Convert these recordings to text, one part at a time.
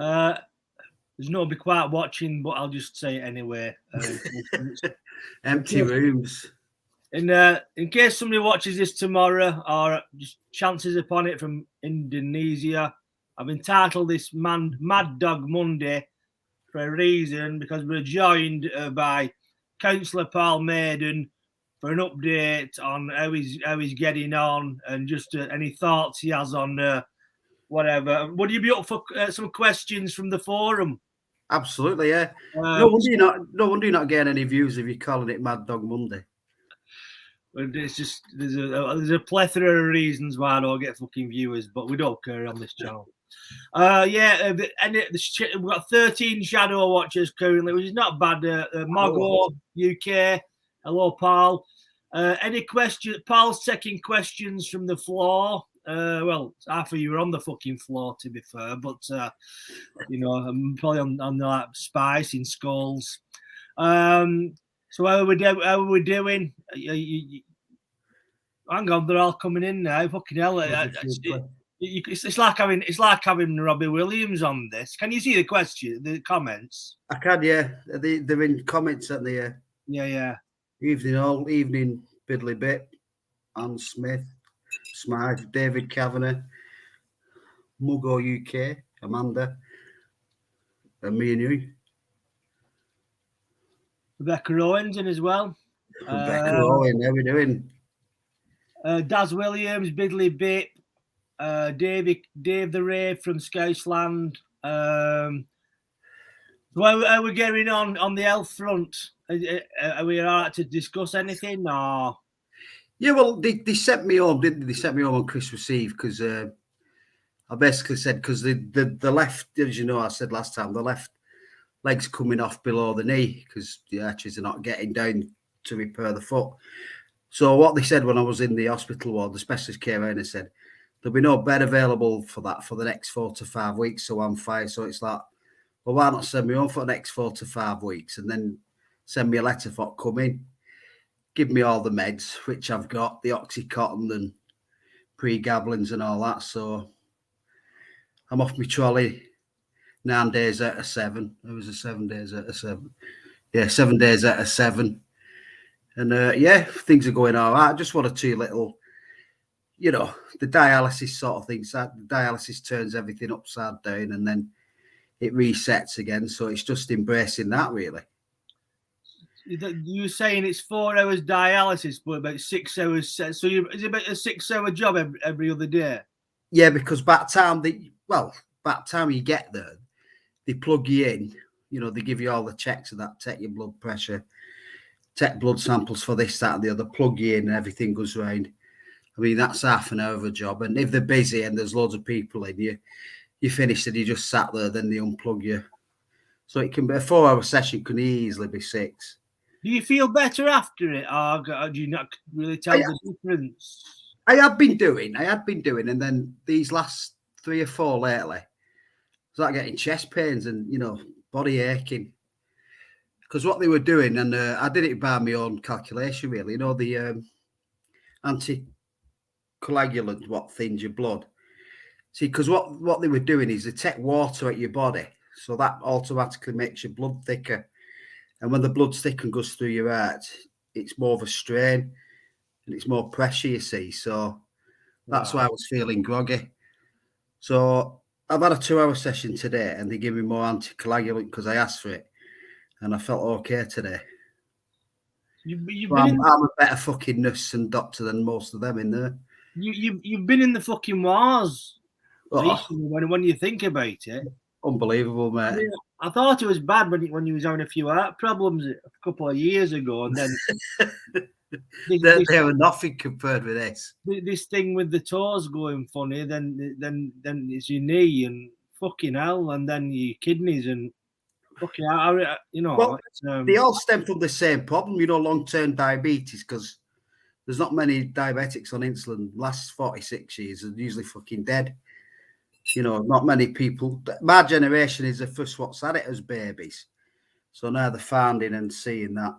There's nobody quite watching, but I'll just say it anyway. Empty rooms. In case somebody watches this tomorrow or just chances upon it from Indonesia, I've entitled this Mad Dog Monday for a reason, because we're joined by Councillor Paul Maiden for an update on how he's getting on and just any thoughts he has on whatever. Would you be up for some questions from the forum? Absolutely, yeah. No wonder you're not getting any views if you're calling it Mad Dog Monday. It's just there's a plethora of reasons why I don't get fucking viewers, but we don't care on this channel. We've got 13 shadow watchers currently, which is not bad. Mogo UK, hello Paul. Any questions? Paul's taking questions from the floor. Well, half of you are on the fucking floor, to be fair, but I'm probably on like spice in skulls. So how are we doing? Hang on, they're all coming in now. Fucking hell! It's like having Robbie Williams on this. Can you see the comments? I can, yeah. They're in comments, aren't they? Yeah. Evening, Biddly Bit, Anne Smith, Smythe, David Kavanagh, Mugo UK, Amanda, and me and you. Rebecca Owens in as well. Rebecca Owen, how we doing? Daz Williams, Biddly Bit, Dave the Rave from Scousland. How are we getting on the health front? Are we all right to discuss anything? Or? Yeah, well, they sent me home, didn't they? They sent me home on Christmas Eve because I basically said, because the left, as you know, I said last time, the left leg's coming off below the knee because the arches are not getting down to repair the foot. So what they said when I was in the hospital ward, the specialist came in and said, there'll be no bed available for that for the next 4 to 5 weeks, so I'm fine. So it's like, well, why not send me home for the next 4 to 5 weeks and then send me a letter for coming, give me all the meds, which I've got, the Oxycontin and pregabalins and all that. So I'm off my trolley 9 days out of 7. It was 7 days out of 7. Yeah, 7 days out of 7. And things are going all right. Just 1 or 2 little, the dialysis sort of things. The dialysis turns everything upside down and then it resets again. So it's just embracing that, really. You're saying it's 4 hours dialysis, but about 6 hours. So is it about a 6-hour job every other day? Yeah, because by the time you get there, they plug you in. They give you all the checks of that, take your blood pressure, take blood samples for this, that, and the other, plug you in, and everything goes round. I mean, that's half an hour of a job. And if they're busy and there's loads of people in, you finish and you just sat there, then they unplug you. So it can be a 4-hour session, can easily be 6. Do you feel better after it, or do you not really tell the difference? I had been doing, and then these last 3 or 4 lately, I started getting chest pains and, body aching. Because what they were doing, and I did it by my own calculation, really, the anticoagulant, what thins your blood. See, because what they were doing is they take water out your body, so that automatically makes your blood thicker. And when the blood's thick and goes through your heart, it's more of a strain and it's more pressure, you see. So that's why I was feeling groggy. So I've had a 2-hour session today and they give me more anticoagulant because I asked for it. And I felt okay today. I'm a better fucking nurse and doctor than most of them in there. You've been in the fucking wars recently, when you think about it. Unbelievable, mate. I thought it was bad when you was having a few heart problems a couple of years ago, and then they were nothing compared with this. This thing with the toes going funny, then it's your knee and fucking hell, and then your kidneys and fucking Well, they all stem from the same problem, long-term diabetes, because there's not many diabetics on insulin. Last 46 years are usually fucking dead. Not many people. My generation is the first what's had it as babies. So now they're finding and seeing that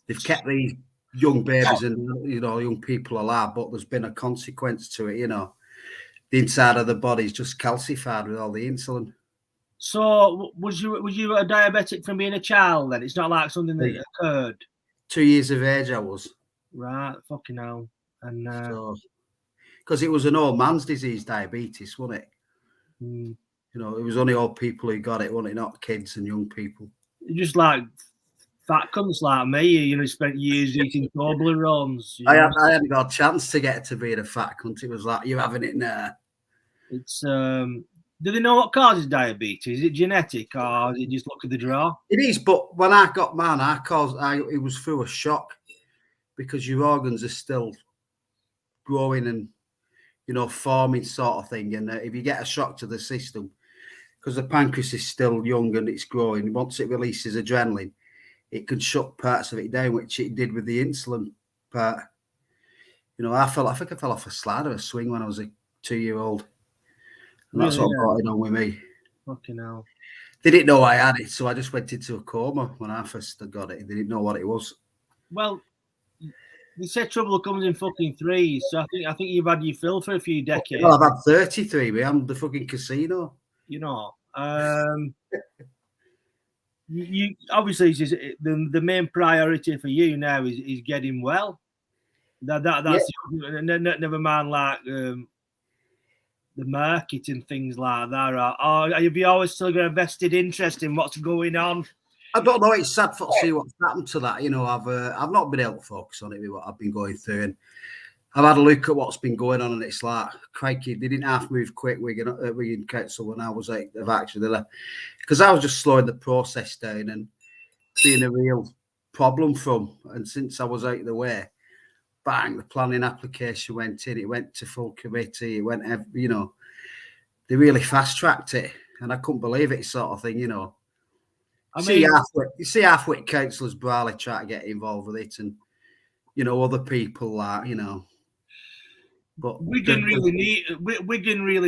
they've kept these young babies and, young people alive, but there's been a consequence to it, The inside of the body is just calcified with all the insulin. So was you a diabetic from being a child then? It's not like something that occurred. 2 years of age I was. Right, fucking hell. And because it was an old man's disease, diabetes, wasn't it? you You know, it was only old people who got it, wasn't it? Not kids and young people. just like fat cunts like me, you know, spent years eating Toblerones. I hadn't got a chance to get to being a fat cunt. It was like, you're having it now. It's do they know what causes diabetes? Is it genetic or is it just luck of the draw? It is, but when I got mine, it was through a shock because your organs are still growing and, you know, forming sort of thing. And if you get a shock to the system, because the pancreas is still young and it's growing, once it releases adrenaline, it can shut parts of it down, which it did with the insulin part. You know, I think I fell off a slide or a swing when I was a 2-year-old. And that's what brought it on with me. Fucking hell. They didn't know I had it, so I just went into a coma when I first got it. They didn't know what it was. Well, they say trouble comes in fucking threes, so I think you've had your fill for a few decades. Well, I've had 33, man. I'm the fucking casino. You know, you obviously it's just, the main priority for you now is getting well. That's never mind like the market and things like that. Or have you always still got a vested interest in what's going on? I don't know. It's sad to see what's happened to that. You know, I've not been able to focus on it with what I've been going through, and I've had a look at what's been going on, and it's like, crikey, they didn't half move quick. Wigan Council when I was like, they've actually left because I was just slowing the process down and being a real problem from. And since I was out of the way, bang, the planning application went in. It went to full committee. It went, you know, they really fast tracked it, and I couldn't believe it, sort of thing, you know. You see halfway councillors barely try to get involved with it, and you know other people like, you know. But Wigan really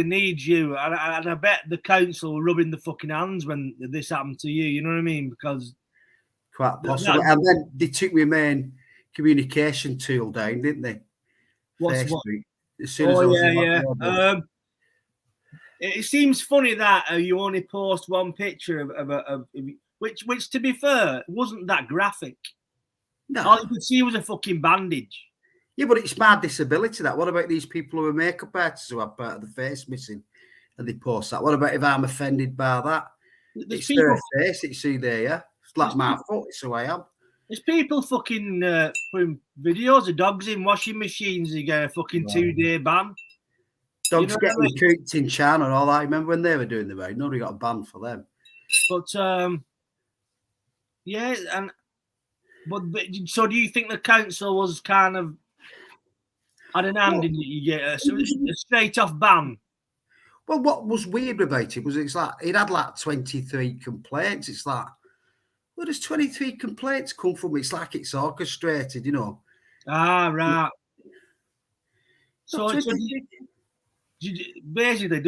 needs you, and I bet the council were rubbing the fucking hands when this happened to you. You know what I mean? Because quite possibly, and then they took my main communication tool down, didn't they? Facebook. What? As soon as it seems funny that you only post one picture of which to be fair wasn't that graphic. No, all you could see was a fucking bandage. Yeah, but it's my disability. That. What about these people who are makeup artists who have part of the face missing, and they post that? What about if I'm offended by that? It's their face. It's who they are. It's like my foot. It's who I am. There's people fucking putting videos of dogs in washing machines. You get a fucking 2-day ban. Dogs getting cooked in China and all that. I remember when they were doing the road. Nobody got a ban for them. But yeah, but so do you think the council was kind of had an hand in it? You get a straight off ban. Well, what was weird about it was it's like it had like 23 complaints. It's like, where does 23 complaints come from? It's like it's orchestrated, you know. Ah, right. So basically,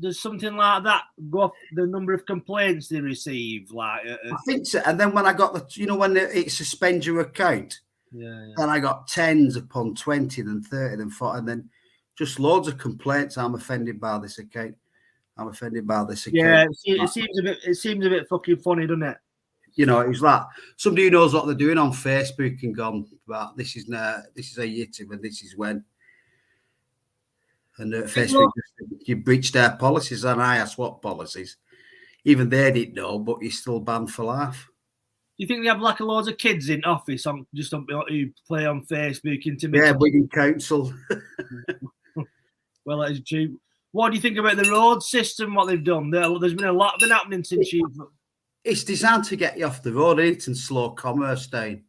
does something like that go off the number of complaints they receive? Like, I think so. And then when I got when it suspends your account, yeah. Then I got 10s upon 20, then 30, then 40, and then just loads of complaints. I'm offended by this account. I'm offended by this account. Yeah, it seems a bit fucking funny, doesn't it? You know, it was like somebody who knows what they're doing on Facebook and gone, well, this is a YouTube and this is when. And Facebook, you breached their policies, and I asked what policies. Even they didn't know, but you're still banned for life. Do you think they have like a loads of kids in office who play on Facebook? Yeah, Wigan Council. Well, that is true. What do you think about the road system? What they've done? There's been a lot been happening since you. It's designed to get you off the road, isn't it, and slow commerce down.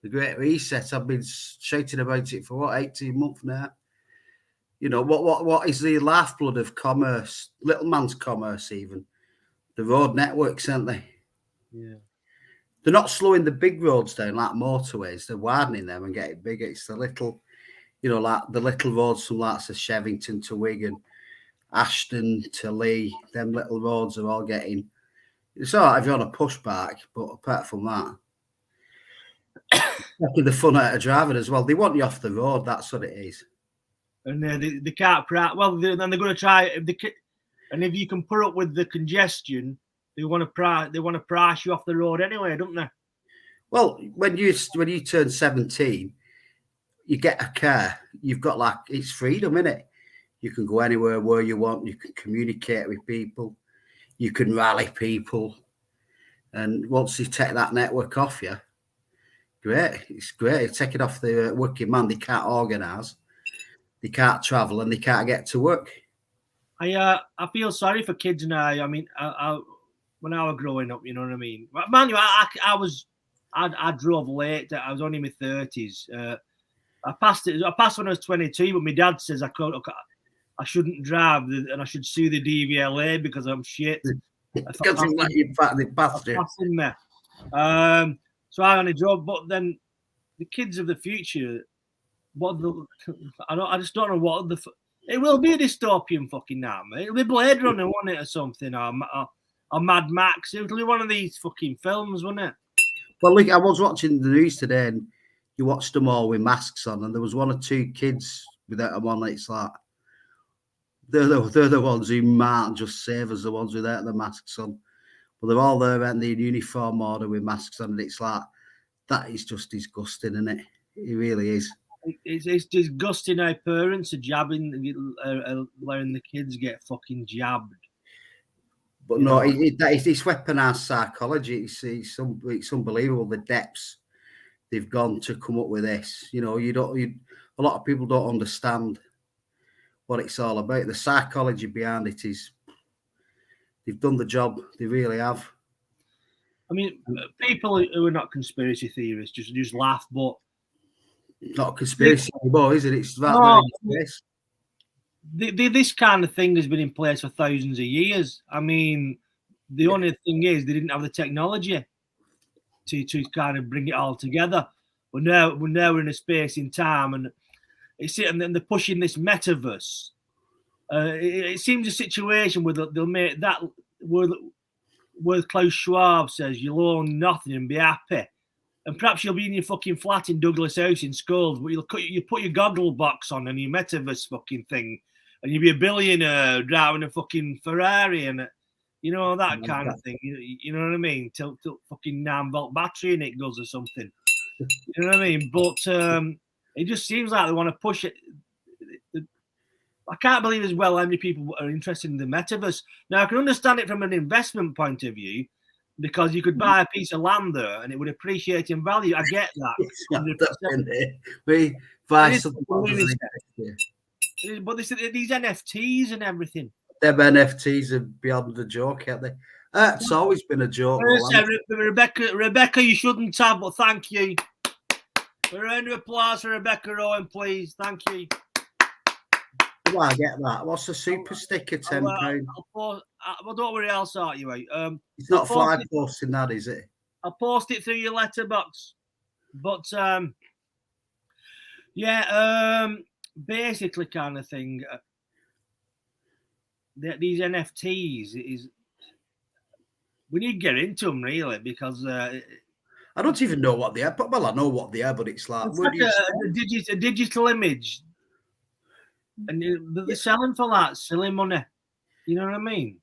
The Great Reset. I've been shouting about it for 18 months now. You know what is the lifeblood of commerce? Little man's commerce, even the road networks, aren't they? Yeah. They're not slowing the big roads down like motorways. They're widening them and getting bigger. It's the little, you know, like the little roads from like Shevington to Wigan, Ashton to Lee. Them little roads are all getting. It's all right if you're on a pushback, but apart from that, taking the fun out of driving as well. They want you off the road. That's what it is. And they can't. Well, then they're going to try. And if you can put up with the congestion, they want to price you off the road anyway, don't they? Well, when you turn 17, you get a car. You've got like it's freedom, innit? You can go anywhere where you want. You can communicate with people. You can rally people. And once you take that network off you, great. It's great. Take it off the working man. They can't organise. They can't travel and they can't get to work. I feel sorry for kids now. I mean, when I was growing up, you know what I mean. Man, I drove late. I was only in my 30s. I passed when I was 22, but my dad says I shouldn't drive and I should sue the DVLA because I'm shit. Because he let you back the bastard. So I only drove, but then the kids of the future, I just don't know what it will be a dystopian fucking now, mate. It'll be Blade Runner, won't it, or something, or Mad Max. It'll be one of these fucking films, won't it? Well, look, I was watching the news today, and you watched them all with masks on, and there was one or two kids without them on. It's like they're the ones who might just save us, the ones without the masks on. But they're all there in the uniform order with masks on, and it's like that is just disgusting, isn't it? It really is. It's disgusting how parents are jabbing, letting the kids get fucking jabbed. But no, it's weaponized psychology. It's unbelievable the depths they've gone to come up with this. You know, a lot of people don't understand what it's all about. The psychology behind it is they've done the job. They really have. I mean, people who are not conspiracy theorists just laugh, but not a conspiracy anymore, is it? It's this kind of thing has been in place for thousands of years. I mean, the only thing is they didn't have the technology to kind of bring it all together. But now we're in a space in time, and and they're pushing this metaverse. It seems a situation where they'll make that where Klaus Schwab says you'll own nothing and be happy. And perhaps you'll be in your fucking flat in Douglas House in Scold, but you put your goggle box on and your metaverse fucking thing, and you'll be a billionaire driving a fucking Ferrari and you know that kind of thing. You know what I mean? Till fucking 9-volt battery in it goes or something. You know what I mean? But it just seems like they want to push it. I can't believe as well how many people are interested in the metaverse. Now I can understand it from an investment point of view, because you could buy a piece of land there and it would appreciate in value. I get that. We buy something. But these NFTs and everything. Them NFTs are beyond the joke, aren't they? It's always been a joke. Rebecca, you shouldn't have, but thank you. A round of applause for Rebecca Owen, please. Thank you. Well, I get that. What's the super sticker? £10. Well, don't worry, I'll sort you out. It's not fly posting that, is it? I'll post it through your letterbox. But basically, kind of thing. These NFTs is we need to get into them really, because I don't even know what they are. But well, I know what they are, but it's like a digital image. And they're selling for that silly money. You know what I mean?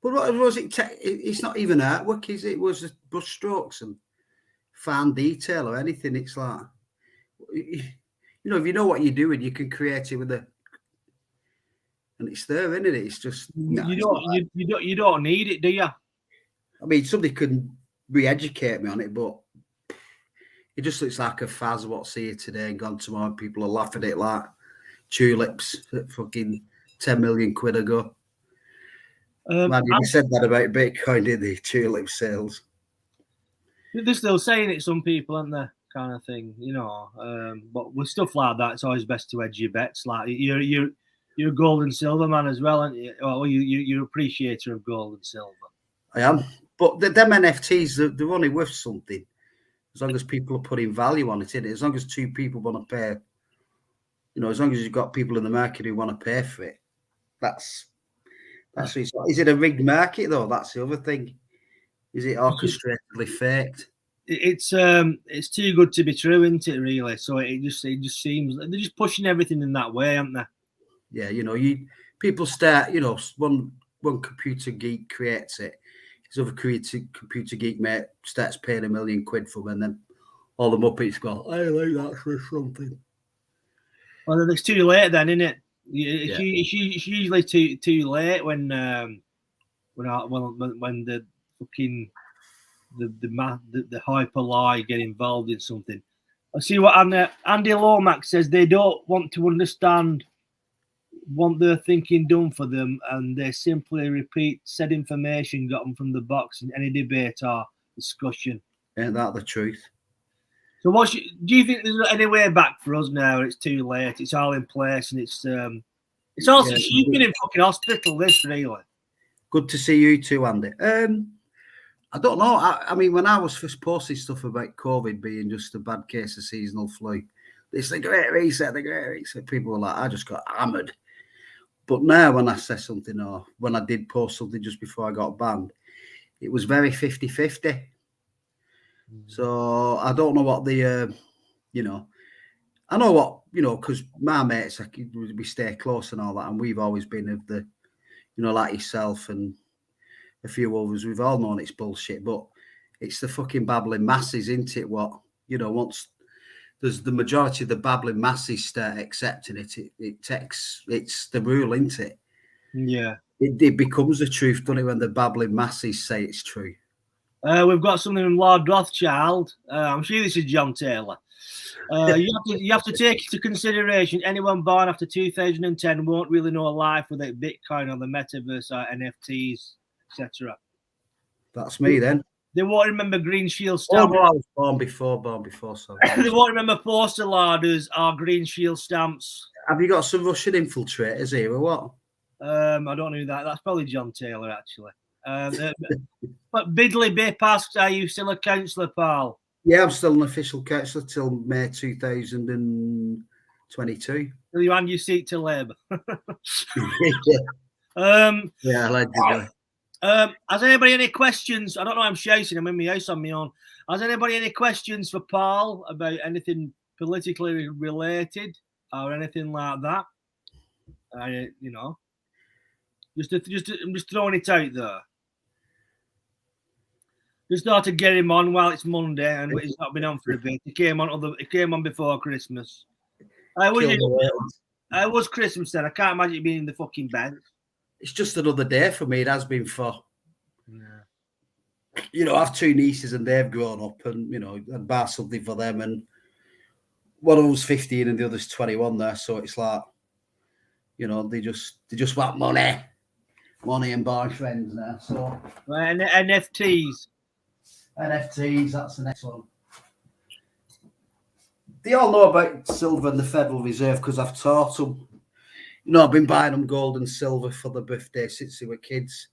But what was it? It's not even artwork, is it? It was just brush strokes and fine detail or anything. It's like, you know, if you know what you're doing, you can create it with and it's there, isn't it? It's just you don't need it, do you? I mean, somebody can re-educate me on it, but it just looks like a faz what's here today and gone tomorrow. People are laughing at it like tulips at fucking 10 million quid ago. Man, you said that about Bitcoin, didn't they? Tulip sales. They're still saying it, some people, aren't they? Kind of thing, you know. But with stuff like that, it's always best to hedge your bets. Like you're a gold and silver man as well, aren't you? Well, you're an appreciator of gold and silver. I am, but them NFTs, they're only worth something as long as people are putting value on it. As long as two people want to pay. You know, as long as you've got people in the market who want to pay for it, that's is it a rigged market though? That's the other thing. Is it orchestratedly faked? It's too good to be true, isn't it? Really. So it just seems they're just pushing everything in that way, aren't they? Yeah, you know, people start, one computer geek creates it, his other computer geek mate starts paying £1 million for them, and then all the Muppets go, I like that for something. Well, then it's too late then, isn't it? It's usually too late when the fucking the hyper lie get involved in something. I see what Andy Lomax says. They don't want to understand, want their thinking done for them, and they simply repeat said information gotten from the box in any debate or discussion. Ain't that the truth? So, do you think there's any way back for us now? It's too late. It's all in place, and it's also she's been in fucking hospital. This really. Good to see you too, Andy. I don't know. I mean, when I was first posting stuff about COVID being just a bad case of seasonal flu, it's the Great Reset, people were like, I just got hammered. But now when I say something, or when I did post something just before I got banned, it was very 50-50. So I don't know what the, I know what, because my mates, we stay close and all that, and we've always been of the, like yourself and a few others, we've all known it's bullshit, but it's the fucking babbling masses, isn't it? Once there's the majority of the babbling masses start accepting it, it's the rule, isn't it? Yeah. It becomes the truth, doesn't it, when the babbling masses say it's true? We've got something from Lord Rothschild. I'm sure this is John Taylor. You have to take into consideration anyone born after 2010 won't really know life without Bitcoin or the metaverse or NFTs, etc. That's me then. They won't remember Green Shield stamps. Oh, no, I was born before. So they won't remember postal orders or Green Shield stamps. Have you got some Russian infiltrators here or what? I don't know that. That's probably John Taylor, actually. But Bidley Bip asks, are you still a councillor, Paul? Yeah, I'm still an official councillor till May 2022. Will you hand your seat to Labour? Yeah, allegedly. Has anybody any questions? I don't know, I'm shouting. I'm in my house on my own. Has anybody any questions for Paul about anything politically related or anything like that? I'm just throwing it out there. Just thought to get him on while it's Monday and he's not been on for a bit. He came on before Christmas. It was Christmas then. I can't imagine it being in the fucking bed. It's just another day for me. It has been for. Yeah. I have two nieces and they've grown up, and I'd buy something for them, and one of them's 15 and the other's 21 there. So it's like, they just want money and boyfriends now. So and NFTs, that's the next one. They all know about silver and the Federal Reserve because I've taught them. I've been buying them gold and silver for their birthday since they were kids.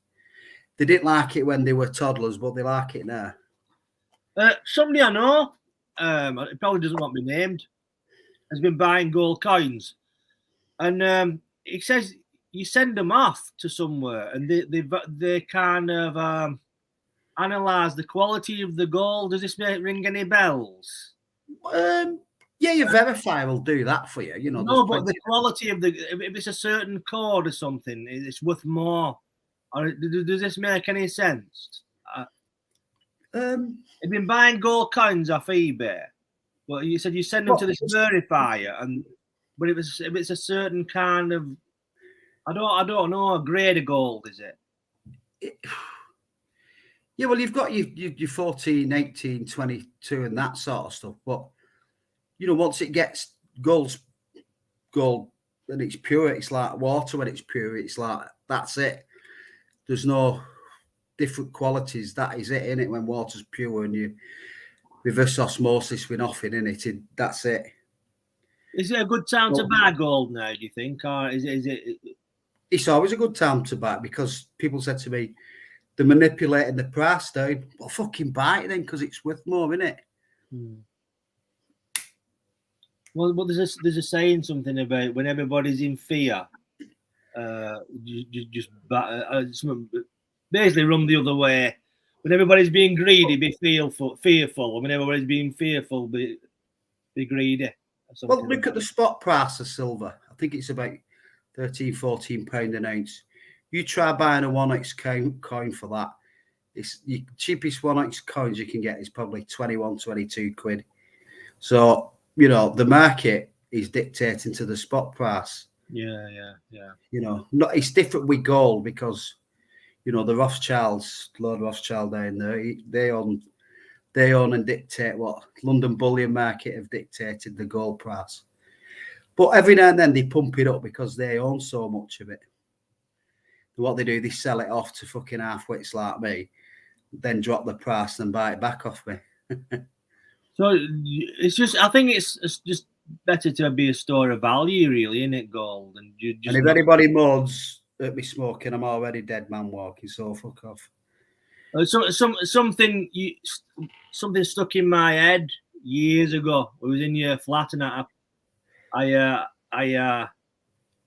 They didn't like it when they were toddlers, but they like it now. Somebody I know, it probably doesn't want to be named, has been buying gold coins. And it says you send them off to somewhere and they kind of analyse the quality of the gold. Does this ring any bells? Yeah, your Verify will do that for you. No, but the quality of if it's a certain code or something, it's worth more. Or does this make any sense? I've been buying gold coins off eBay, but you said you send them to this verifier, but if it's a certain kind of, I don't know, a grade of gold, is it? Yeah, well, you've got your 14, 18, 22 and that sort of stuff, but once it gets gold and it's pure, it's like water when it's pure. It's like, that's it. There's no different qualities. That is it, innit? When water's pure and you reverse osmosis with nothing in it, that's it. Is it a good time to buy gold now, do you think? Or is it? It's always a good time to buy because people said to me, they're manipulating the price down. Well, fucking buy it then because it's worth more, innit? Well, there's a saying something about when everybody's in fear, basically run the other way. When everybody's being greedy, be fearful. And when everybody's being fearful, be greedy. Well, look at the spot price of silver. I think it's about 13, 14 pound an ounce. You try buying a 1x coin for that. It's the cheapest 1x coins you can get is probably 21, 22 quid. So, you know, the market is dictating to the spot price. Yeah. You know, not it's different with gold because, you know, the Rothschilds, Lord Rothschild down there, they own and dictate what London bullion market have dictated the gold price. But every now and then they pump it up because they own so much of it. What they do, they sell it off to fucking half-wits like me, then drop the price and buy it back off me. So it's just, I think it's just better to be a store of value, really, isn't it, gold? And if anybody moans at me smoking, I'm already dead man walking, so fuck off. Something stuck in my head years ago. I was in your flat and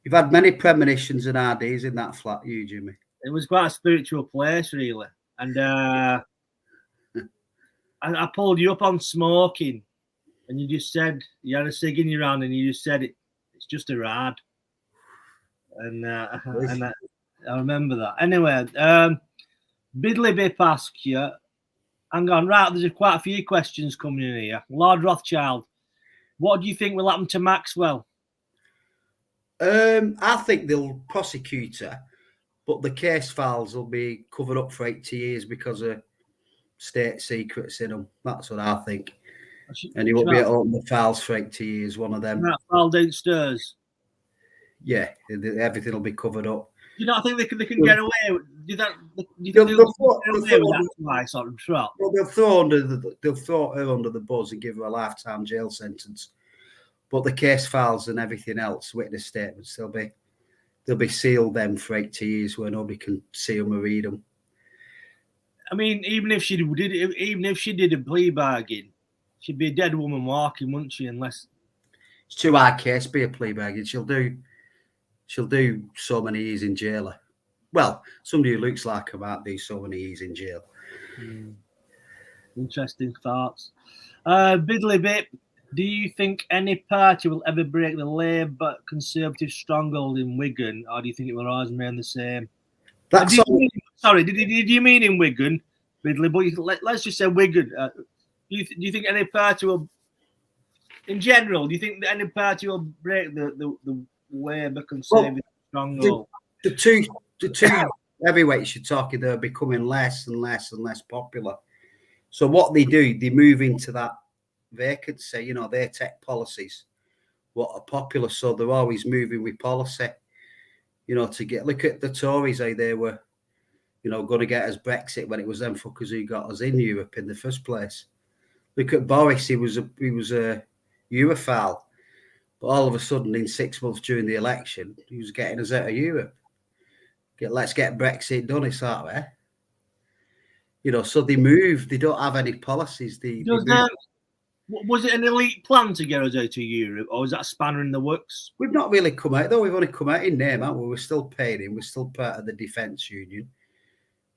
You've had many premonitions and RDs in that flat, you, Jimmy. It was quite a spiritual place, really. And I pulled you up on smoking, and you just said you had a cig in your hand, and you just said it's just a rad. And I remember that. Anyway, Bidley Bip asks you, hang on, right, there's quite a few questions coming in here. Lord Rothschild, what do you think will happen to Maxwell? I think they'll prosecute her, but the case files will be covered up for 80 years because of state secrets in them. That's what I think. And he won't be able to open the files for 80 years, one of them. That file downstairs. Yeah, everything will be covered up. Do you not think they can get away? Do you think they'll throw her under the bus and give her a lifetime jail sentence. But the case files and everything else, witness statements, they'll be sealed them for 80 years where nobody can see them or read them. I mean, even if she did a plea bargain, she'd be a dead woman walking, wouldn't she? Unless it's too hard case, be a plea bargain. She'll do so many years in jail. Well, somebody who looks like her might do so many years in jail. Interesting thoughts. Bidley Bip, do you think any party will ever break the Labour Conservative stronghold in Wigan, or do you think it will always remain the same? Did you mean in Wigan, Bidley? But let's just say Wigan. Do you think any party will, in general, do you think that any party will break the Labour Conservative stronghold? The two heavyweights you're talking, they're becoming less and less and less popular. So what they do, they move into that vacancy. You know, they take policies what are popular, so they're always moving with policy. You know, look at the Tories, how they were, you know, going to get us Brexit when it was them fuckers who got us in Europe in the first place. Look at Boris, he was a Europhile, but all of a sudden in 6 months during the election, he was getting us out of Europe. Let's get Brexit done, it's that way. You know, so they move. They don't have any policies. Was it an elite plan to get us out of Europe, or was that a spanner in the works? We've not really come out, though. We've only come out in name, haven't we? We're still paying him. We're still part of the Defence Union.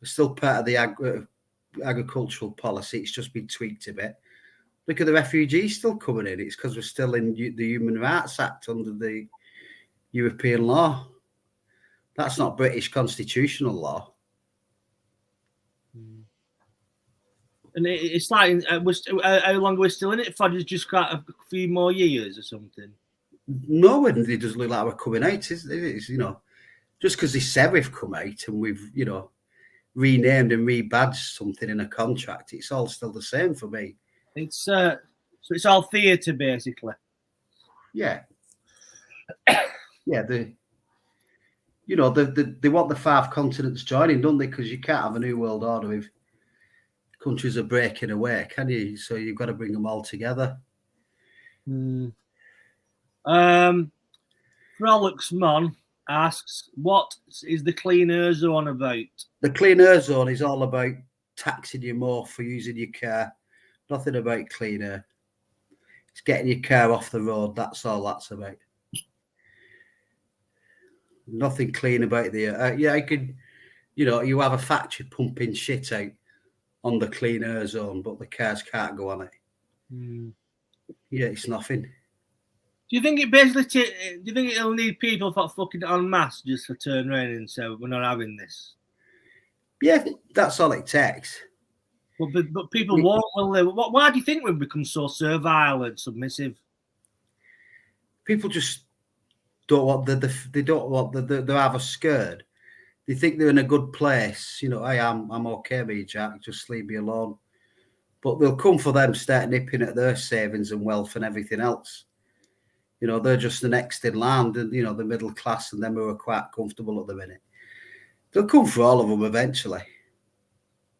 We're still part of the agricultural policy. It's just been tweaked a bit. Look at the refugees still coming in. It's because we're still in the Human Rights Act under the European law. That's not British constitutional law. And it's like, how long are we still in it for? Just got a few more years or something? No, and it doesn't look like we're coming out. It's you know, just because they said we've come out and we've, you know, renamed and rebadged something in a contract, it's all still the same for me. It's so it's all theatre, basically. Yeah. Yeah, they want the 5 continents joining, don't they? Because you can't have a new world order if countries are breaking away, can you? So you've got to bring them all together. Frolics Mon asks, what is the clean air zone about? The clean air zone is all about taxing you more for using your car. Nothing about clean air. It's getting your car off the road. That's all that's about. Nothing clean about the air. Yeah, you have a factory pumping shit out on the clean air zone, but the cars can't go on it. Yeah, it's nothing. Do you think it basically? Do you think it'll need people for fucking en masse just to turn around and say we're not having this? Yeah, that's all it takes. But people won't, will they? Why do you think we've become so servile and submissive? People just don't want they don't want they're either scared. They think they're in a good place. You know, I'm okay with you, Jack. Just leave me alone. But they'll come for them, start nipping at their savings and wealth and everything else. You know, they're just the next in line, and you know, the middle class and them who are quite comfortable at the minute. They'll come for all of them eventually.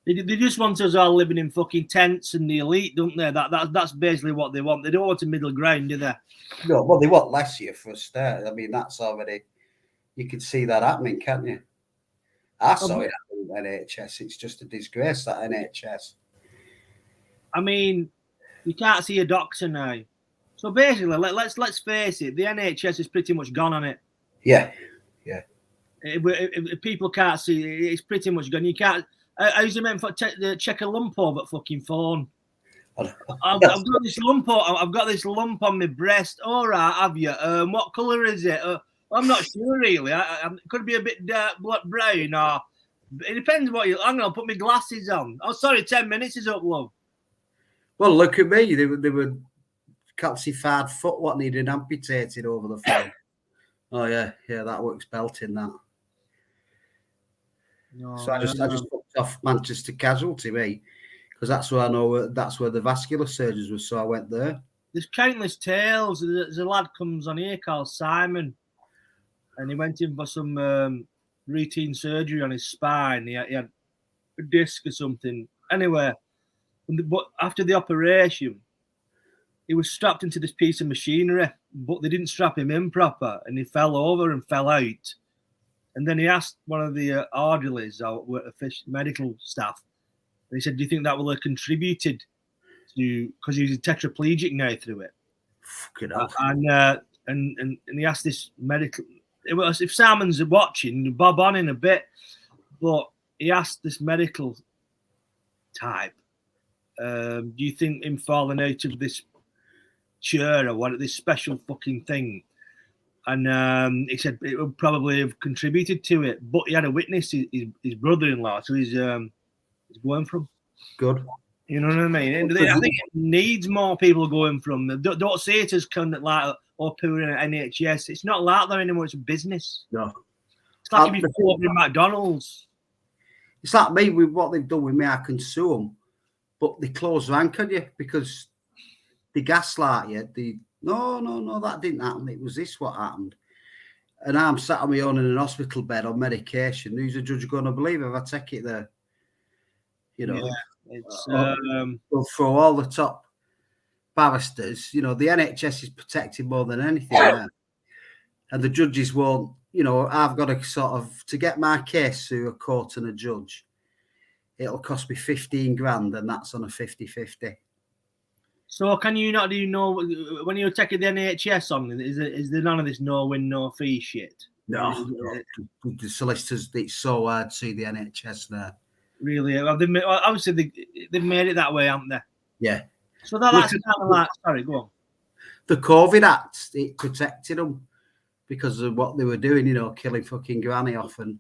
They just want us all living in fucking tents and the elite, don't they? That's basically what they want. They don't want a middle ground, do they? No, well, they want less here for a start. I mean, that's already, you can see that happening, can't you? I saw it happening with NHS. It's just a disgrace, that NHS. I mean, you can't see a doctor now. So basically, let's face it, the NHS is pretty much gone on it. Yeah. If people can't see it, it's pretty much gone. You can't. How's it meant for check a lump over the fucking phone? I've got this lump. I've got this lump on my breast. All right, have you? What colour is it? I'm not sure really. It could be a bit dark, brown, or it depends what you. I'm gonna put my glasses on. Oh, sorry, 10 minutes is up, love. Well, look at me. They were calcified foot what needed amputated over the phone. Oh yeah, that works belting that. No, so I just looked off Manchester Casualty, mate, because that's where I know that's where the vascular surgeons were. So I went there. There's countless tales. There's a lad comes on here called Simon, and he went in for some routine surgery on his spine. He had a disc or something. Anyway, but after the operation, he was strapped into this piece of machinery, but they didn't strap him in proper, and he fell over and fell out. And then he asked one of the orderlies or medical staff, and he said, "Do you think that will have contributed to because he's tetraplegic now through it?" Fucking hell. And he asked this medical. If Simon's watching, bob on in a bit, but he asked this medical type, "Do you think him falling out of this chair or what? This special fucking thing?" And he said it would probably have contributed to it, but he had a witness, his brother-in-law, so he's going from. Good. You know what I mean? And I think it needs more people going from them. Don't say it as kind of like poor NHS. It's not like that anymore. It's a business. No. It's like if you open McDonald's. It's like me with what they've done with me. I can sue them, but they close rank on you because they gaslight you. No, that didn't happen. It was this what happened. And I'm sat on my own in an hospital bed on medication. Who's the judge going to believe if I take it there? You know, it's for all the top barristers, you know, the NHS is protected more than anything now. And the judges won't, you know, I've got to sort of, to get my case through a court and a judge, it'll cost me 15 grand, and that's on a 50-50. So can you not when you're taking the NHS on? Is there none of this no win no fee shit? No. The solicitors, it's so hard to see the NHS there. Really? Obviously they've made it that way, haven't they? Yeah. So that's kind of like, sorry, go on. The COVID Act, it protected them because of what they were doing, you know, killing fucking granny off and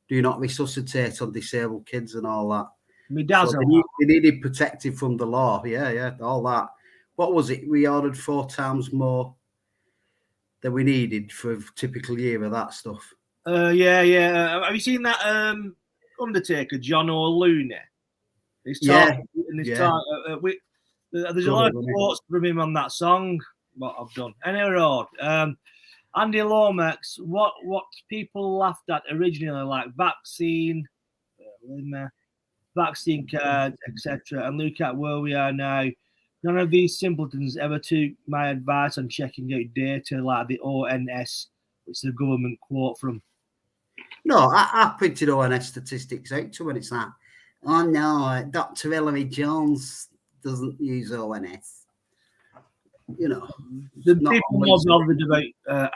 do not resuscitate on disabled kids and all that. My dad's so they needed protected from the law. Yeah, all that. What was it? We ordered 4 times more than we needed for a typical year of that stuff. Yeah. Have you seen that Undertaker, John O'Looney? There's a lot of quotes from him on that song. What I've done. Anyway, Andy Lomax, what people laughed at originally, like vaccine cards, etc., and look at where we are now. None of these simpletons ever took my advice on checking out data like the ONS, which is the government quote from. No, I printed ONS statistics out to when it's like, oh no, Dr. Hilary Jones doesn't use ONS. You know, the people more bothered about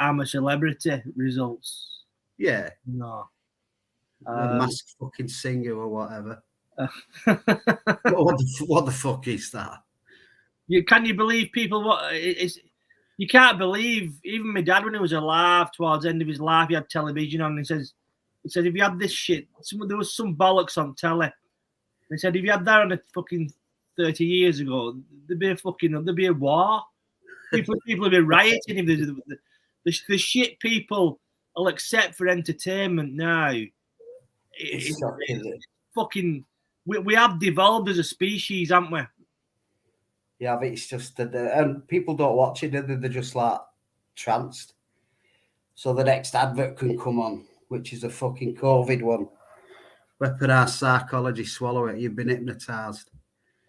I'm a celebrity results. Yeah. No. Masked fucking singer or whatever. What the fuck is that? Can you believe people? You can't believe, even my dad, when he was alive, towards the end of his life, he had television on, and he said, if you had this shit, there was some bollocks on telly. He said, if you had that on a fucking 30 years ago, there'd be a war. People would be rioting. If the shit people will accept for entertainment now. It's fucking. We have devolved as a species, haven't we? Yeah, but it's just that, and people don't watch it, they're just like tranced. So the next advert can come on, which is a fucking COVID one. Weaponized psychology, swallow it. You've been hypnotized.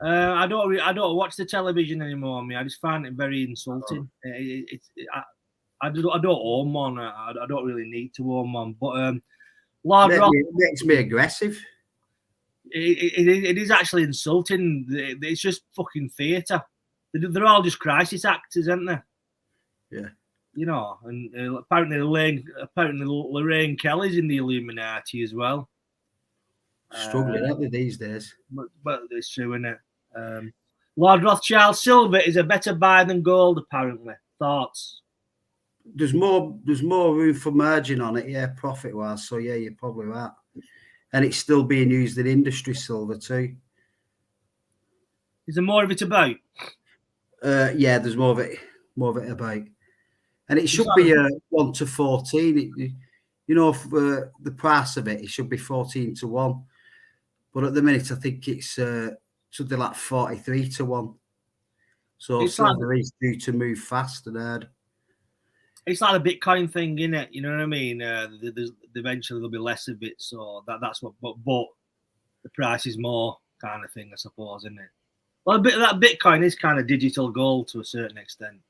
I don't watch the television anymore. I just find it very insulting. I don't own one. I don't really need to own one. But It makes me aggressive. It is actually insulting. It's just fucking theatre. They're all just crisis actors, aren't they? Yeah. You know, and apparently Lorraine Kelly's in the Illuminati as well. Struggling, aren't they, these days? But it's true, isn't it? Lord Rothschild silver is a better buy than gold, apparently. Thoughts? There's more room for margin on it, yeah, profit wise. So yeah, you're probably right. And it's still being used in industry silver too. Is there more of it about? Yeah, there's more of it about. And it should be 1 to 14. You know, for the price of it should be 14 to 1. But at the minute, I think it's something like 43 to 1. So silver is due to move fast and hard. It's like a Bitcoin thing, isn't it? You know what I mean? Eventually there'll be less of it, so that's what. But the price is more kind of thing, I suppose, isn't it? Well, a bit of that Bitcoin is kind of digital gold to a certain extent.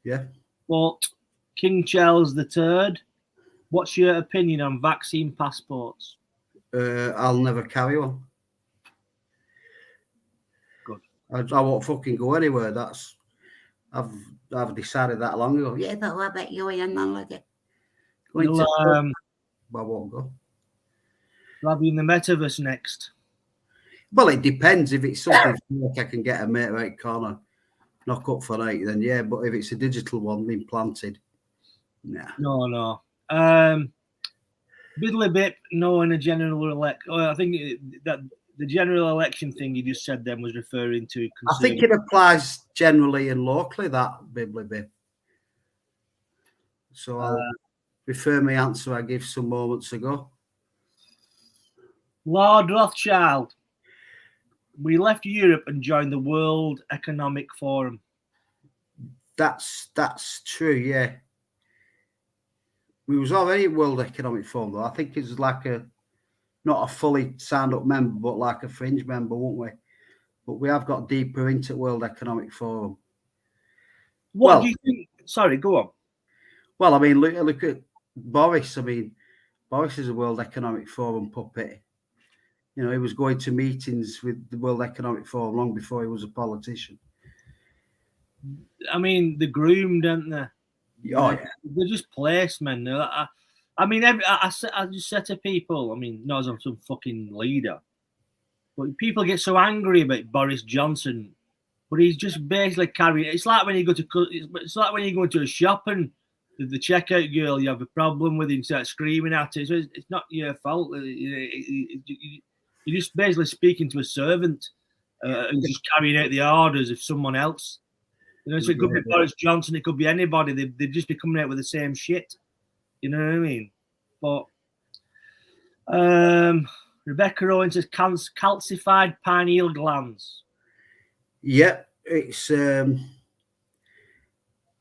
Yeah. But King Charles III, what's your opinion on vaccine passports? I'll never carry one. Good. I won't fucking go anywhere. I've decided that long ago. Yeah, but what about you? You're not like it. I won't go. I'll be in the metaverse next. Well, it depends. If it's something like I can get a mate right corner, knock up for night, then yeah. But if it's a digital one implanted, nah. No. Biddly bit, no, in a general election. I think that the general election thing you just said then was referring to. I think it applies generally and locally, that bibbly bit. So I'll refer my answer I gave some moments ago. Lord Rothschild. We left Europe and joined the World Economic Forum. That's true, yeah. We was already at World Economic Forum, though. I think it's like not a fully signed up member, but like a fringe member, won't we? But we have got deeper into World Economic Forum. What do you think? Sorry, go on. Well, I mean, look at Boris. I mean, Boris is a World Economic Forum puppet. You know, he was going to meetings with the World Economic Forum long before he was a politician. I mean, they're groomed, aren't they? Oh, yeah. They're just placemen. I mean, I just said to people, I mean, not as I'm some fucking leader, but people get so angry about Boris Johnson, but he's just basically carrying. It's like when you go to a shop and the checkout girl you have a problem with, and start screaming at her. So it's not your fault. You're just basically speaking to a servant and just carrying out the orders of someone else. You know, so it could be Boris Johnson, it could be anybody. They'd just be coming out with the same shit. You know what I mean? But Rebecca Owen says calcified pineal glands. Yeah, it's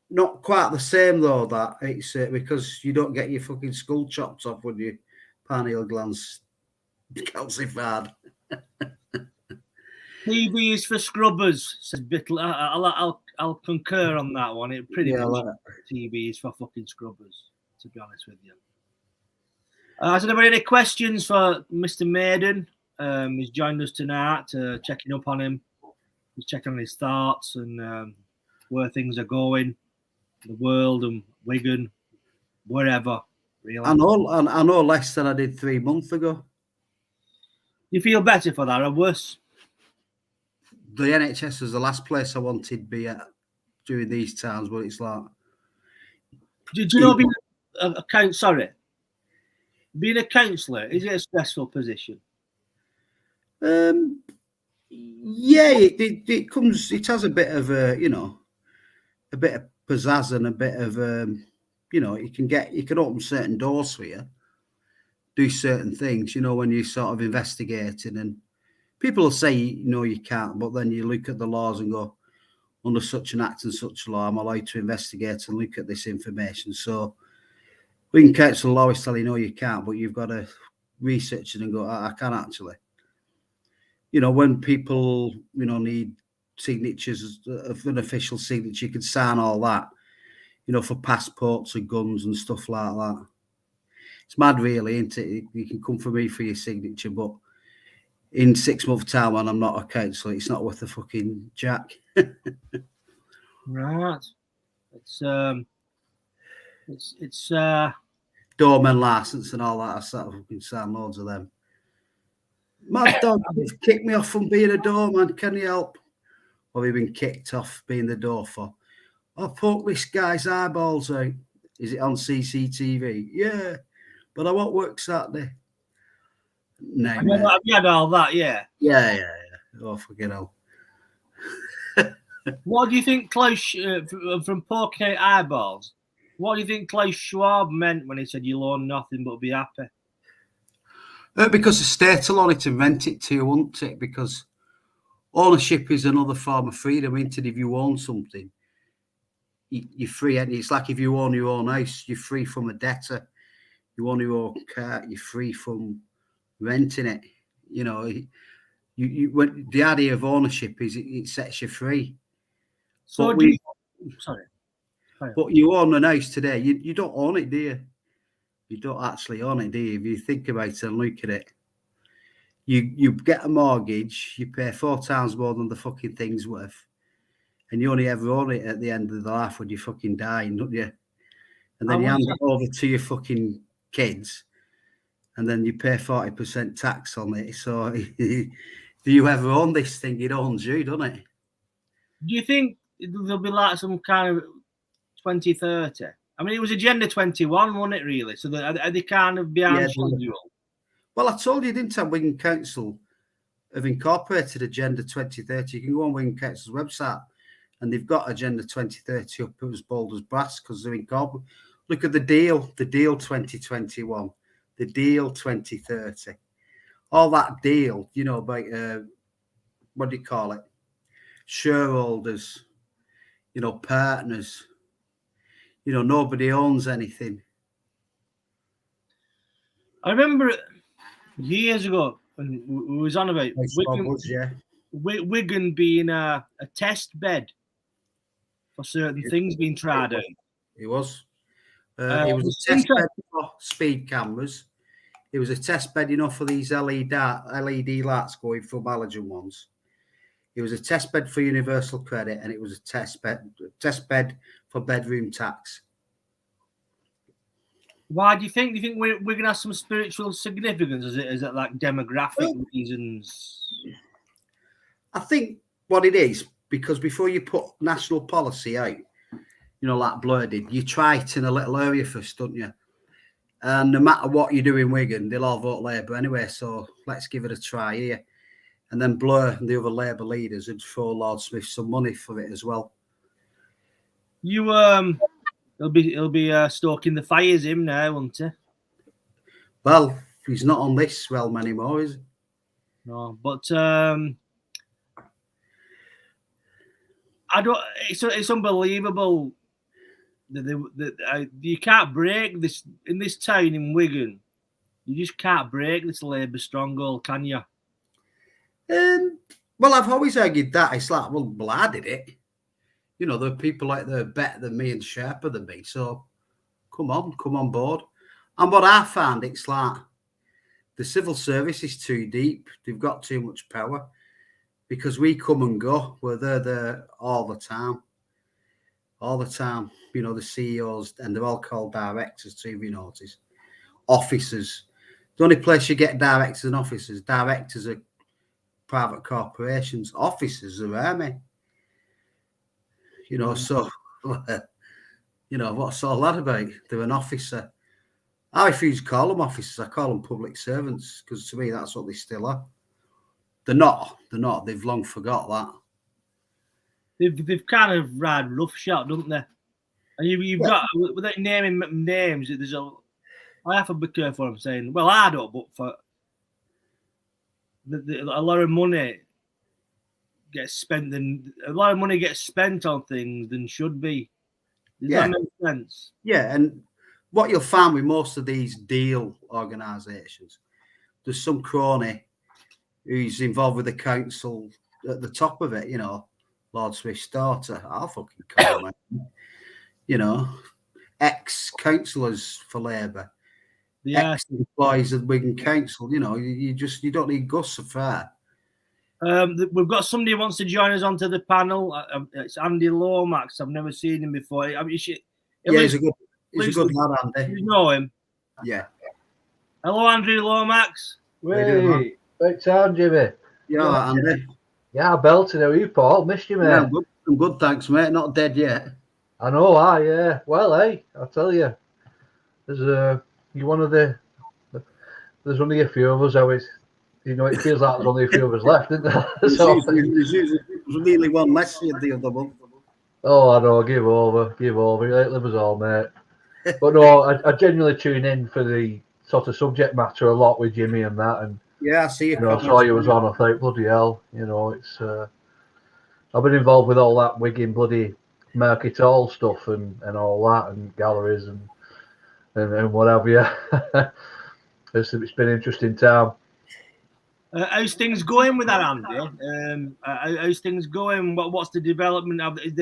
not quite the same though. That it's because you don't get your fucking skull chopped off when your pineal glands calcified. TV is for scrubbers, says Bittle. I'll concur on that one. It pretty much TV is for fucking scrubbers, to be honest with you. Has anybody any questions for Mr. Maiden? He's joined us tonight, checking up on him. He's checking on his thoughts and where things are going, the world and Wigan, wherever. Really. I know less than I did 3 months ago. You feel better for that or worse? The NHS was the last place I wanted to be at during these times, but it's like. Do you know being being a counsellor, is it a stressful position? Yeah, it comes. It has a bit of a a bit of pizzazz and a bit of you can open certain doors for you, do certain things. When you're sort of investigating, and people will say you can't, but then you look at the laws and go, under such an act and such law, I'm allowed to investigate and look at this information. So Wigan Council will always tell you no, you can't, but you've got to research it and go, I can actually. When people, need signatures of an official signature, you can sign all that, for passports and guns and stuff like that. It's mad, really, isn't it? You can come for me for your signature, but in 6 months' time, when I'm not a councillor, it's not worth a fucking jack. Right. It's doorman license and all that. I sort of fucking sign loads of them. My dog kicked me off from being a doorman. Can you help? Or have you been kicked off being the door for? I poked this guy's eyeballs out. Is it on CCTV? Yeah, but I won't work Saturday. No, have you had all that? Yeah. Yeah. Oh, fucking hell. What do you think Klaus from poking out eyeballs? What do you think Klaus Schwab meant when he said you'll own nothing but be happy? Because the state will only to rent it to you, won't it? Because ownership is another form of freedom, isn't it? If you own something, you're free. And it's like if you own your own house, you're free from a debtor. You own your own car, you're free from renting it. When the idea of ownership is it sets you free. So but you own an house today. You don't own it, do you? You don't actually own it, do you? If you think about it and look at it, you get a mortgage, you pay 4 times more than the fucking thing's worth, and you only ever own it at the end of the life when you fucking die, don't you? And then you hand it over to your fucking kids, and then you pay 40% tax on it. So, do you ever own this thing? It owns you, doesn't it? Do you think there'll be like some kind of 2030? I mean, it was Agenda 21, wasn't it, really? So are they kind of behind schedule? Well, I told you, didn't I? Wigan Council have incorporated Agenda 2030. You can go on Wigan Council's website, and they've got Agenda 2030 up as bold as brass because they're incorporated. Look at the deal 2021, the deal 2030. All that deal, about, what do you call it? Shareholders, partners. Nobody owns anything. I remember years ago when we was on about Wigan being a test bed for certain things being tried out. It was. It was a test bed for speed cameras. It was a test bed, for these LED lights going from halogen ones. It was a test bed for universal credit, and it was a test bed for bedroom tax. Why do you think? Do you think we're going to have some spiritual significance? Is it like demographic reasons? I think what it is, because before you put national policy out, like Blur did, you try it in a little area first, don't you? And no matter what you do in Wigan, they'll all vote Labour anyway. So let's give it a try here. And then Blur and the other Labour leaders would throw Lord Smith some money for it as well. He'll be stoking the fires him now, won't he? Well, he's not on this realm anymore, is he? No, but I don't. It's unbelievable that you can't break this in this town in Wigan. You just can't break this Labour stronghold, can you? Well, I've always argued that. It's like, well, I did it. There are people like they're better than me and sharper than me. So come on board. And what I found, it's like the civil service is too deep. They've got too much power because we come and go. We're there all the time. All the time. The CEOs, and they're all called directors too, if you notice. Officers. The only place you get directors and officers. Directors are private corporations. Officers are army. you know. So, you know, what's all that about? They're an officer. I refuse to call them officers. I call them public servants because to me that's what they still are. They're not. They're not. They've long forgot that. They've kind of ride roughshod, don't they? And you've got, without naming names, there's I have to be careful what I'm saying. Well, I don't, but for a lot of money gets spent, a lot of money gets spent on things than should be. Does that make sense? Yeah, and what you'll find with most of these deal organisations, there's some crony who's involved with the council at the top of it, you know, Lord Swift's daughter. I'll fucking call him, you know, ex-councillors for Labour, ex-employees of Wigan Council, you know, you don't need Gus so far. We've got somebody who wants to join us onto the panel. It's Andy Lomax. I've never seen him before. I mean, he's a good lad, Andy. You know him? Yeah. Hello, Andrew Lomax. Wait, great time, Jimmy. Yeah, Andy. Yeah, belting. How are you, Paul? Missed you, mate. Yeah, I'm good, thanks, mate. Not dead yet. I know, yeah. Well, hey, I'll tell you. You're one of the. There's only a few of us. You know, it feels like there's only a few of us left, isn't there? There's nearly one less here the other month. Oh, I know. Give over. You live us all, mate. But no, I genuinely tune in for the sort of subject matter a lot with Jimmy and that, and yeah, I see you. I saw you was on. I thought, bloody hell, you know, it's. I've been involved with all that Wigan bloody market hall stuff and all that, and galleries and whatever. Yeah, it's been an interesting time. How's things going with that, Andy? How's things going? What's the development of? Is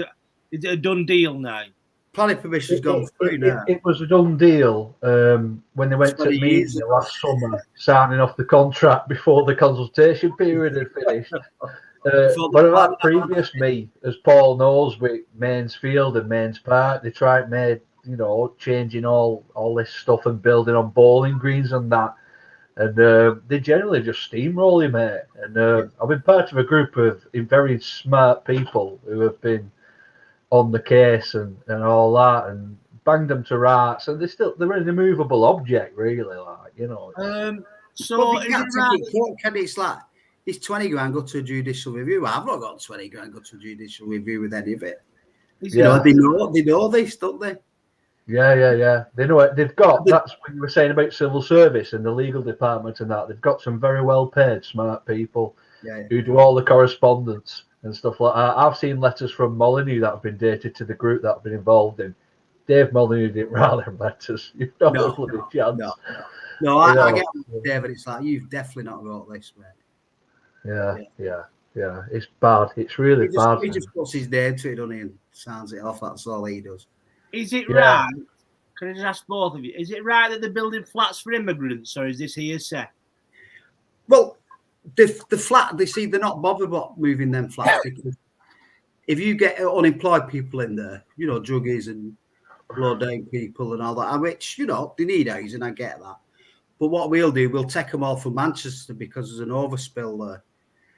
it a done deal now? Planning permission's gone through now. It was a done deal when they went to meeting last summer, signing off the contract before the consultation period had finished. But at that previous meet, as Paul knows, with Mansfield and Mains Park, they made, you know, changing all this stuff and building on bowling greens and that. And they generally just steamroll you, mate. And I've been part of a group of very smart people who have been on the case and all that, and banged them to rights. And they're an immovable object, really, like, you know. So it's like it's 20 grand go to a judicial review. I've not got 20 grand go to a judicial review with any of it. You know, they know this, don't they? Yeah. They know it. They've got, that's what you were saying about civil service and the legal department and that. They've got some very well paid, smart people who do all the correspondence and stuff like that. I've seen letters from Molyneux that have been dated to the group that I've been involved in. Dave Molyneux didn't write them letters. You've got no bloody chance. No, I get David. It's like, you've definitely not wrote this, mate. Yeah. It's bad. It's really bad. He just puts his name to it, doesn't he, and signs it off. That's all he does. Is it right? Can I just ask both of you? Is it right that they're building flats for immigrants, or is this hearsay? Well, the flat, they're not bothered about moving them flats because if you get unemployed people in there, you know, druggies and low down people and all that, which, you know, they need housing, I get that. But what we'll do, we'll take them all from Manchester because there's an overspill there.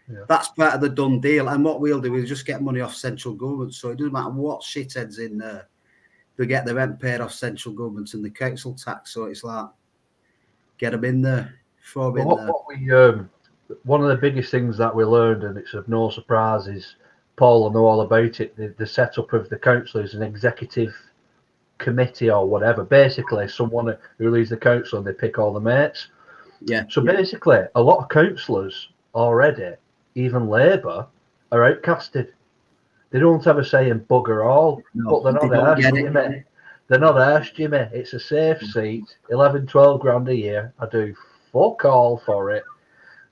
Yeah. That's part of the done deal. And what we'll do is just get money off central government. So it doesn't matter what shitheads in there. They get the rent paid off central government and the council tax. So it's like, get them in there. One of the biggest things that we learned, and it's of no surprise, is Paul will know all about it. The setup of the council is an executive committee or whatever. Basically, someone who leads the council and they pick all the mates. Yeah. So basically, a lot of councillors already, even Labour, are outcasted. They don't have a say in bugger all, but they're not arsed, Jimmy. They're not arsed, Jimmy. It's a safe seat, 11, 12 grand a year. I do fuck all for it.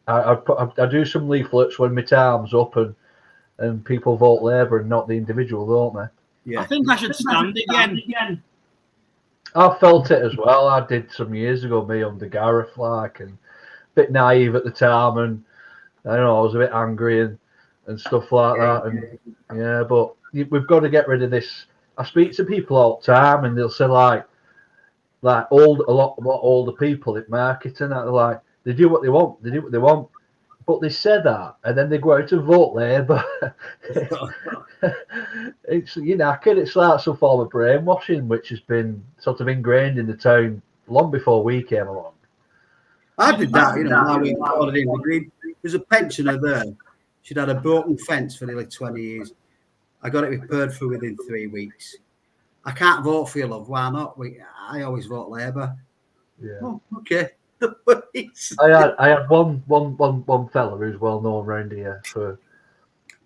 I do some leaflets when my time's up and people vote Labour and not the individual, don't they? Yeah. I think I should stand again. I felt it as well. I did some years ago, me under Gareth, like, and a bit naive at the time, and I don't know, I was a bit angry and stuff like that. And yeah, but we've got to get rid of this. I speak to people all the time, and they'll say like a lot older people in marketing, they're like, they do what they want. But they say that, and then they go out and vote Labour. It's it's like some form of brainwashing, which has been sort of ingrained in the town long before we came along. I did that, when we ordered in the Green. There's a pensioner there. She'd had a broken fence for nearly 20 years. I got it repaired for within 3 weeks. I can't vote for you, love. Why not? I always vote Labour. Yeah. Oh, okay. I had one fella who's well known around here for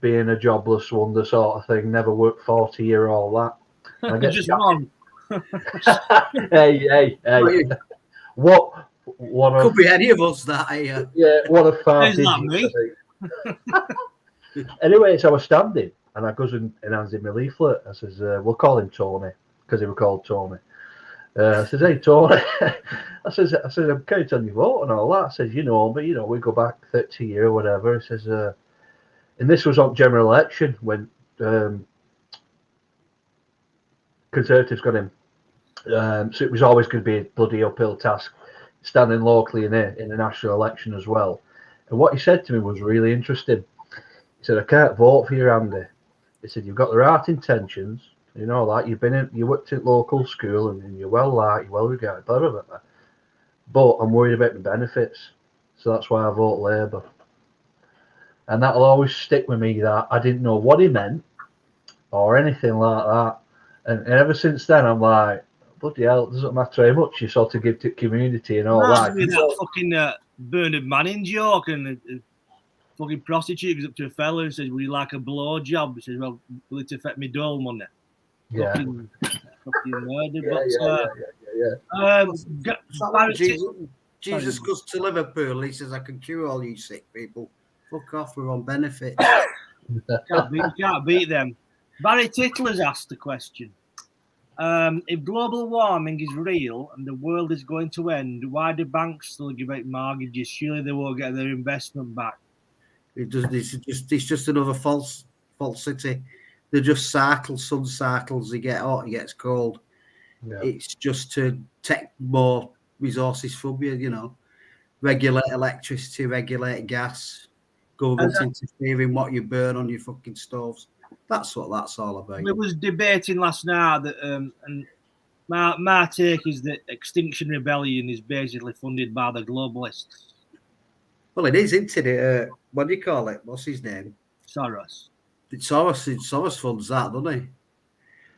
being a jobless wonder sort of thing, never worked 40 year all that. I get just one. hey. What could be any of us that here. Yeah, what a far. Is that me? Anyway, so I was standing and I goes and hands him a leaflet. I says, we'll call him Tony, because he was called Tony. I says, hey Tony. I says I'm counting on your vote and all that. I says, but we go back 30 years or whatever. He says, and this was on general election when Conservatives got him. So it was always going to be a bloody uphill task standing locally in a national election as well. And what he said to me was really interesting. He said, I can't vote for you, Andy. He said, you've got the right intentions, that you worked at local school and you're well liked, you're well regarded, blah, blah, blah. But I'm worried about the benefits. So that's why I vote Labour. And that'll always stick with me, that I didn't know what he meant or anything like that. And ever since then, I'm like, bloody hell, it doesn't matter how much you sort of give to community and all that. That fucking Bernard Manning joke, and the fucking prostitute goes up to a fella and says, "Would you like a blow job?" He says, "Well, will it affect me dole money?" Yeah. Fucking murder. Jesus goes to Liverpool. He says, "I can cure all you sick people. Fuck off, we're on benefits." Can't beat them. Barry Tittler's asked the question. If global warming is real and the world is going to end, why do banks still give out mortgages? Surely they won't get their investment back. It's just another falsity. They're just cycles, sun cycles. They get hot, it gets cold. Yeah. It's just to take more resources from you, regulate electricity, regulate gas, government interfering what you burn on your fucking stoves. That's what that's all about. We was debating last night that, and my take is that Extinction Rebellion is basically funded by the globalists. Well, it is, isn't it? What do you call it? What's his name? Soros. Soros funds that, doesn't he?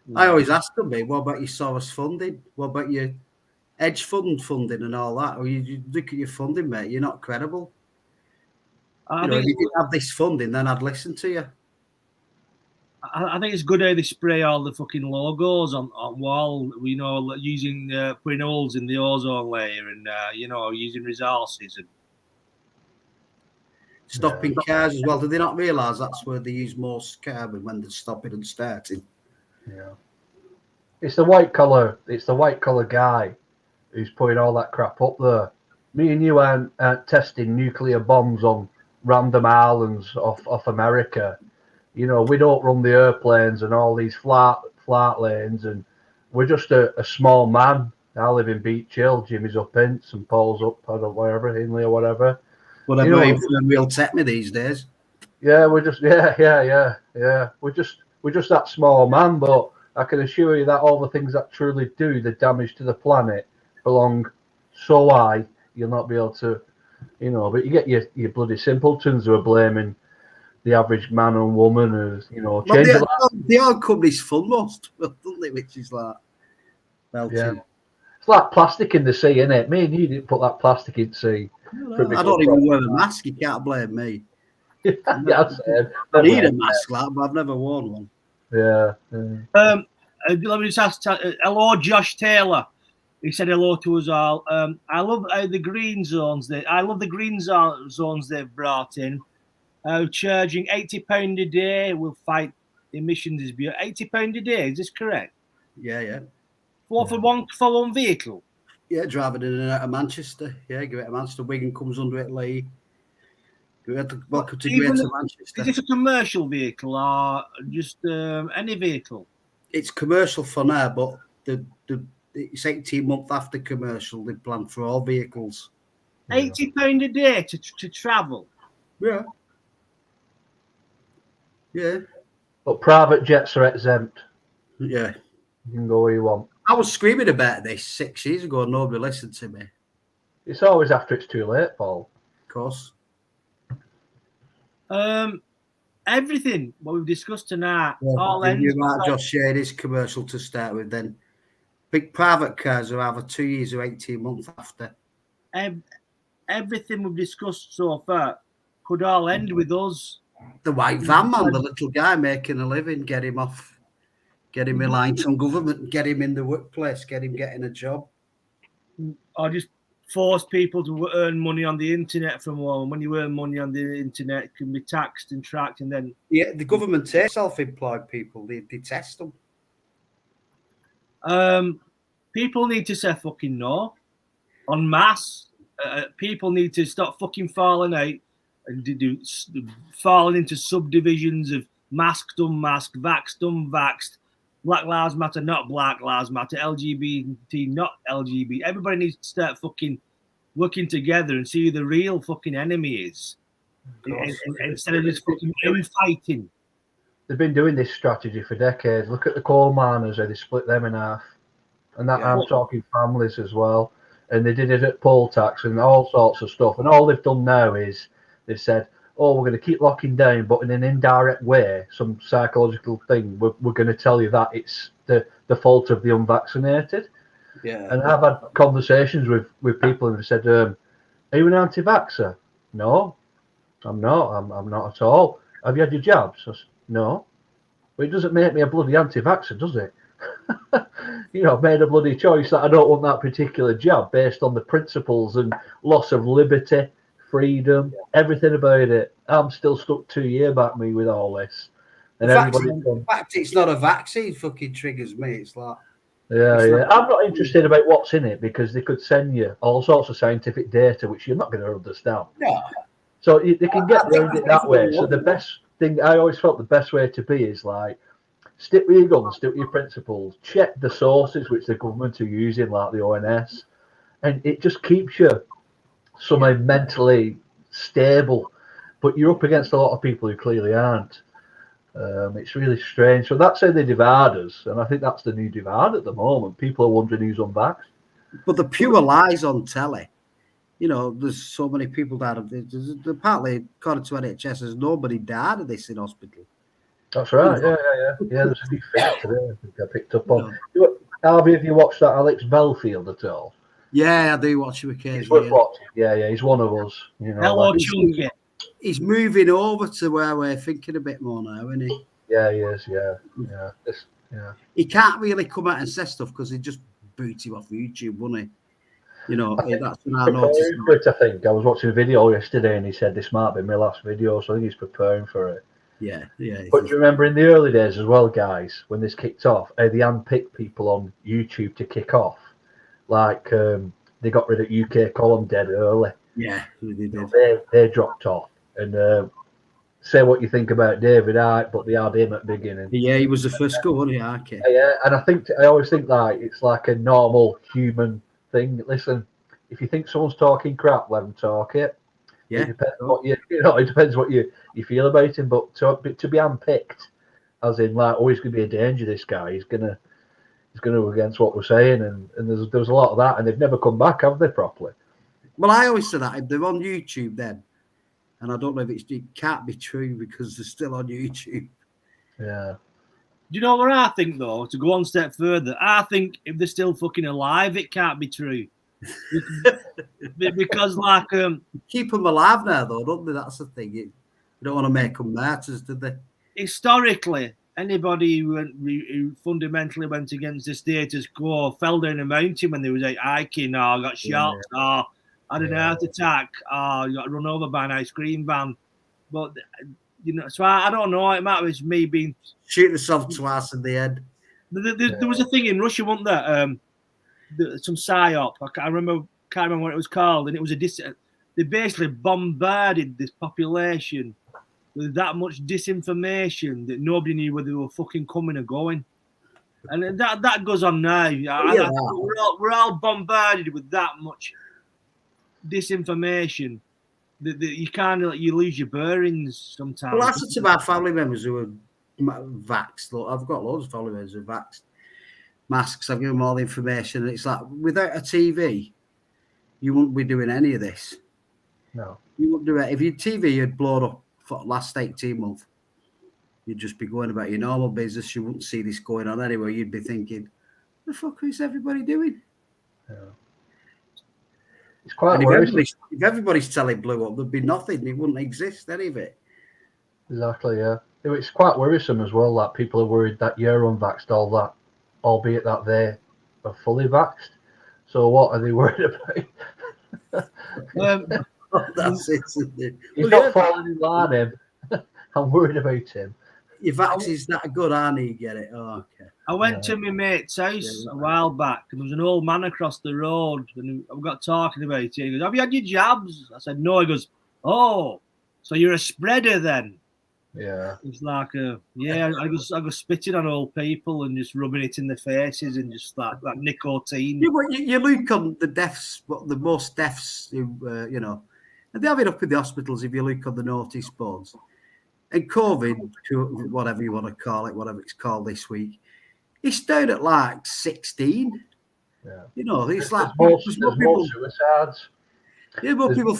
Yeah. I always ask them, what about your Soros funding? What about your hedge fund funding and all that? Or you look at your funding, mate, you're not credible. If you didn't have this funding, then I'd listen to you. I think it's good how they spray all the fucking logos on wall, using putting holes in the ozone layer and using resources and stopping cars as well. Do they not realise that's where they use most carbon, when they're stopping and starting? Yeah, it's the white collar guy who's putting all that crap up there. Me and you aren't testing nuclear bombs on random islands off America. We don't run the airplanes and all these flat lanes, and we're just a small man. I live in Beach Hill. Jimmy's up Ince and Paul's up, I don't know, wherever, Hinley or whatever. Whatever, real tech me these days. Yeah, we're just We're just that small man, but I can assure you that all the things that truly do the damage to the planet belong so high you'll not be able to, But you get your bloody simpletons who are blaming the average man and woman who's, change the oil companies fund most, don't they? Which is like melting. Yeah. It's like plastic in the sea, isn't it? Me and you didn't put that plastic in the sea. I don't even wear a mask. You can't blame me. I need a mask, but I've never worn one. Yeah. Let me just ask. Hello, Josh Taylor. He said hello to us all. I love the green zones. I love the green zones they've brought in. Charging £80 a day will fight emissions. Is £80 a day? Is this correct? Yeah. For one vehicle. Yeah, driving in and out of Manchester. Yeah, go out to Manchester. Wigan comes under it, Lee. Welcome to Greater Manchester. Is this a commercial vehicle or just any vehicle? It's commercial for now, but it's 18 months after commercial. They plan for all vehicles. £80 a day to travel. Yeah. Yeah. But private jets are exempt. Yeah. You can go where you want. I was screaming about this 6 years ago. Nobody listened to me. It's always after it's too late, Paul. Of course. Everything what we've discussed tonight, Yeah, all ends. you might just share this commercial to start with. Then big private cars are either 2 years or 18 months after. Everything we've discussed so far could all end with us. The white van man, the little guy making a living, get him off, get him reliant on government, get him in the workplace, get him getting a job. Or just force people to earn money on the internet from home. When you earn money on the internet, it can be taxed and tracked, and then the government takes self-employed people. They test them. People need to say fucking no en masse. People need to stop fucking falling out and falling into subdivisions of masked, unmasked, vaxxed, unvaxxed, Black Lives Matter, not Black Lives Matter, LGBT, not LGBT. Everybody needs to start fucking working together and see who the real fucking enemy is, instead of just fucking infighting. They've been doing this strategy for decades. Look at the coal miners, how they split them in half. And that I'm talking families as well. And they did it at poll tax and all sorts of stuff. And all they've done now is they've said, oh, we're going to keep locking down, but in an indirect way, some psychological thing, we're going to tell you that it's the fault of the unvaccinated. Yeah. And I've had conversations with people and they've said, are you an anti-vaxxer? No, I'm not. I'm not at all. Have you had your jabs? I said, no. But it doesn't make me a bloody anti-vaxxer, does it? I've made a bloody choice that I don't want that particular jab based on the principles and loss of liberty, freedom, everything about it. I'm still stuck 2 years back me with all this. And the fact it's not a vaccine fucking triggers me. It's like, yeah. I'm not interested about what's in it because they could send you all sorts of scientific data which you're not going to understand. No. So they can get around it that way. So the best thing, I always felt the best way to be is like, stick with your guns, stick with your principles, check the sources which the government are using, like the ONS, and it just keeps you somehow mentally stable. But you're up against a lot of people who clearly aren't. It's really strange. So that's how they divide us, and I think that's the new divide at the moment. People are wondering who's unvaxxed. But the pure lies on telly. There's so many people died of this. Apparently, according to NHS, there's nobody died of this in hospital. That's right. Yeah. There's a big figure today. I think I picked up on. Harvey, have you watched that Alex Belfield at all? Yeah, I do watch him occasionally. He's worth watching. Yeah. He's one of us. Hello, Chunky. He's moving over to where we're thinking a bit more now, isn't he? Yeah, he is. Yeah. He can't really come out and say stuff because he'd just boot him off YouTube, wouldn't he? That's when I noticed. I think I was watching a video yesterday, and he said this might be my last video, so I think he's preparing for it. Yeah. But do you remember in the early days as well, guys, when this kicked off, how they handpicked people on YouTube to kick off? Like they got rid of UK column dead early. Yeah, they did. They dropped off. And say what you think about David Icke, but they had him at the beginning. Yeah, he was the first goal, wasn't he, Icke? Yeah, and I always think like it's like a normal human thing. Listen, if you think someone's talking crap, let them talk it. Yeah, it depends what it depends what you feel about him. But to be unpicked, as in like, he's going to be a danger. This guy, he's going to go against what we're saying, and there's a lot of that, and they've never come back, have they, properly? Well, I always say that if they're on YouTube, then, and I don't know if it can't be true because they're still on YouTube. Yeah. Do you know what I think though? To go one step further, I think if they're still fucking alive, it can't be true. Because like keep them alive now though, don't they? That's the thing. You don't want to make them martyrs, did they? Historically, anybody who fundamentally went against the status quo fell down a mountain when they was like hiking or got shot or had an heart attack or got run over by an ice cream van. But so I don't know. It might be me being shoot yourself twice in the head. There was a thing in Russia, wasn't there? Some psyop. I can't remember what it was called, and it was they basically bombarded this population with that much disinformation that nobody knew whether they were fucking coming or going, and that goes on now. We're all bombarded with that much disinformation you kind of you lose your bearings sometimes. Well, that's to my family members who are vaxxed. Look, I've got loads of family members who are vaxxed. Masks, I've given them all the information. And it's like, without a TV, you wouldn't be doing any of this. No. You wouldn't do it. If your TV had blown up for the last 18 months, you'd just be going about your normal business. You wouldn't see this going on anyway. You'd be thinking, the fuck is everybody doing? Yeah. It's quite worrisome. If everybody's telly blew up, there'd be nothing. It wouldn't exist, any of it. Exactly, yeah. It's quite worrisome as well that people are worried that you're unvaxxed, all that, albeit that they are fully vaxxed. So what are they worried about? That's it, isn't it? He's not falling in line, him. I'm worried about him. Your vax is that good, aren't you? Get it? Oh, okay. I went to my mate's house a while back, and there was an old man across the road, and I got talking about it. He goes, "Have you had your jabs?" I said, "No." He goes, "Oh, so you're a spreader then?" Yeah. It's like I go spitting on old people and just rubbing it in their faces and just like that nicotine. You look on the deaths, the most deaths, you know, and they have it up in the hospitals if you look on the notice boards. And COVID, whatever you want to call it, whatever it's called this week, it's down at like 16. Yeah. You know, it's like more suicides. Yeah, more people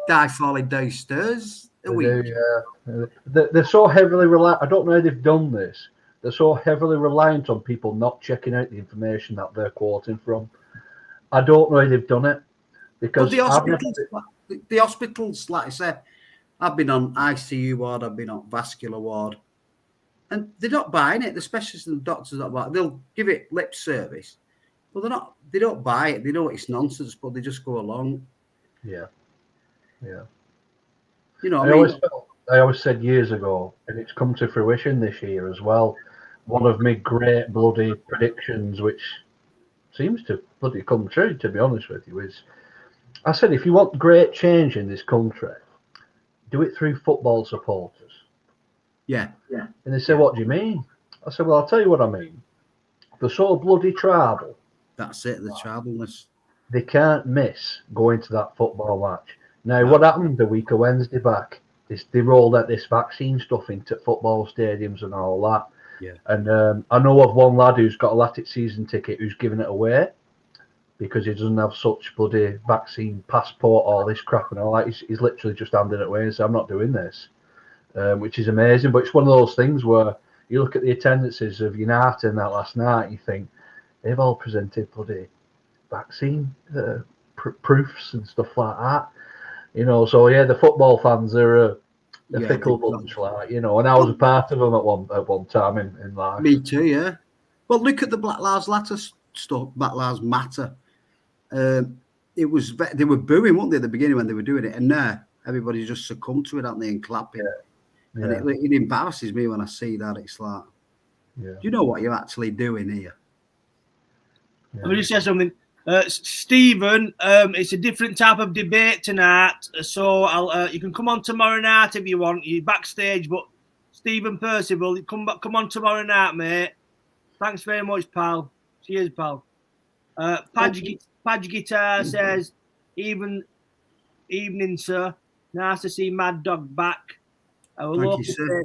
die falling downstairs a week. Yeah. They're so heavily reliant. I don't know how they've done this. They're so heavily reliant on people not checking out the information that they're quoting from. I don't know how they've done it because the hospitals, like I said, I've been on ICU ward, I've been on vascular ward, and they're not buying it. The specialists and the doctors are not buying it. They'll give it lip service, but they don't buy it. They know it's nonsense, but they just go along. Yeah. Yeah. You know, I always said years ago, and it's come to fruition this year as well. One of my great bloody predictions, which seems to bloody come true, to be honest with you, is I said, if you want great change in this country, do it through football supporters. Yeah. And they say, what do you mean? I said, well, I'll tell you what I mean. They're so bloody tribal. That's it, the tribalness. They can't miss going to that football match. Now, what happened the week of Wednesday back? They rolled out this vaccine stuff into football stadiums and all that. Yeah. And I know of one lad who's got a Latic season ticket who's giving it away because he doesn't have such bloody vaccine passport, all this crap and all that. He's literally just handing it away and said, I'm not doing this, which is amazing. But it's one of those things where you look at the attendances of United and that last night, and you think they've all presented bloody vaccine proofs and stuff like that. You know, so yeah, the football fans are a fickle bunch, like, you know, and I was a part of them at one time in life. Me too, yeah. Well, look at the Black Lives Matter stuff. Black Lives Matter. They were booing, weren't they, at the beginning when they were doing it, and now everybody just succumbed to it, aren't they, and clapping. Yeah. And it embarrasses me when I see that. It's like, do you know what you're actually doing here? Yeah. Let me just say something. Stephen, it's a different type of debate tonight, so you can come on tomorrow night if you want. You're backstage, but Stephen Percival, come on tomorrow night, mate. Thanks very much, pal. Cheers, pal. Padge Guitar says, evening, sir. Nice to see Mad Dog back. Thank you, sir.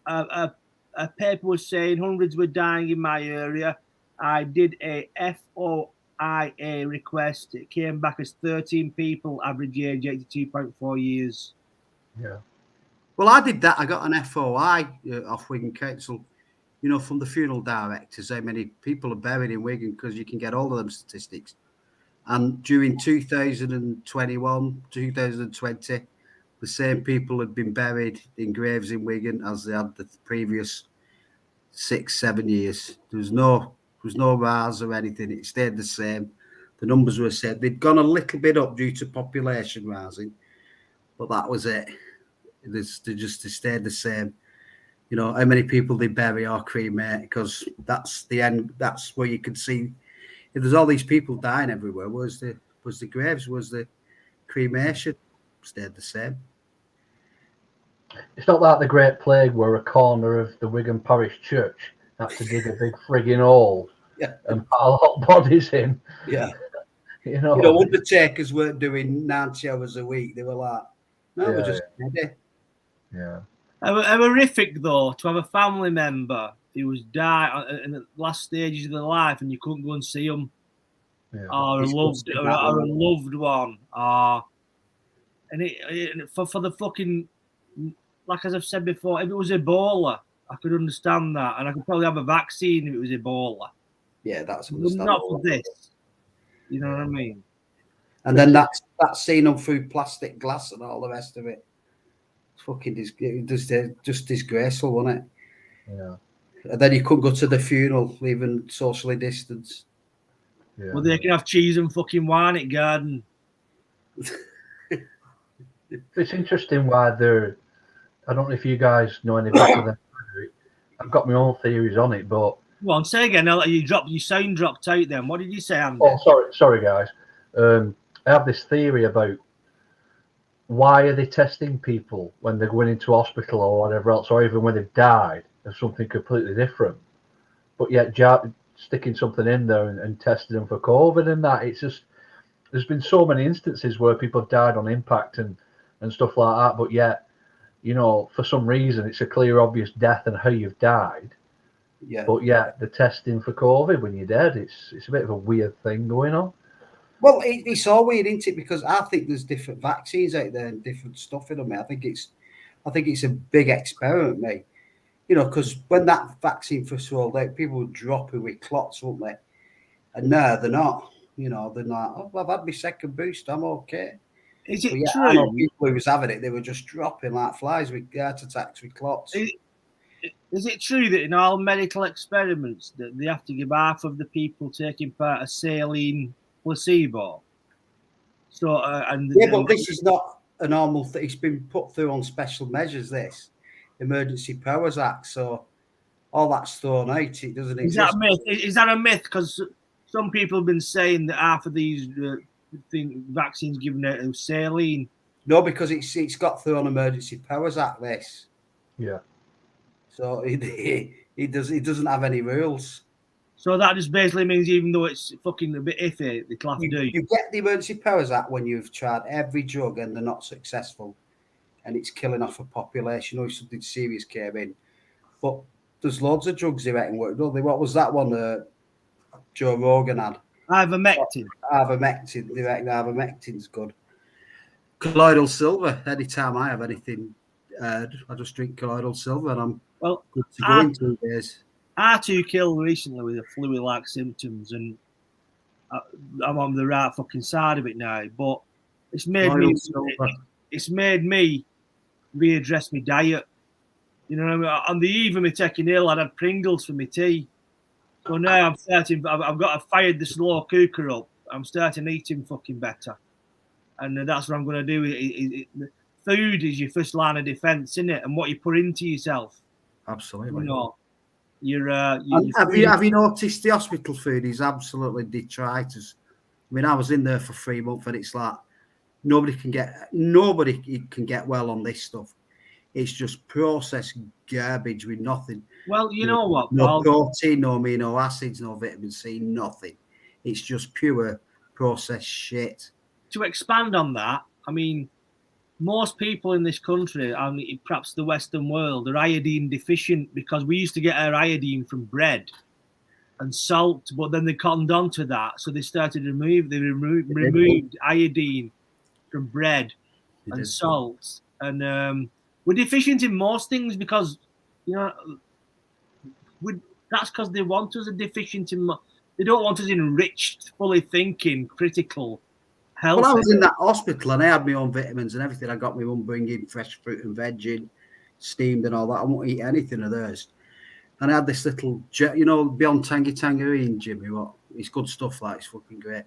A paper was saying hundreds were dying in my area. I did a FOIA request. It came back as 13 people, average age 82.4 years. Yeah. Well, I did that. I got an FOI off Wigan Council, you know, from the funeral directors, how many people are buried in Wigan, because you can get all of them statistics. And during 2021, 2020, the same people had been buried in graves in Wigan as they had the previous 6-7 years. There was no rise or anything. It stayed the same. The numbers were said. They'd gone a little bit up due to population rising, but that was it. They stayed the same. You know, how many people they bury or cremate, because that's the end. That's where you could see if there's all these people dying everywhere. Was the graves? Was the cremation? Stayed the same. It's not like the Great Plague where a corner of the Wigan Parish Church had to dig a big frigging hole and pile hot bodies in. Yeah. You know, undertakers weren't doing 90 hours a week. They were like No, we're just ready. Yeah. Horrific though to have a family member who was died in the last stages of their life and you couldn't go and see them, or a loved one, and for the fucking, like as I've said before, if it was Ebola, I could understand that, and I could probably have a vaccine if it was Ebola. Yeah, that's understandable. Not for this, you know what I mean? And then that's seeing them through plastic glass and all the rest of it. It's fucking just disgraceful, wasn't it? Yeah. And then you couldn't go to the funeral, even socially distanced. Yeah. Well, they can have cheese and fucking wine at garden. It's interesting why they're. I don't know if you guys know any better than I do. I've got my own theories on it, but. Go on, say again. Your sound dropped out then. What did you say, Andy? Oh, sorry, guys. I have this theory about why are they testing people when they're going into hospital or whatever else, or even when they've died of something completely different, but yet sticking something in there and testing them for COVID and that. It's just, there's been so many instances where people have died on impact and stuff like that, but yet, you know, for some reason it's a clear, obvious death and how you've died. Yeah. But yet the testing for COVID when you're dead, it's a bit of a weird thing going on. Well, it's all weird, isn't it? Because I think there's different vaccines out there and different stuff in them. I think it's a big experiment, mate. You know, because when that vaccine first rolled out, people were dropping with clots, weren't they? And no, they're not. You know, they're like, oh, I've had my second boost, I'm okay. Is it true? I know people who was having it, they were just dropping like flies with heart attacks with clots. Is it true that in all medical experiments that they have to give half of the people taking part a saline placebo? So but this is not a normal thing. It's been put through on special measures. This Emergency Powers Act. So all that's thrown out. It doesn't exist. Is that a myth? Is that a myth? Because some people have been saying that half of these vaccines given out of saline. No, because it's got through on Emergency Powers Act. This. Yeah. So it doesn't have any rules. So that just basically means even though it's fucking a bit iffy, they'll have to do. You get the Emergency Powers Act when you've tried every drug and they're not successful, and it's killing off a population or if something serious came in. But there's loads of drugs they reckon work. What was that one Joe Rogan had? Ivermectin. They reckon ivermectin's good. Colloidal silver. Anytime I have anything, I just drink colloidal silver and I'm good to go in 2 days. I too killed recently with a flu-like symptoms, and I'm on the right fucking side of it now. But it's made me readdress my diet. You know what I mean? On the eve of me taking ill, I'd had Pringles for my tea. So now I've fired the slow cooker up. I'm starting eating fucking better, and that's what I'm going to do. Food is your first line of defense, isn't it? And what you put into yourself. Absolutely. You know. Have you noticed the hospital food is absolutely detritus? I mean, I was in there for 3 months and it's like nobody can get well on this stuff. It's just processed garbage with nothing. Well, you know what? No protein, no amino acids, no vitamin C, nothing. It's just pure processed shit. To expand on that, I mean, most people in this country, and perhaps the Western world, are iodine deficient because we used to get our iodine from bread and salt, but then they cottoned on to that, so they started to removed iodine from bread and salt, and we're deficient in most things because, you know, that's because they want us deficient in. They don't want us enriched, fully thinking, critical. Healthy. Well, I was in that hospital and I had my own vitamins and everything. I got my mum bringing fresh fruit and veg in, steamed and all that. I won't eat anything of theirs. And I had this little, you know, Beyond Tangerine, Jimmy. What? It's good stuff, like, it's fucking great.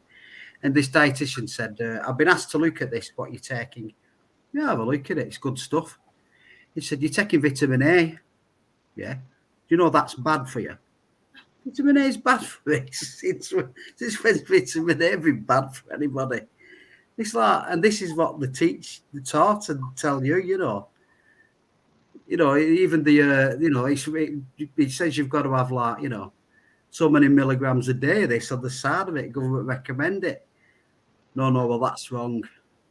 And this dietitian said, I've been asked to look at this, what you're taking. Yeah, have a look at it. It's good stuff. He said, you're taking vitamin A. Yeah. Do you know that's bad for you? Vitamin A is bad for me. It's vitamin A be bad for anybody. It's like, and this is what they taught and tell you, you know. You know, even the, you know, it says you've got to have, like, you know, so many milligrams a day. This on the side of it, government recommend it. No, well, that's wrong.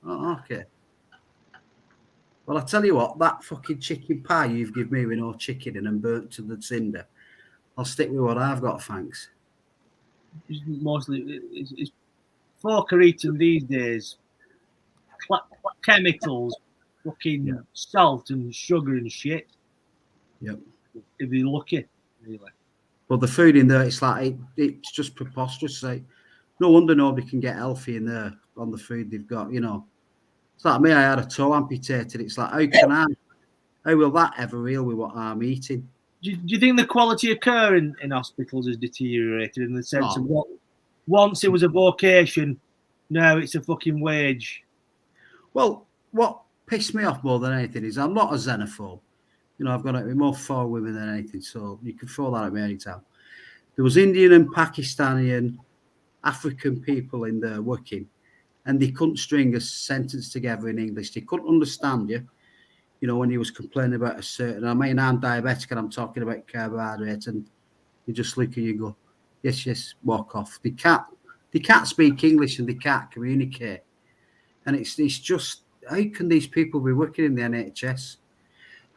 Oh, okay. Well, I tell you what, that fucking chicken pie you've given me with no chicken in and burnt to the cinder, I'll stick with what I've got, thanks. Mostly, it's folk are eating these days chemicals, fucking salt and sugar and shit. Yep. If you're lucky, really. Well, the food in there, it's like it's just preposterous. Like, no wonder nobody can get healthy in there on the food they've got. You know, it's like me. I had a toe amputated. It's like, how will that ever heal with what I'm eating? Do you think the quality of care in hospitals has deteriorated in the sense of what once it was a vocation, now it's a fucking wage? Well, what pissed me off more than anything is I'm not a xenophobe. You know, I've got to be more for women than anything, so you can throw that at me anytime. There was Indian and Pakistani and African people in there working, and they couldn't string a sentence together in English. They couldn't understand you. You know, when you was complaining about a certain, I mean, I'm diabetic and I'm talking about carbohydrates, and you just look at you and go, yes, walk off. They can't speak English and they can't communicate. And it's just, how can these people be working in the NHS?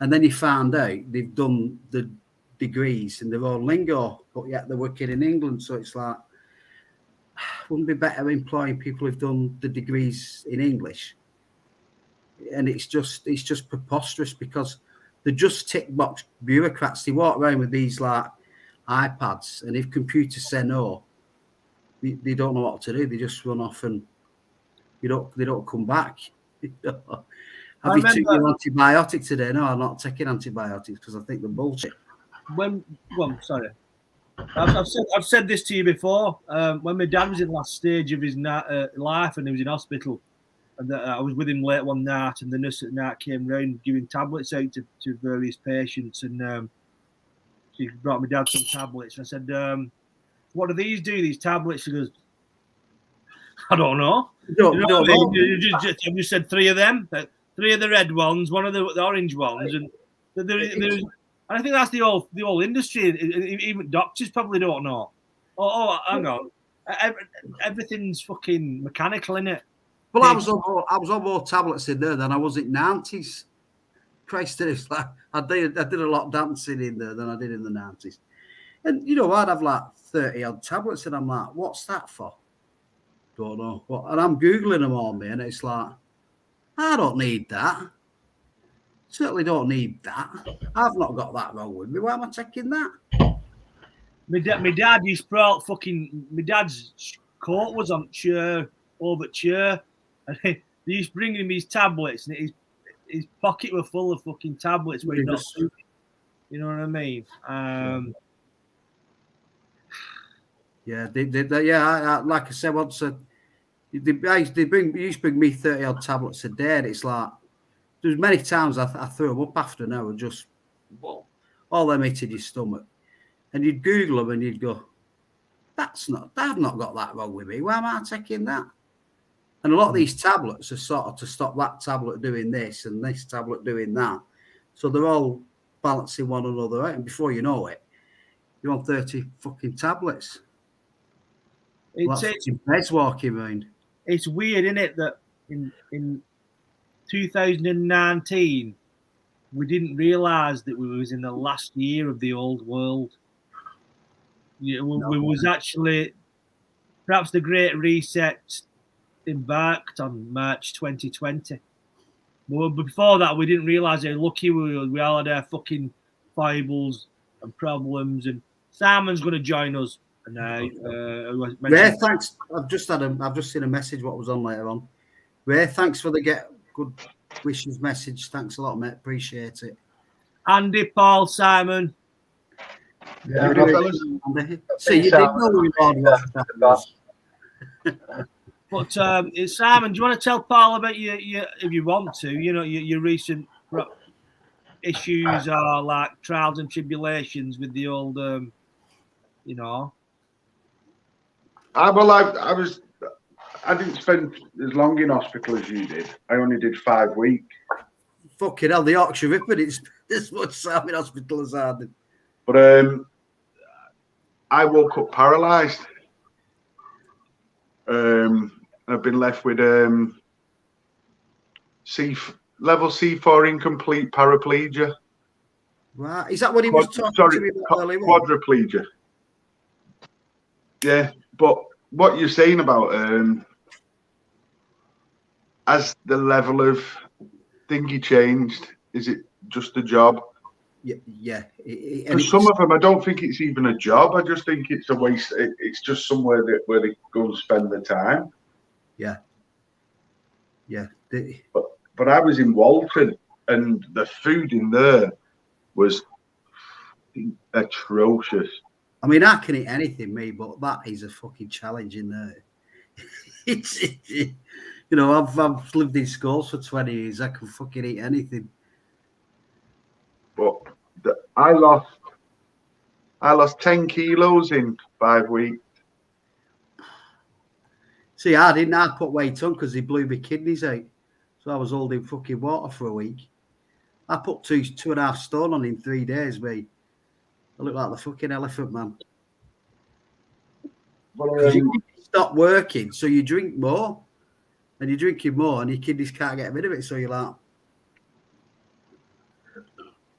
And then you found out they've done the degrees in their own lingo, but yet they're working in England. So it's like, wouldn't it be better employing people who've done the degrees in English? And it's just preposterous because they're just tick box bureaucrats. They walk around with these like iPads, and if computers say no, they don't know what to do. They just run off and they don't come back. Have you taken your antibiotic today? No, I'm not taking antibiotics because I think they're bullshit. Sorry. I've said this to you before. When my dad was in the last stage of his life and he was in hospital, and I was with him late one night, and the nurse at night came round giving tablets out to various patients, and she brought my dad some tablets. And I said, "What do these do? These tablets?" He goes, "I don't know." You just said 3 of them. 3 of the red ones, 1 of the orange ones, and I think that's the whole industry. Even doctors probably don't know. Oh, hang on, everything's fucking mechanical, innit? Well, I was on more tablets in there than I was in 90s. Christ, it's like I did a lot of dancing in there than I did in the 90s. And you know, I'd have like 30 odd tablets, and I'm like, what's that for? Don't know. And I'm googling them all, man, and it's like, I don't need that. Certainly don't need that. I've not got that wrong with me. Why am I taking that? My dad used to brought fucking. My dad's coat was on chair over chair, and he used to bring him these tablets, and his pocket were full of fucking tablets. Where not, you know what I mean? Yeah, I like I said once. They used to bring me 30 odd tablets a day, and it's like there's many times I threw them up after an hour, just all them hitting your stomach, and you'd Google them and you'd go, I've not got that wrong with me. Why am I taking that? And a lot of these tablets are sort of to stop that tablet doing this and this tablet doing that, so they're all balancing one another out, and before you know it, you're on 30 fucking tablets. It's beds walking around. It's weird, isn't it, that in 2019 we didn't realise that we was in the last year of the old world. We was actually perhaps the Great Reset embarked on March 2020. But before that, we didn't realise how lucky we were. We all had our fucking foibles and problems. And Simon's going to join us. And Ray, thanks. I've just seen a message. What was on later on? Ray, thanks for the good wishes message. Thanks a lot, mate. Appreciate it. Andy, Paul, Simon. Yeah, see, you didn't know we were But Simon, do you want to tell Paul about your if you want to, your recent issues or like trials and tribulations with the old, I didn't spend as long in hospital as you did. I only did 5 weeks. Fucking hell, the Yorkshire Ripper, it's this much time in hospital as I did. But I woke up paralysed. I've been left with level C4 incomplete paraplegia. Right. Is that what he was talking to me about earlier on? Quadriplegia. Yeah, but what you're saying about as the level of thingy changed, is it just a job? Yeah. For some of them, I don't think it's even a job. I just think it's a waste. It's just somewhere where they go and spend their time. Yeah. But I was in Walton, and the food in there was atrocious. I mean, I can eat anything, me, but that is a fucking challenge in there. You know, I've lived in schools for 20 years. I can fucking eat anything. But I lost 10 kilos in 5 weeks. See, I didn't. I put weight on because they blew my kidneys out. So I was holding fucking water for a week. I put 2.5 stone on in 3 days, mate. I look like the fucking elephant man. You stop working, so you drink more. And you're drinking more, and your kidneys can't get rid of it. So you're like,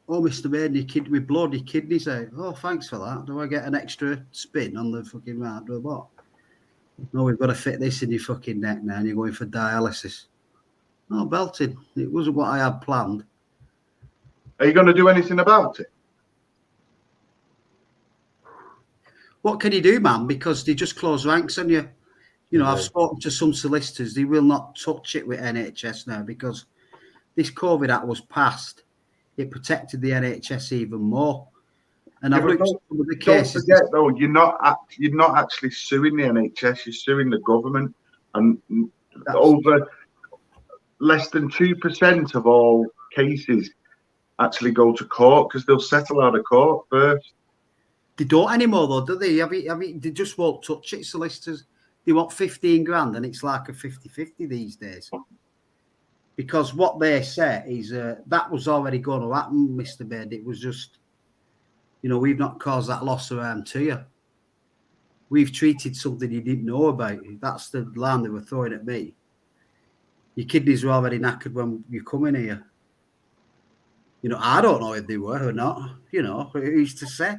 oh, Mr. Maiden, we blowed your kidneys out. Oh, thanks for that. Do I get an extra spin on the fucking round or what? No, we've got to fit this in your fucking neck now, and you're going for dialysis. Oh, belting. It wasn't what I had planned. Are you going to do anything about it? What can you do, man? Because they just close ranks on you. You know, I've spoken to some solicitors. They will not touch it with NHS now because this COVID Act was passed. It protected the NHS even more. And I've looked at some of the cases. Don't forget, though, you're not actually suing the NHS. You're suing the government, and over less than 2% of all cases actually go to court because they'll settle out of court first. They don't anymore, though, do they? I mean, they just won't touch it, solicitors. They want 15 grand, and it's like a 50-50 these days. Because what they say is that was already going to happen, Mr. Baird. It was just, you know, we've not caused that loss of harm to you. We've treated something you didn't know about. That's the line they were throwing at me. Your kidneys were already knackered when you come in here. You know, I don't know if they were or not. You know, who's to say?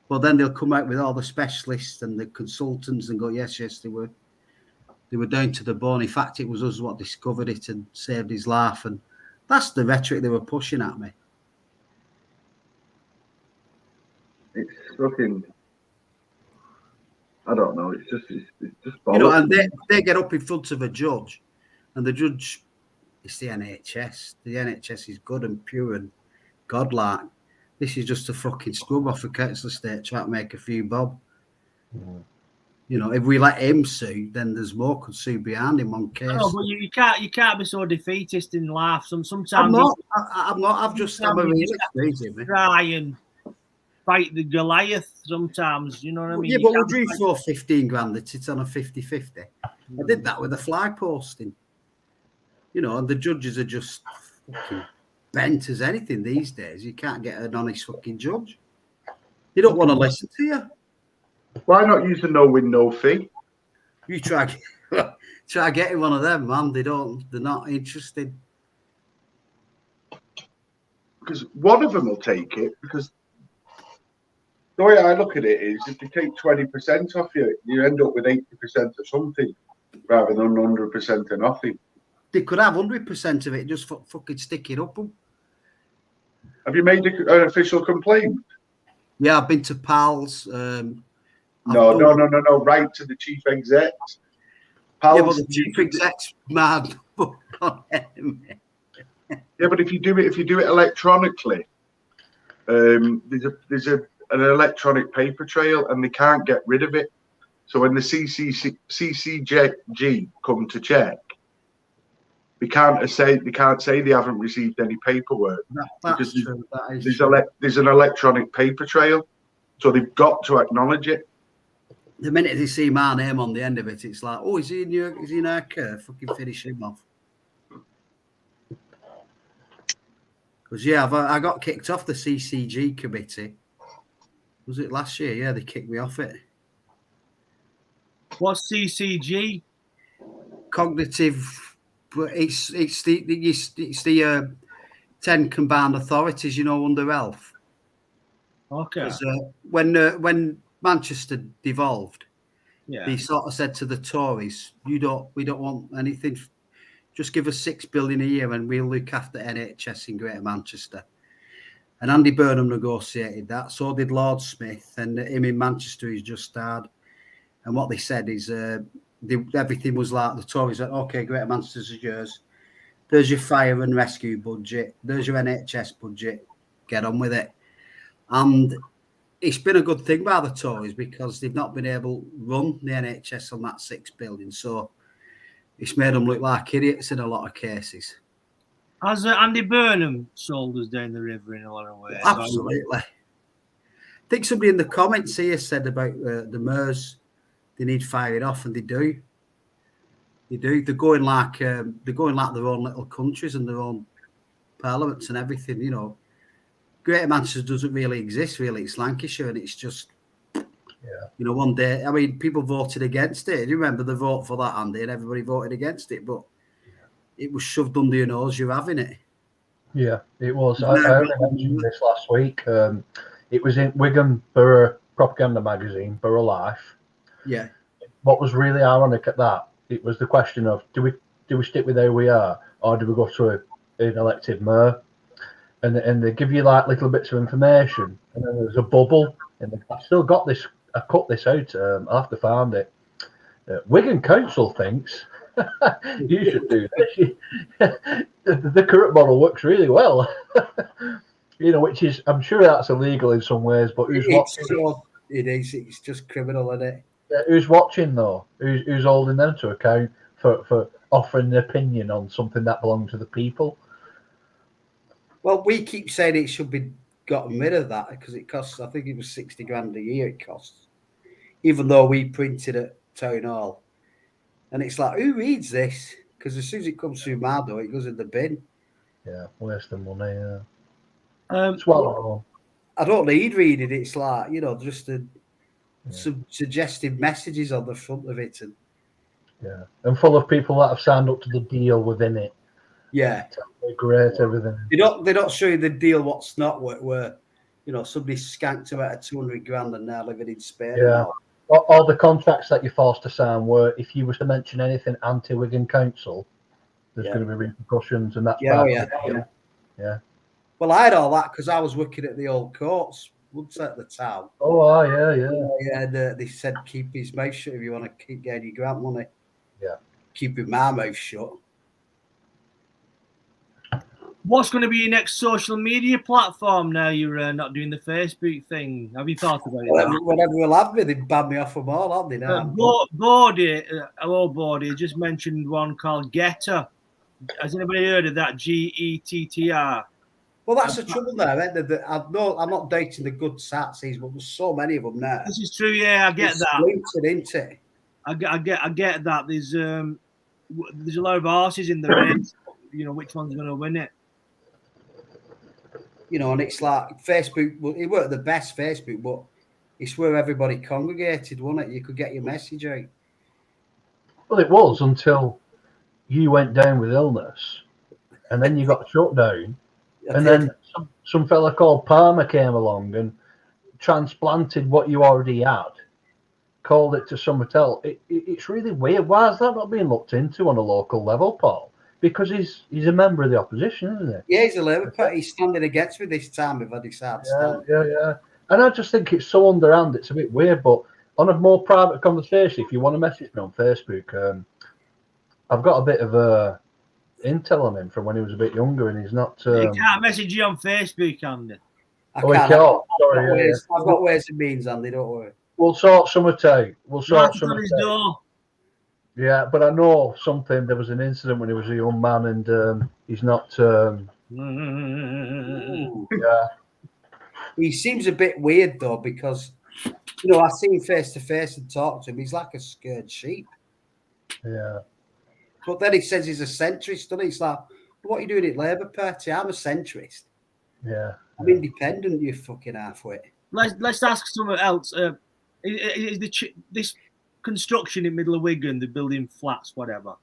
But then they'll come out with all the specialists and the consultants and go, yes, they were down to the bone. In fact, it was us what discovered it and saved his life. And that's the rhetoric they were pushing at me. It's fucking, I don't know. It's just bollocks. You know, and they get up in front of a judge, and the judge, it's the NHS. The NHS is good and pure and godlike. This is just a fucking scrub off a council estate trying to make a few bob. Mm-hmm. You know, if we let him sue, then there's more could sue behind him on case. No, but you can't be so defeatist in life. Sometimes I'm not. I'm a realist. Try and fight the Goliath sometimes. You know what I mean? Yeah, but would you throw 15 grand at it on a 50-50? I did that with a fly posting. You know, and the judges are just fucking bent as anything these days. You can't get an honest fucking judge. They don't want to listen to you. Why not use a no-win, no-fee? You try getting one of them, man. They're not interested. Because one of them will take it, because the way I look at it is if they take 20% off you, you end up with 80% of something rather than 100% of nothing. They could have 100% of it, just fucking stick it up them. Have you made an official complaint? Yeah, I've been to PALS. No. Right to the chief exec. PALS, yeah, but the chief exec's mad. Yeah, but if you do it electronically, there's an electronic paper trail, and they can't get rid of it. So when the CCG come to check, they can't say they haven't received any paperwork because there's an electronic paper trail, so they've got to acknowledge it. The minute they see my name on the end of it, it's like, oh, is he in our care? Fucking finish him off. Because I got kicked off the CCG committee. Was it last year? Yeah, they kicked me off it. What's CCG? Cognitive But it's the 10 combined authorities, under health. Okay. When Manchester devolved, Yeah. they sort of said to the Tories, we don't want anything. Just give us $6 billion a year and we'll look after NHS in Greater Manchester. And Andy Burnham negotiated that. So did Lord Smith, and him in Manchester, he's just starred. And what they said is everything was like the Tories said, okay, Greater Manchester's yours. There's your fire and rescue budget. There's your NHS budget. Get on with it. And it's been a good thing by the Tories because they've not been able to run the NHS on that $6 billion. So it's made them look like idiots in a lot of cases. Has Andy Burnham sold us down the river in a lot of ways? Absolutely. I think somebody in the comments here said about the MERS, they need firing off, and they do. They do. They're going like their own little countries and their own parliaments and everything. Greater Manchester doesn't really exist. Really, it's Lancashire, and it's just. Yeah. One day, I mean, people voted against it. You remember the vote for that, Andy, and everybody voted against it, but it was shoved under your nose. You're having it. Yeah, it was. I only mentioned this last week. It was in Wigan Borough propaganda magazine, Borough Life. Yeah. What was really ironic at that, it was the question of do we stick with how we are, or do we go to an elected mayor? And they give you like little bits of information, and then there's a bubble, and I've still got this. I cut this out. I'll have to find it. Wigan Council thinks you should do this. The current model works really well. Which is, I'm sure that's illegal in some ways, but who's watching? It is. It's just criminal, isn't it? Who's watching though? Who's holding them to account for offering an opinion on something that belongs to the people? Well, we keep saying it should be gotten rid of that because it costs. I think it was $60,000 a year. It costs, even though we printed at Town Hall, and it's like, who reads this? Because as soon as it comes through my door, it goes in the bin. Yeah, wasting money. Yeah. I don't need reading. It's like just some suggestive messages on the front of it, and full of people that have signed up to the deal within it. Yeah, great, everything. They're not showing the deal what's not where somebody skanked about $200,000 and now living in Spain. Yeah, all the contracts that you're forced to sign were if you were to mention anything anti-Wigan Council, there's going to be repercussions, and that's yeah. Well, I had all that because I was working at the old courts once at the town. Oh, yeah. And they said keep his mouth shut if you want to keep getting your grant money. Yeah. Keeping my mouth shut. What's going to be your next social media platform now you're not doing the Facebook thing? Have you thought about it? Whatever will have me, they ban me off them all, haven't they? Now? Bordy just mentioned one called Getter. Has anybody heard of that? GETTR. Well, that's the trouble there. I'm not dating the good satsies, but there's so many of them now. This is true. Yeah, I get that. Isn't it? I get that. There's a lot of horses in the race. Which one's going to win it? And it's like Facebook. Well, it weren't the best Facebook, but it's where everybody congregated, wasn't it? You could get your message out. Well, it was until you went down with illness, and then you got shut down. And then some fella called Palmer came along and transplanted what you already had, called it to something else. It's really weird. Why is that not being looked into on a local level, Paul? Because he's a member of the opposition, isn't he? Yeah, he's a Labour Party. He's standing against me this time if I decide to stand. Yeah. And I just think it's so underhand. It's a bit weird. But on a more private conversation, if you want to message me on Facebook, I've got a bit of intel on him from when he was a bit younger, and he's not. He can't message you on Facebook, Andy. I've got ways and means, Andy. Don't worry. We'll sort something out. Yeah, but I know something. There was an incident when he was a young man, and he's not. Yeah. He seems a bit weird though, because I see him face to face and talk to him. He's like a scared sheep. Yeah. But then he says he's a centrist, doesn't he? It's like, what are you doing at Labour Party? I'm a centrist. Yeah. I'm independent, you fucking halfway. Let's ask something else. Is this construction in middle of Wigan, they're building flats, whatever.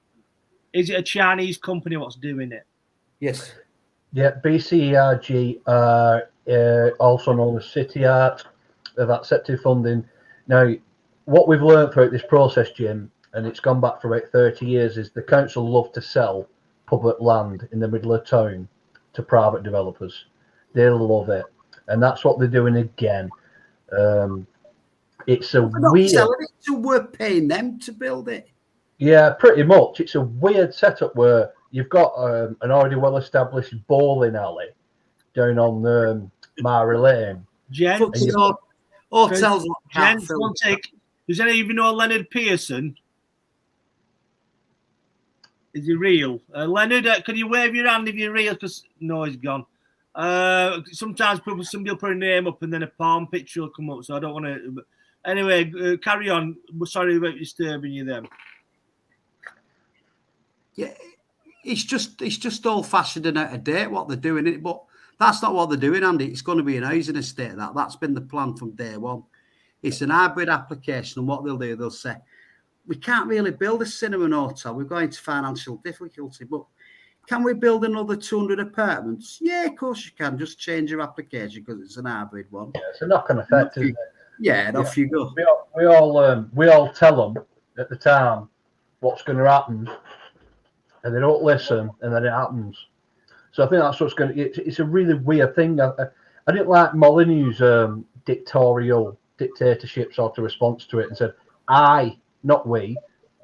Is it a Chinese company what's doing it? Yes. Yeah, BCERG, also known as City Art, have accepted funding. Now, what we've learned throughout this process, Jim, and it's gone back for about 30 years, is the council love to sell public land in the middle of town to private developers. They love it. And that's what they're doing again. It's a We're not weird... selling it, so we're paying them to build it. Yeah, pretty much. It's a weird setup where you've got an already well-established bowling alley down on Mara Lane. Gents, hotels. Gents, one take. Does any of you know Leonard Pearson? Is he real? Leonard, could you wave your hand if you're real? Because no, he's gone. Sometimes somebody will put a name up and then a palm picture will come up. So I don't want to. Anyway, carry on. We're sorry about disturbing you then. Yeah, it's just old-fashioned and out of date what they're doing. But that's not what they're doing, Andy. It's going to be an housing estate. That's been the plan from day one. It's an hybrid application, and what they'll do, they'll say, we can't really build a cinema and hotel. We're going into financial difficulty, but can we build another 200 apartments? Yeah, of course you can. Just change your application because it's an hybrid one. Yeah, it's a knock-on effect, isn't it? Yeah, and off you go. We all tell them at the time what's going to happen, and they don't listen, and then it happens. So I think that's what's going to. It's a really weird thing. I didn't like Molyneux's dictatorship sort of response to it, and said, not we,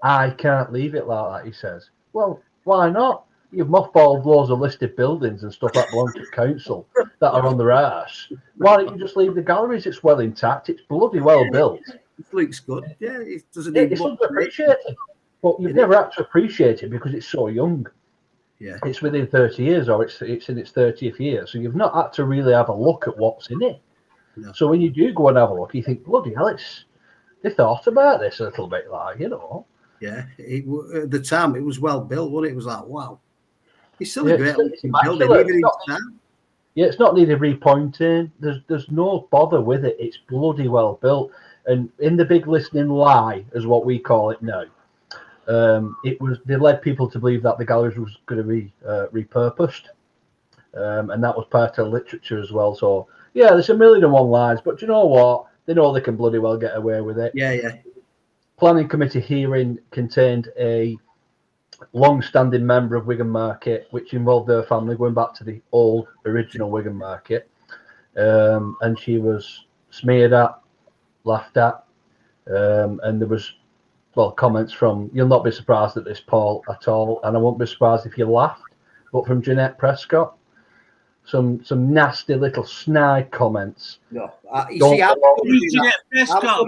I can't leave it like that. He says, well, why not? You've mothballed loads of listed buildings and stuff that belong to the council that are on their arse. Why don't you just leave the galleries? It's well intact. It's bloody well built. It looks good. Yeah, it doesn't. It's underappreciated, but you've never had to appreciate it because it's so young. Yeah, it's within 30 years, or it's in its 30th year, so you've not had to really have a look at what's in it. No. So when you do go and have a look, you think, bloody hell, they thought about this a little bit, like, you know. Yeah, at the time it was well built, wasn't it? It was like, wow. It's still a great building, even in town. Yeah, it's not needed repointing. There's no bother with it. It's bloody well built. And in the big listening lie, as what we call it now, they led people to believe that the galleries was going to be repurposed, and that was part of literature as well. So yeah, there's 1,000,001 lies, but you know what? They know they can bloody well get away with it. Yeah. Planning committee hearing contained a long-standing member of Wigan Market, which involved her family going back to the old original Wigan Market, and she was smeared at, laughed at, and there was comments from, you'll not be surprised at this, Paul, at all, and I won't be surprised if you laughed, but from Jeanette Prescott, some nasty little snide comments. No, Jeanette Prescott.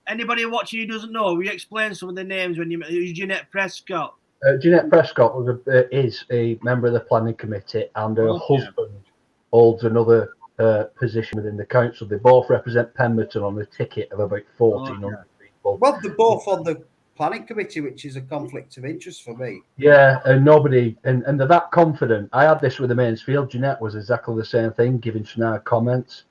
Anybody watching who doesn't know, we explain some of the names when you. Jeanette Prescott. Jeanette Prescott is a member of the planning committee, and her husband holds another position within the council. They both represent Pemberton on a ticket of about 1,400 people. Well, they're both on the planning committee, which is a conflict of interest for me. Yeah, and nobody, and they're that confident. I had this with the Mansfield. Jeanette was exactly the same thing, giving snide comments.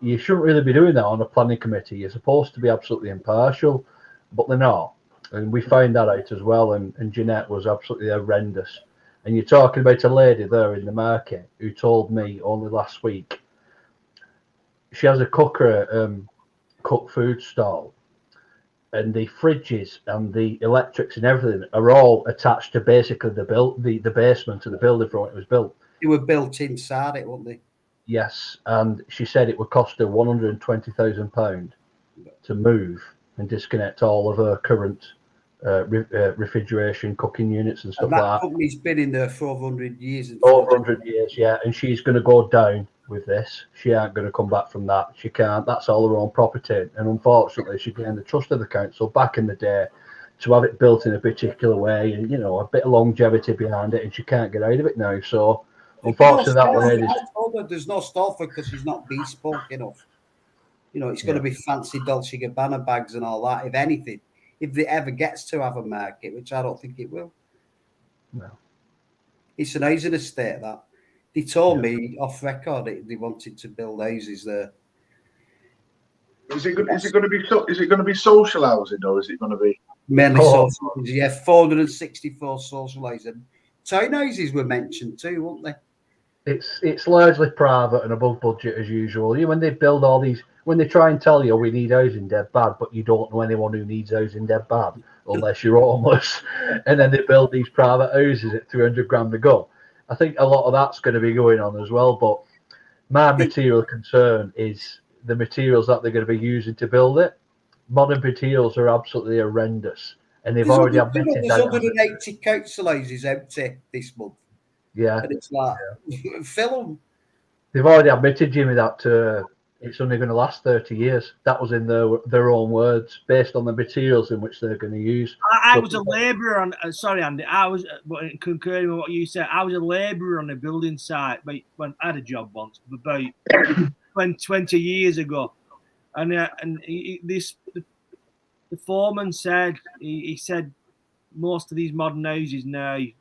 You shouldn't really be doing that on a planning committee. You're supposed to be absolutely impartial, but they're not. And we found that out as well. And Jeanette was absolutely horrendous. And you're talking about a lady there in the market who told me only last week she has a cooker, cooked food stall, and the fridges and the electrics and everything are all attached to basically the basement of the building from when it was built. They were built inside it, weren't they? Yes, and she said it would cost her £120,000 to move and disconnect all of her current refrigeration, cooking units and stuff like that. That company's been in there for over 100 years. Over 100 years, yeah, and she's going to go down with this. She ain't going to come back from that. She can't. That's all her own property, and unfortunately, she gained the trust of the council back in the day to have it built in a particular way, and a bit of longevity behind it, and she can't get out of it now. So. Unfortunately, that lady. There's no stall for because she's not bespoke enough. It's going to be fancy Dolce & Gabbana bags and all that. If anything, if it ever gets to have a market, which I don't think it will. No. It's an housing estate that they told me off record they wanted to build houses there. Is it going to be social housing, or is it going to be? Mainly socialised, yeah, 464 socialised. Townhouses were mentioned too, weren't they? It's largely private and above budget as usual. When they build all these, when they try and tell you we need housing dead bad, but you don't know anyone who needs housing dead bad unless you're homeless, and then they build these private houses at 300 grand a go. I think a lot of that's going to be going on as well. But my material concern is the materials that they're going to be using to build it. Modern materials are absolutely horrendous, and they've already admitted there's 180 council houses empty this month. Yeah, and it's like film. They've already admitted, Jimmy, that it's only going to last 30 years. That was in their own words, based on the materials in which they're going to use. I was a labourer on. Sorry, Andy. I was concurring with what you said. I was a labourer on a building site, but when I had a job once, about 20 years ago, and the foreman said he said most of these modern houses now, you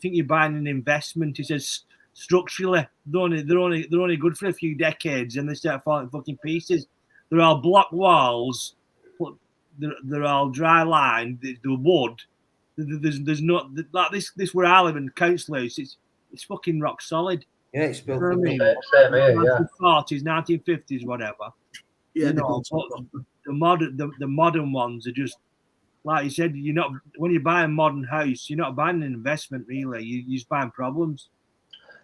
think you're buying an investment? He says structurally they're only good for a few decades, and they start falling to fucking pieces. They're all block walls, they're all dry lined. They're wood. There's not like this where I live in Council House. It's fucking rock solid. Yeah, it's built in the 1940s, 1950s, whatever. Yeah, the modern ones are just. Like you said, when you buy a modern house, you're not buying an investment, really. You're just buying problems.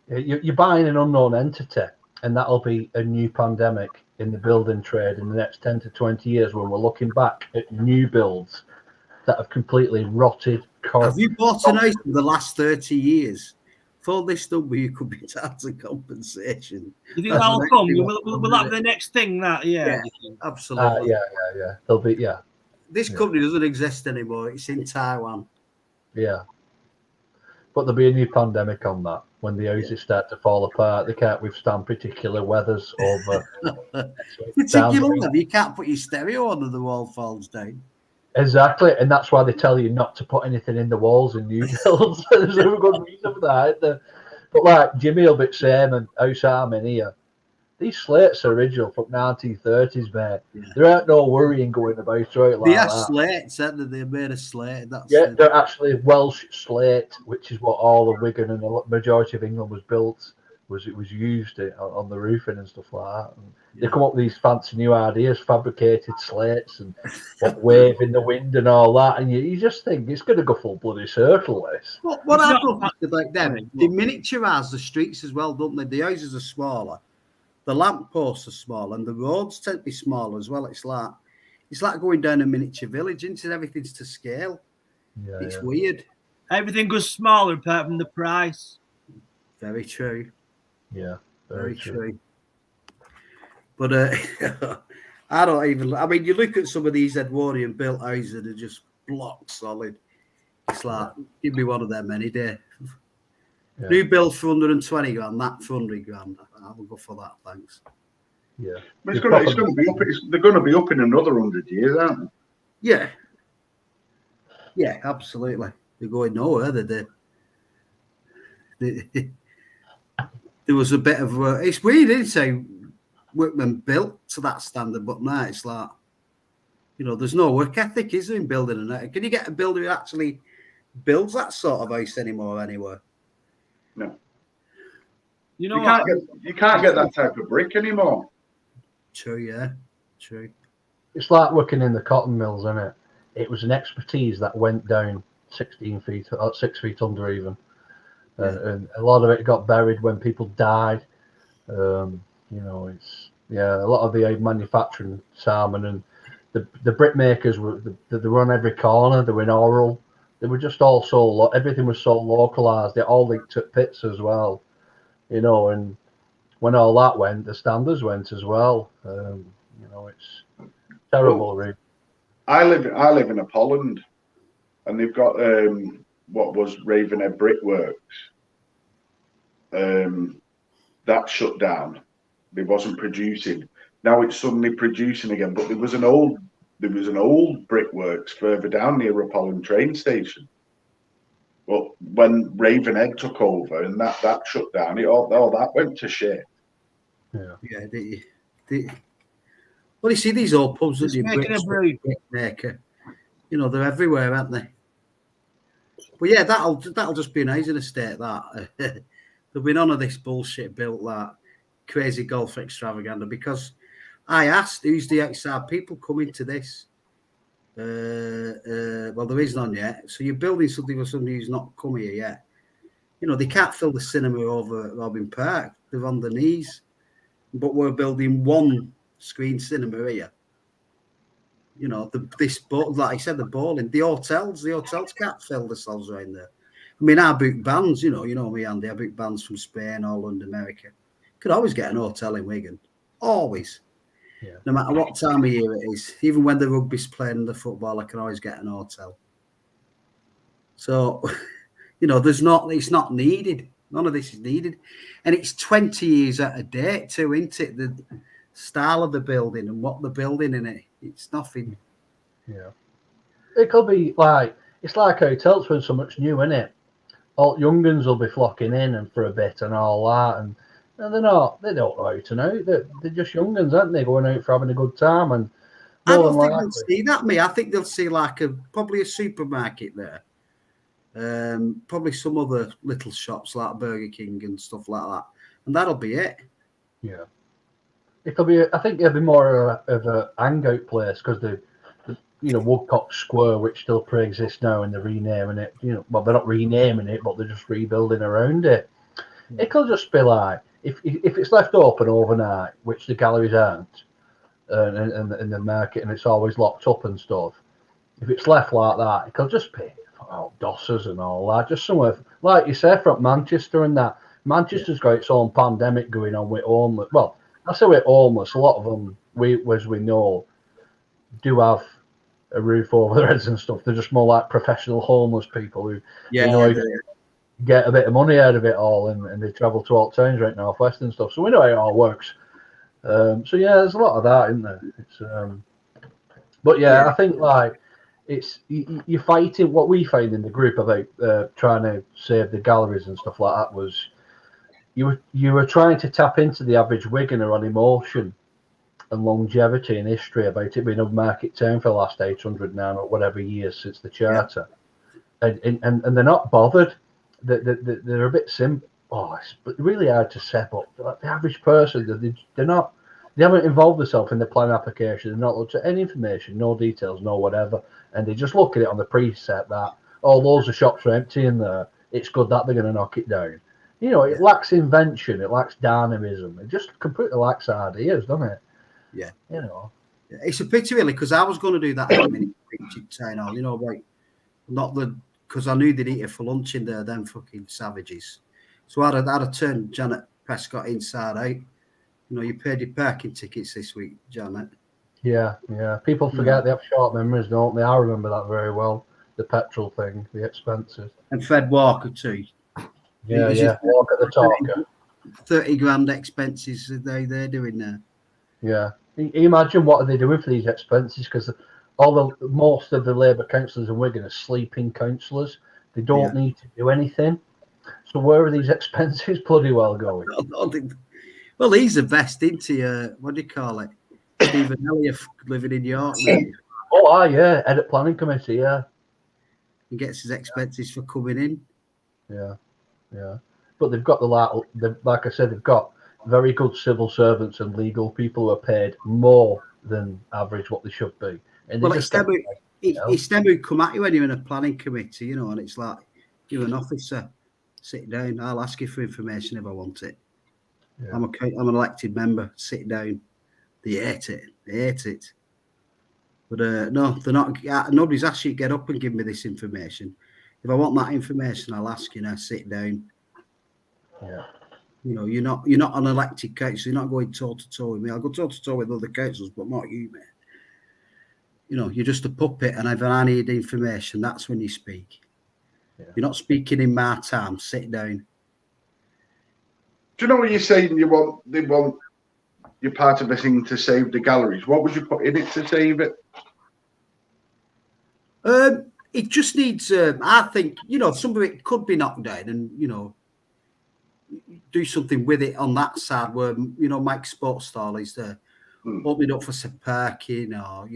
You're buying an unknown entity, and that'll be a new pandemic in the building trade in the next 10 to 20 years when we're looking back at new builds that have completely rotted. Have you bought an house in the last 30 years? For this number, you could be tax and compensation. You think that'll come? Will that be the next thing? Yeah, absolutely. Yeah. There'll be, This company doesn't exist anymore. It's in Taiwan. Yeah. But there'll be a new pandemic on that when the houses start to fall apart. They can't withstand particular weathers over. You can't put your stereo on and the wall falls down. Exactly. And that's why they tell you not to put anything in the walls in new builds. There's a good reason for that. But like Jimmy will be saying, and House Armin here, these slates are original from 1930s, mate. Yeah. There ain't no worrying going about it like they are that. Slates, they're made of slate. They're actually Welsh slate, which is what all of Wigan and the majority of England was built. It was used on the roofing and stuff like that. And they come up with these fancy new ideas, fabricated slates and wave in the wind and all that. And you just think it's going to go full bloody circle. This. What I love about them, they miniaturise the streets as well, don't they? The houses are smaller. The lampposts are small, and the roads tend to be smaller as well. It's like going down a miniature village, isn't it? Everything's to scale. Yeah, it's weird. Everything goes smaller apart from the price. Very true. Yeah, very true. But I don't even. I mean, you look at some of these Edwardian built houses that are just block solid. It's like, give me one of them any day. Yeah. New build for 120 grand, that for 100 grand. I will go for that, thanks. Yeah. It's going to be up. They're going to be up in another 100 years, aren't they? Yeah. Yeah, absolutely. They're going nowhere, there was a bit of it's weird, isn't it? Workmen built to that standard, but now it's like, there's no work ethic, is there, in building a Can you get a builder who actually builds that sort of house anywhere? No. You can't get that type of brick anymore. True, yeah. True. It's like working in the cotton mills, isn't it? It was an expertise that went down 16 feet, 6 feet under even. And a lot of it got buried when people died. It's a lot of the manufacturing salmon and the brick makers they were on every corner. They were in Oral. They were just all everything was so localized. They all linked at pits as well, and when all that went, the standards went as well. It's terrible. Really. I live in Poland, and they've got what was Ravenhead Brickworks. That shut down. They wasn't producing. Now it's suddenly producing again. But there was an old brickworks further down near Rapolland train station. But when Ravenhead took over and that shut down, all that went to shit. Yeah. Well, you see these old pubs that you brickmaker. You know, they're everywhere, aren't they? But yeah, that'll just be an housing estate. That there'll be none of this bullshit built, that crazy golf extravaganza. Because I asked, who's the XR people coming to this? Well, there is none yet. So you're building something for somebody who's not come here yet. You know, they can't fill the cinema over at Robin Park. They're on their knees. But we're building one screen cinema here. You know, like I said, the bowling, the hotels can't fill themselves around there. I mean, I book bands, you know me, Andy. I book bands from Spain, Holland, America. Could always get an hotel in Wigan. Always. Yeah. No matter what time of year it is. Even when the rugby's playing and the football, I can always get an hotel. So, you know, it's not needed. None of this is needed. And it's 20 years at a date too, isn't it? The style of the building and what they're building in it. It's nothing. Yeah. It could be like, it's like hotels when so much new, isn't it? All young uns will be flocking in and for a bit and all that. And they don't know how to know. They're just young uns, aren't they? Going out for having a good time. And I don't think they'll see that, me. I think they'll see like probably a supermarket there. Probably some other little shops like Burger King and stuff like that. And that'll be it. Yeah. It'll be. I think it'll be more of a hangout place because the Woodcock Square, which still pre-exists now, and they're renaming it. You know, well, they're not renaming it, but they're just rebuilding around it. It could just be like if it's left open overnight, which the galleries aren't, and the market, and it's always locked up and stuff. If it's left like that, it could just be dossers and all that. Just somewhere like you say, from Manchester and that. Manchester's got its own pandemic going on with homeless. Well, I say with homeless. A lot of them, as we know, do have a roof over their heads and stuff. They're just more like professional homeless people who get a bit of money out of it all, and they travel to all towns right now, Northwest and stuff. So we know how it all works. So yeah, there's a lot of that, isn't there? It's but yeah, I think like it's you're fighting. What we find in the group about trying to save the galleries and stuff like that was you were trying to tap into the average Wiganer on emotion and longevity and history about it being a market town for the last 800 now or whatever years since the charter, and they're not bothered. They're a bit simple. Oh, it's really hard to set up. The average person, they haven't involved themselves in the plan application. They're not looked at any information, no details, no whatever, and they just look at it on the preset that loads of shops are empty in there. It's good that they're going to knock it down. You know, it lacks invention, it lacks dynamism, it just completely lacks ideas, doesn't it? Yeah. You know, it's a pity really because I was going to do that in a minute town hall. You know, like because I knew they'd eat it for lunch in there. Them fucking savages. So I'd have turned Jeanette Prescott inside out. You know, you paid your parking tickets this week, Janet. Yeah. People forget they have short memories, don't they? I remember that very well. The petrol thing, the expenses. And Fred Walker too. Yeah. Walker the talker. 30 grand expenses they're doing there. Yeah. Can you imagine what are they doing for these expenses? Because most of the Labour councillors in Wigan are sleeping councillors. They don't need to do anything. So where are these expenses bloody well going? Well, he's the best, isn't he? What do you call it? Stephen Elliott living in York. Head of planning committee, yeah. He gets his expenses for coming in. Yeah. But they've got like I said, they've got very good civil servants and legal people who are paid more than average what they should be. And well, it's them who come at you when you're in a planning committee, you know, and it's like, you're an officer, sit down, I'll ask you for information if I want it. Yeah. I'm an elected member, sit down. They hate it. But no, they're not. Nobody's asked you to get up and give me this information. If I want that information, I'll ask you now, sit down. Yeah. You know, you're not an elected council. You're not going toe to toe with me. I'll go toe to toe with other councils, but not you, mate. You know, you're just a puppet, and if I need information, that's when you speak. Yeah. You're not speaking in my time. Sit down. Do you know what you're saying? They want you're part of a thing to save the galleries. What would you put in it to save it? It just needs. I think some of it could be knocked down, and do something with it on that side where Mike Sports Stall is there, open it up for some parking, or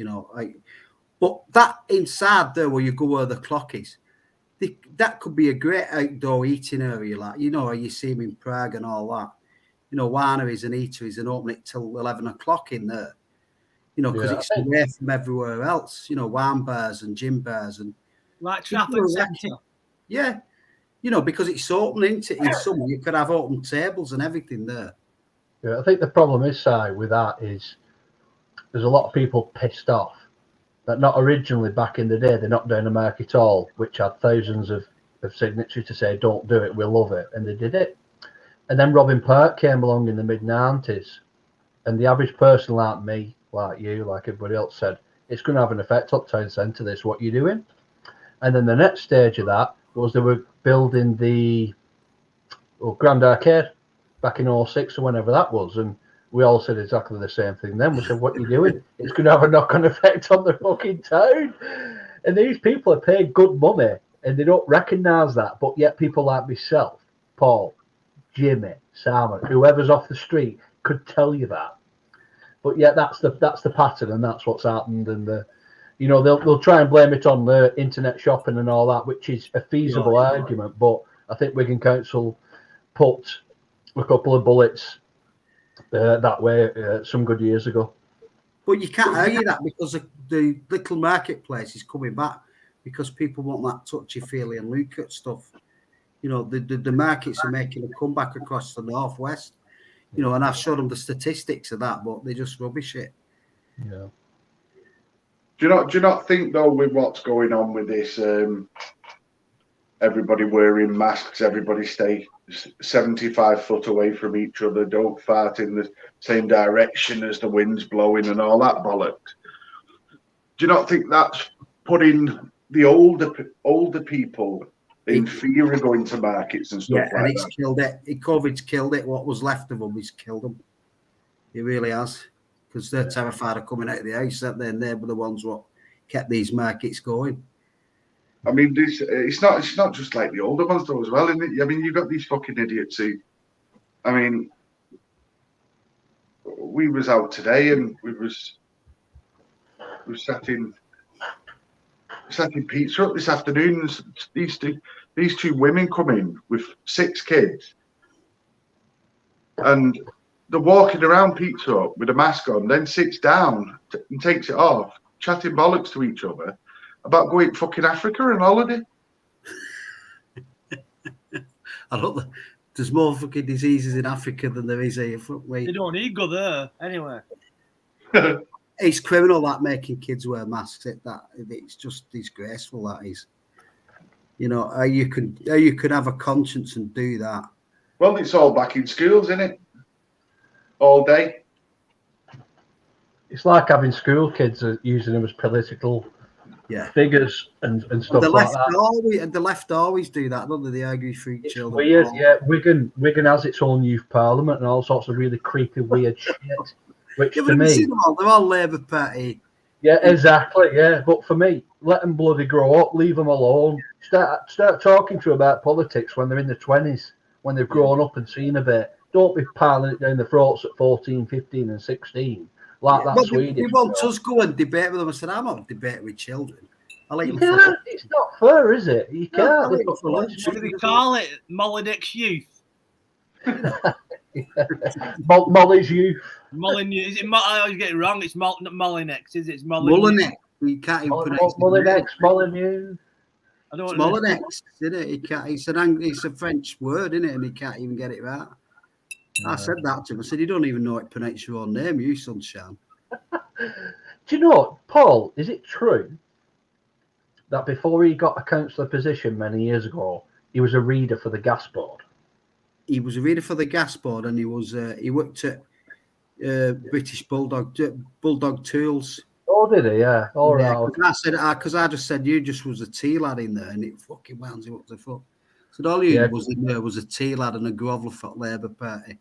But that inside there where you go where the clock is, that could be a great outdoor eating area, like, you know, you see them in Prague and all that. You know, wineries and eateries and open it till 11 o'clock in there. You know, because it's away from everywhere else. You know, wine bars and gym bars and like Trafford Centre. Yeah, you know, because it's open into in summer. You could have open tables and everything there. Yeah, I think the problem is, Si, with that is there's a lot of people pissed off that not originally back in the day they knocked down a market hall, which had thousands of signatures to say don't do it, we love it, and they did it. And then Robin Park came along in the mid-90s, and the average person like me, like you, like everybody else said, it's going to have an effect on town centre, this, what you're doing. And then the next stage of that was they were building the Grand Arcade back in 06 or whenever that was, and we all said exactly the same thing then. We said, what are you doing? It's going to have a knock-on effect on the fucking town. And these people are paid good money, and they don't recognise that, but yet people like myself, Paul, Jimmy, Simon, whoever's off the street could tell you that. But yet that's the pattern, and that's what's happened. And you know, they'll try and blame it on the internet shopping and all that, which is a feasible argument. But I think Wigan Council put a couple of bullets that way some good years ago. But you can't argue that because the little marketplace is coming back because people want that touchy-feely and look at stuff. You know, the markets are making a comeback across the northwest. You know, and I've showed them the statistics of that, but they just rubbish it. Yeah. Do you not think though, with what's going on with this, everybody wearing masks, everybody stay 75 foot away from each other, don't fart in the same direction as the wind's blowing and all that bollocks. Do you not think that's putting the older people in fear of going to markets and stuff like that? Yeah, and it's killed it. COVID's killed it. What was left of them, he's killed them. It really has. Because they're terrified of coming out of the house, and they were the ones what kept these markets going. I mean, it's not just like the older ones though as well, isn't it? I mean, you've got these fucking idiots who, I mean, we was out today and we sat in pizza up this afternoon. And these two women come in with 6 kids, and they're walking around pizza up with a mask on, then sits down and takes it off, chatting bollocks to each other about going to fucking Africa on holiday. I don't know. There's more fucking diseases in Africa than there is here. They don't need go there anyway. It's criminal that making kids wear masks. It's just disgraceful. That is. You know, how you could have a conscience and do that. Well, it's all back in schools, isn't it? All day. It's like having school kids using them as political figures and stuff like that. The left always do that, don't they? They argue for each other. Weird, yeah. Wigan has its own youth parliament and all sorts of really creepy, weird shit. Which to me, they're all Labour Party. Yeah, exactly. Yeah, but for me, let them bloody grow up. Leave them alone. Start talking to them about politics when they're in their 20s, when they've grown up and seen a bit. Don't be piling it down the throats at 14, 15 and 16 like that Swedish. They want us go and debate with them. I said, I'm not debating with children. It's not fair, is it? You can't. What do they call it? Molyneux youth. Molly's youth. Molyneux. Is it? I always get it wrong. It's Molyneux. Is it? It's Molyneux. You can't even pronounce it. Molyneux. I don't know. Molyneux, isn't it? It's a French word, isn't it? And he can't even get it right. I said that to him. I said, you don't even know how to pronounce your own name, you sunshine. Do you know, Paul, is it true that before he got a councillor position many years ago, he was a reader for the gas board? He was a reader for the gas board, and he worked at British Bulldog Tools. Oh, did he? Yeah. All right. Because I just said you just was a tea lad in there, and it fucking wound him up the foot. So all you was in there was a tea lad and a groveler for Labour Party.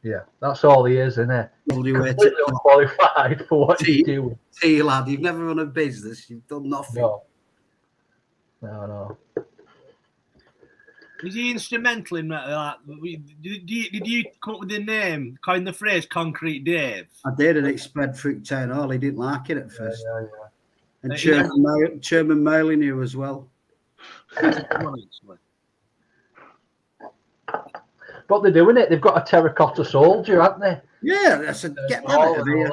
Yeah, that's all he is, isn't it? Completely unqualified for what he's doing. Tea lad, you've never run a business, you've done nothing. No. Was he instrumental in that? Did you come up with the name, coin the phrase Concrete Dave? I did, and it spread through town hall. He didn't like it at first. And Chairman Mailing you as well. But they're doing it. They've got a terracotta soldier, haven't they? Yeah, I said, get them out of here.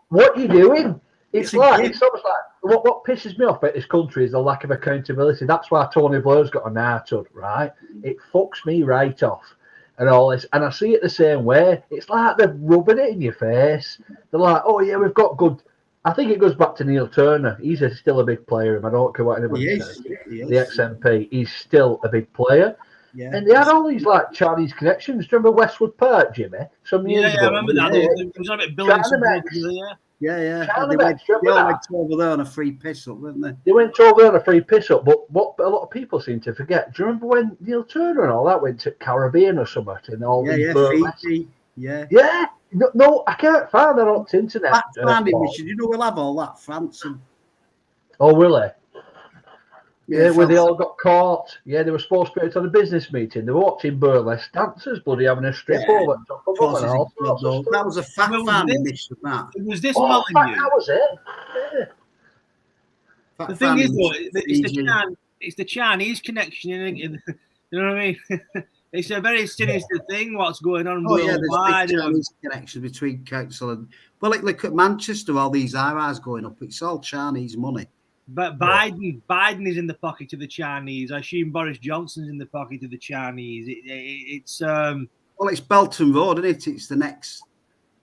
What are you doing? It's almost like what pisses me off about this country is the lack of accountability. That's why Tony Blair's got a knighthood, right? It fucks me right off. And all this, and I see it the same way. It's like they're rubbing it in your face. They're like, "Oh yeah, we've got good." I think it goes back to Neil Turner. He's still a big player. And I don't care what anybody says. The ex-MP, he's still a big player. Yeah. And they had all these like Chinese connections. Do you remember Westwood Park, Jimmy? Some years ago. I remember that. There was a bit building some Yeah. They went over there on a free piss up, didn't they? They went over there on a free piss up, but what a lot of people seem to forget. Do you remember when Neil Turner and all that went to Caribbean or something and all these Fiji. Yeah. No, I can't find that on the internet. You know, we'll have all that France and. Oh, will they? Yeah, where they all got caught. Yeah, they were supposed to be at a business meeting. They were watching burlesque dancers, bloody having a strip over the top of them. That was a fact finding mission, that. It was this Molyneux. That was it. Yeah. The thing is, though, it's the Chinese connection. You know what I mean? It's a very sinister thing, what's going on worldwide. There's a Chinese connection between council and... Well, look at Manchester, all these IRAs going up. It's all Chinese money. But Biden is in the pocket of the Chinese. I assume Boris Johnson's in the pocket of the Chinese. It's well, it's Belt and Road, isn't it? It's the next.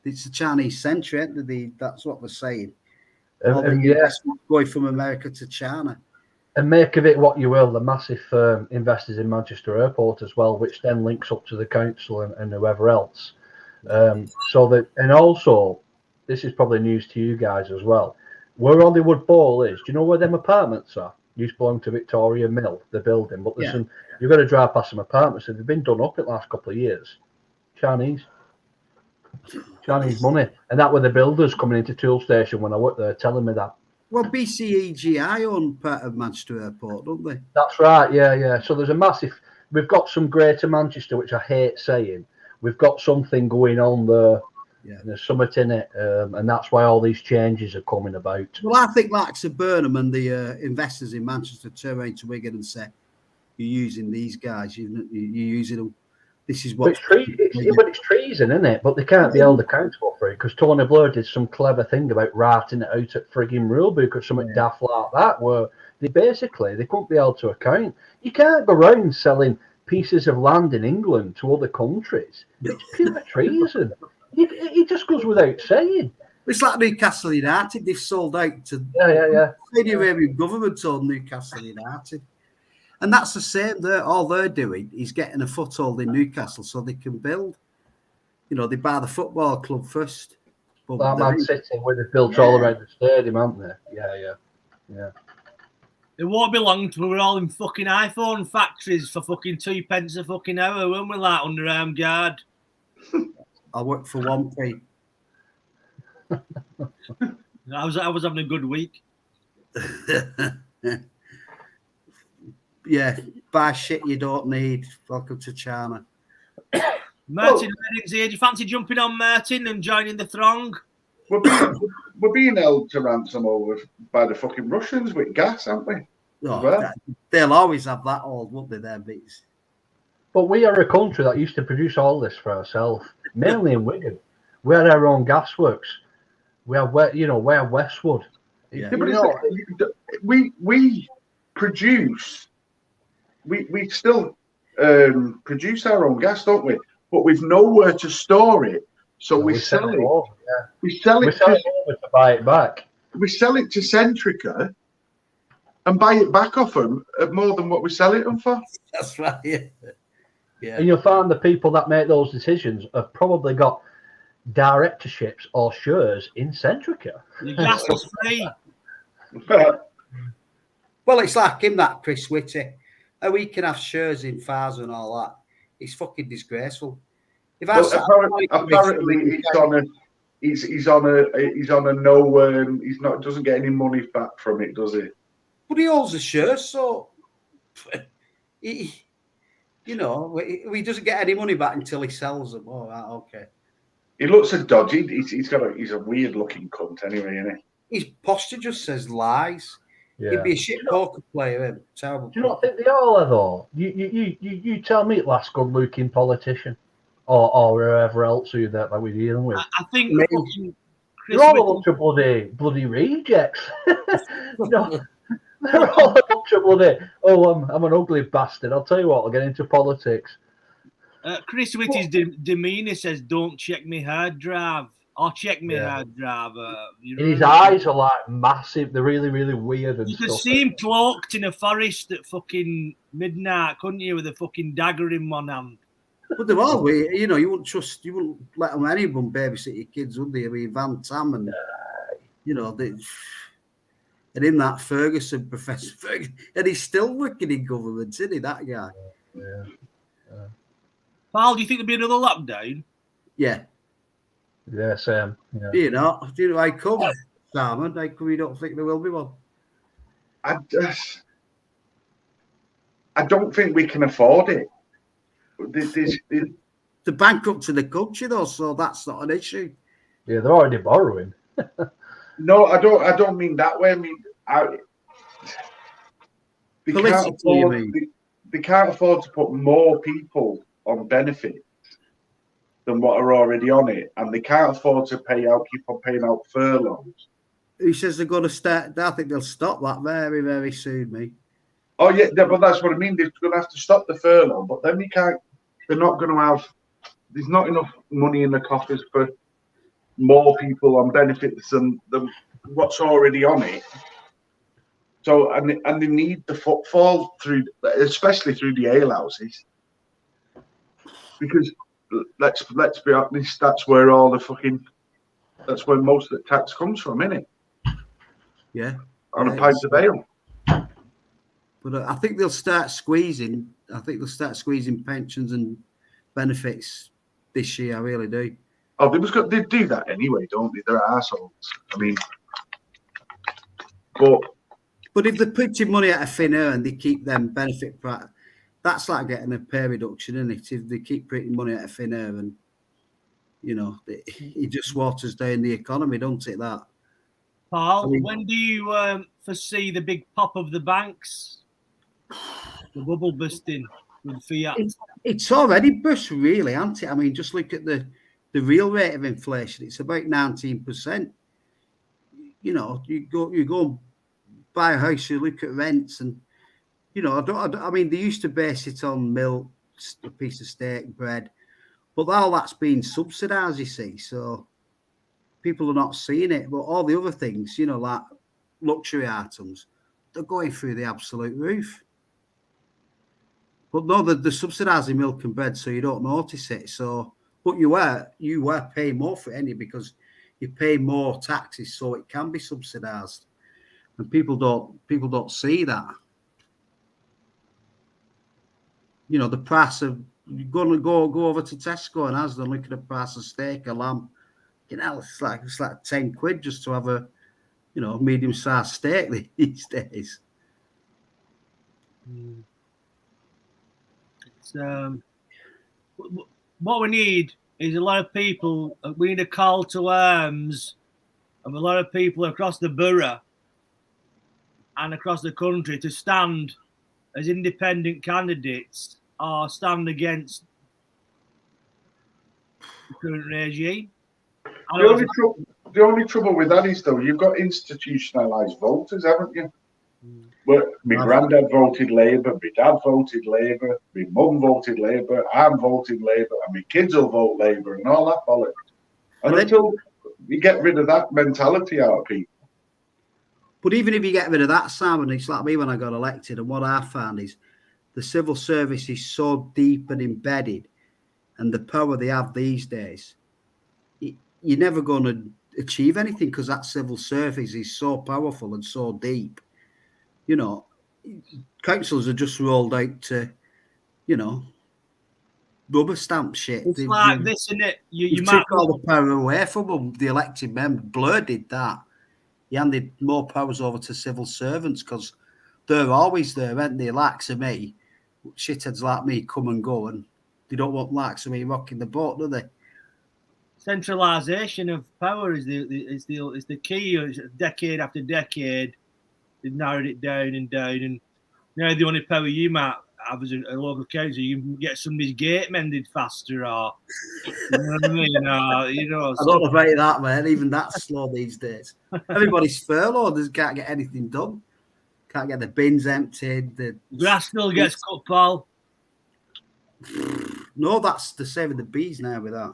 It's the Chinese century, isn't it? That's what they're saying. Going from America to China. And make of it what you will. The massive investors in Manchester Airport as well, which then links up to the council and whoever else. And also, this is probably news to you guys as well. Where Hollywood Bowl is, do you know where them apartments are? Used to belong to Victoria Mill, the building, but there's some. You've got to drive past some apartments, and they've been done up in the last couple of years. Chinese money, and that were the builders coming into Tool Station when I worked there, telling me that. Well, BCEGI own part of Manchester Airport, don't they? That's right, yeah. So there's a massive. We've got some Greater Manchester, which I hate saying. We've got something going on there. Yeah. And there's something in it, and that's why all these changes are coming about. Well, I think like Sir Burnham and the investors in Manchester turn around to Wigan and say, "You're using these guys. You're using them. This is what." It's treason, isn't it? But they can't be held accountable for it because Tony Blair did some clever thing about writing it out at frigging rulebook or something daft like that, where they couldn't be held to account. You can't go around selling pieces of land in England to other countries. It's pure treason. It just goes without saying. It's like Newcastle United. They've sold out to the Arabian government told Newcastle United. And that's the same. All they're doing is getting a foothold in Newcastle so they can build. You know, they buy the football club first. Like Man City, where they've built all around the stadium, haven't they? Yeah. It won't be long till we're all in fucking iPhone factories for fucking 2 pence a fucking hour, won't we, like underarm guard? I work for 1p. I was having a good week. Yeah, buy shit you don't need. Welcome to China. Martin Redding's here. Do you fancy jumping on Martin and joining the throng? We're being held to ransom over by the fucking Russians with gas, aren't we? Oh, they'll always have that old, won't they, their beats? But we are a country that used to produce all this for ourselves, mainly in Wigan. We had our own gasworks. We have Westwood. Yeah, but we produce. We still produce our own gas, don't we? But we've nowhere to store it, so we sell it. We sell it to buy it back. We sell it to Centrica and buy it back off them at more than what we sell it them for. That's right. Yeah. And you'll find the people that make those decisions have probably got directorships or shares in Centrica. Your gas is free. Well, it's like him, that Chris Whitty. How he can have shares in Fars and all that. It's fucking disgraceful. Apparently, he's on a no. He's not. Doesn't get any money back from it, does he? But he owns the shares, so he doesn't get any money back until he sells them. Oh, right, okay. He looks a dodgy. He's a weird looking cunt anyway, isn't he? his posture just says lies. Yeah. He'd be a shit poker player. Him. Terrible. Do you not think they all are though? You tell me, last good-looking politician, or wherever else who that we're dealing with. I think they're all a bunch of bloody rejects. No, they're all a bunch of bloody. Oh, I'm an ugly bastard. I'll tell you what. I'll get into politics. Chris Whitty's demeanour says, "Don't check me hard drive." Or check me hard drive. His eyes are like massive. They're really, really weird and you stuff. could see him cloaked in a forest at fucking midnight, couldn't you, with a fucking dagger in one hand? But they're all weird. You wouldn't let anyone babysit your kids, would they? I mean, Van Tam and, and in that Ferguson, Professor Ferguson, and he's still working in government, isn't he, that guy? Yeah. Paul, do you think there'll be another lockdown? Yeah. Yeah, Sam. Yeah. Do you know I come, Simon? How come you don't think there will be one? I don't think we can afford it. The bankrupt in the country, though, so that's not an issue. Yeah, they're already borrowing. No, I don't mean that way. I mean, they can't afford to put more people on benefits than what are already on it, and they can't afford to keep on paying out furloughs. Who says they're going to start? I think they'll stop that very, very soon, mate. Oh yeah, but that's what I mean. They're going to have to stop the furlough, but then they're not going to have. There's not enough money in the coffers for more people on benefits than what's already on it. So and they need the footfall especially through the alehouses, because let's be honest, that's where most of the tax comes from, isn't it? Yeah. On a pint of ale. But I think they'll start squeezing. I think they'll start squeezing pensions and benefits this year. I really do. Oh, they do that anyway, don't they? They're assholes. I mean, but if they're putting money out of thin air and they keep them benefit, that's like getting a pay reduction, isn't it? If they keep putting money out of thin air and it just waters down the economy, don't it? That. Paul, when do you foresee the big pop of the banks? The bubble busting with fiat? It's already burst, really, hasn't it? I mean, just look at the real rate of inflation. It's about 19%. You go and buy a house, you look at rents, and I mean, they used to base it on milk, a piece of steak, bread, but all that's been subsidised, you see. So people are not seeing it, but all the other things, like luxury items, they're going through the absolute roof. But no, they're subsidising milk and bread, so you don't notice it. So, but you were paying more for it, because you pay more taxes, so it can be subsidised, and people don't see that. The price of you're going to go over to Tesco and Asda and look at the price of steak or lamb. It's like £10 just to have a medium-sized steak these days. What we need is a lot of people. We need a call to arms of a lot of people across the borough and across the country to stand as independent candidates or stand against the current regime. The only trouble with that is, though, you've got institutionalised voters, haven't you? Well, my granddad voted Labour, my dad voted Labour, my mum voted Labour, I'm voting Labour, and my kids will vote Labour, and all that bollocks. And until you get rid of that mentality out of people. But even if you get rid of that, Simon, it's like me when I got elected, and what I found is the civil service is so deep and embedded, and the power they have these days, you're never going to achieve anything, because that civil service is so powerful and so deep. Councils are just rolled out to, rubber stamp shit. It's like this, isn't it? You took all the power away from them. The elected member, Blur did that. He handed more powers over to civil servants, because they're always there, aren't they? Likes of me, shitheads like me come and go, and they don't want likes of me rocking the boat, do they? centralisation of power is the key. It's decade after decade, they've narrowed it down, and now the only power you might have as a local council, you can get somebody's gate mended faster, or you know what I mean? I don't know about that, man. Even that's slow these days. Everybody's furloughed. They can't get anything done. Can't get the bins emptied. The grass still gets cut, Paul. No, that's the same with the bees now with that.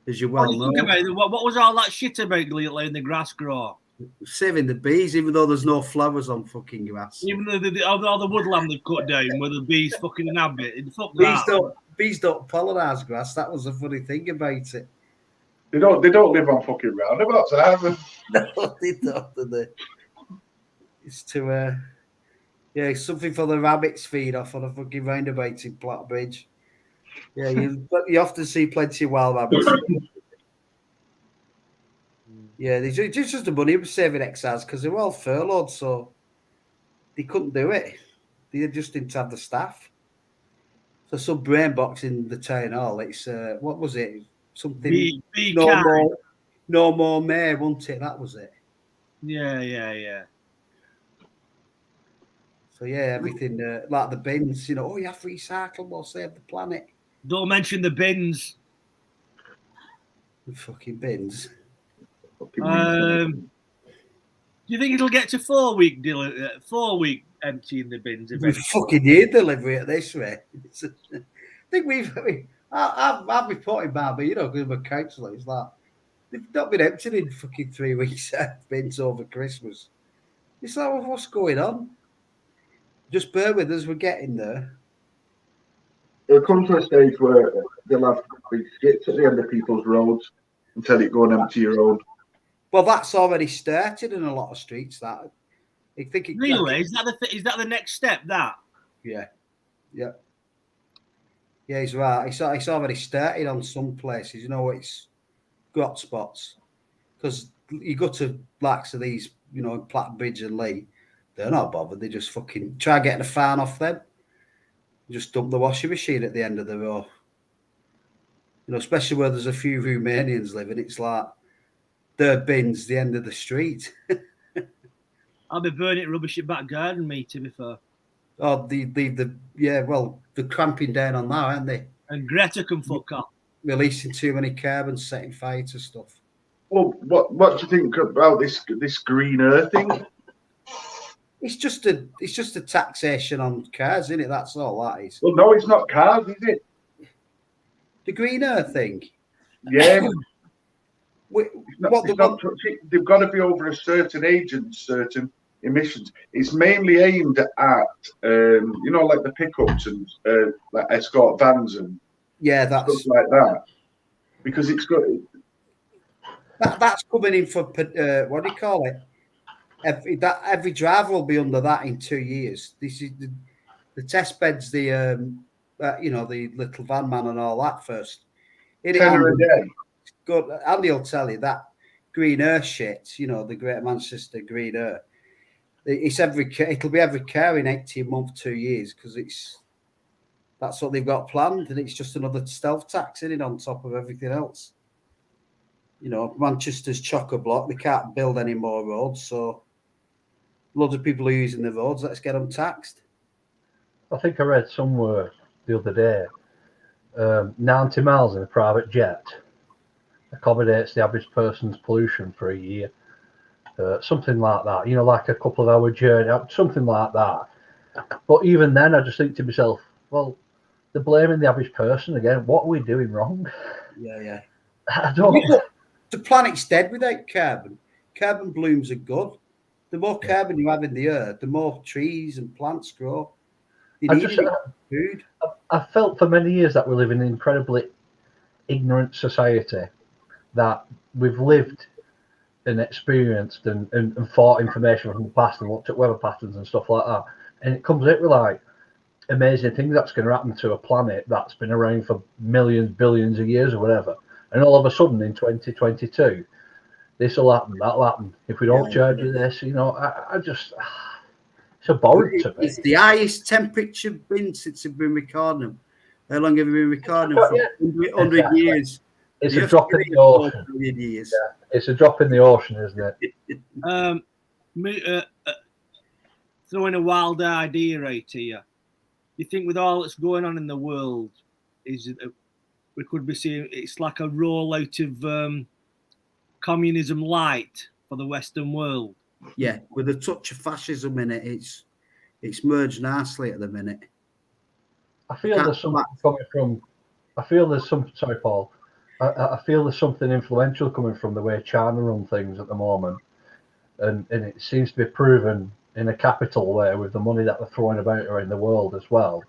As you well know. What was all that shit about letting the grass grow? Saving the bees, even though there's no flowers on fucking grass. Even though all the woodland they've cut down where the bees fucking inhabit. Bees don't pollinise grass. That was the funny thing about it. They don't live on fucking roundabouts, either. No, they don't, do they? It's to it's something for the rabbits feed off on a fucking roundabout in Plattbridge. Yeah, you often see plenty of wild rabbits. Yeah, it's just the money saving exercise because they were all furloughed, so they couldn't do it. They just didn't have the staff. So some brain box in the town hall. It's what was it? Something no more May, wasn't it? That was it. Yeah. So yeah, everything like the bins, you have to recycle, we'll save the planet. Don't mention the bins. The fucking bins. Do you think it'll get to 4 week emptying the bins? We fucking need delivery at this rate. I think I've reported Barbie, because I'm a councillor. It's like they've not been emptied in fucking 3 weeks bins over Christmas. It's like, well, what's going on? Just bear with us, we're getting there. It'll come to a stage where they'll have big skits at the end of people's roads and tell it go and empty your road. Well, that's already started in a lot of streets. That I think it really is that the next step? That yeah, he's right. It's already started on some places. It's got spots because you go to blacks of these, Plattbridge and Lee. They're not bothered. They just fucking try getting a fan off them. Just dump the washing machine at the end of the row. Especially where there's a few Romanians living. It's like their bins, the end of the street. I'll be burning rubbish at back garden, me, to be fair. Oh, they're cramping down on that, aren't they? And Greta can fuck off. Releasing too many carbon, setting fire to stuff. Well, what do you think about this green earth thing? It's just a taxation on cars, isn't it? That's all that is. Well, no, it's not cars, is it? The green earth thing. Yeah. They've got to be over a certain age and certain emissions. It's mainly aimed at, like the pickups and like escort vans and stuff like that. Because it's got that's coming in for what do you call it? Every driver will be under that in 2 years. This is the test beds, the little van man and all that first. $10 a day. Good. Andy will tell you that green earth shit. The Great Manchester Green Earth. It'll be every car in 18 months, 2 years because that's what they've got planned, and it's just another stealth tax in it on top of everything else. Manchester's chock-a-block. They can't build any more roads, so loads of people are using the roads. Let's get them taxed. I think I read somewhere the other day 90 miles in a private jet accommodates the average person's pollution for a year. Something like that. Like a couple of hour journey, something like that. But even then, I just think to myself, well, they're blaming the average person again. What are we doing wrong? Yeah. I don't. The planet's dead without carbon. Carbon blooms are good. The more carbon you have in the earth, the more trees and plants grow. Food. I felt for many years that we live in an incredibly ignorant society, that we've lived and experienced and fought information from the past and looked at weather patterns and stuff like that. And it comes out with like amazing things that's going to happen to a planet that's been around for millions, billions of years or whatever. And all of a sudden in 2022, this will happen, that'll happen. If we don't charge you this, I just, it's a boring to me. It's the highest temperature been since we've been recording them. How long have we been recording them for? 100 years. It's a drop in the ocean. Yeah, it's a drop in the ocean, isn't it? Throwing a wild idea right here. You think with all that's going on in the world, we could be seeing it's like a rollout of communism light for the Western world? Yeah, with a touch of fascism in it, it's merged nicely at the minute. I feel there's something coming from. Sorry, Paul. I feel there's something influential coming from the way China run things at the moment, and it seems to be proven in a capital way with the money that they're throwing about around the world as well,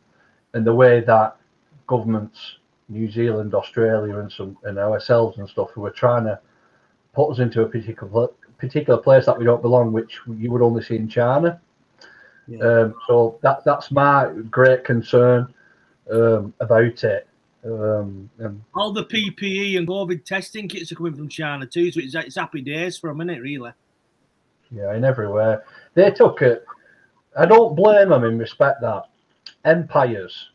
and the way that governments, New Zealand, Australia, and ourselves and stuff, who are trying to put us into a particular place that we don't belong, which you would only see in China. Yeah. So that's my great concern about it. All the PPE and COVID testing kits are coming from China too, so it's happy days for a minute, really. Yeah, in everywhere. They took it. I don't blame them in respect that empires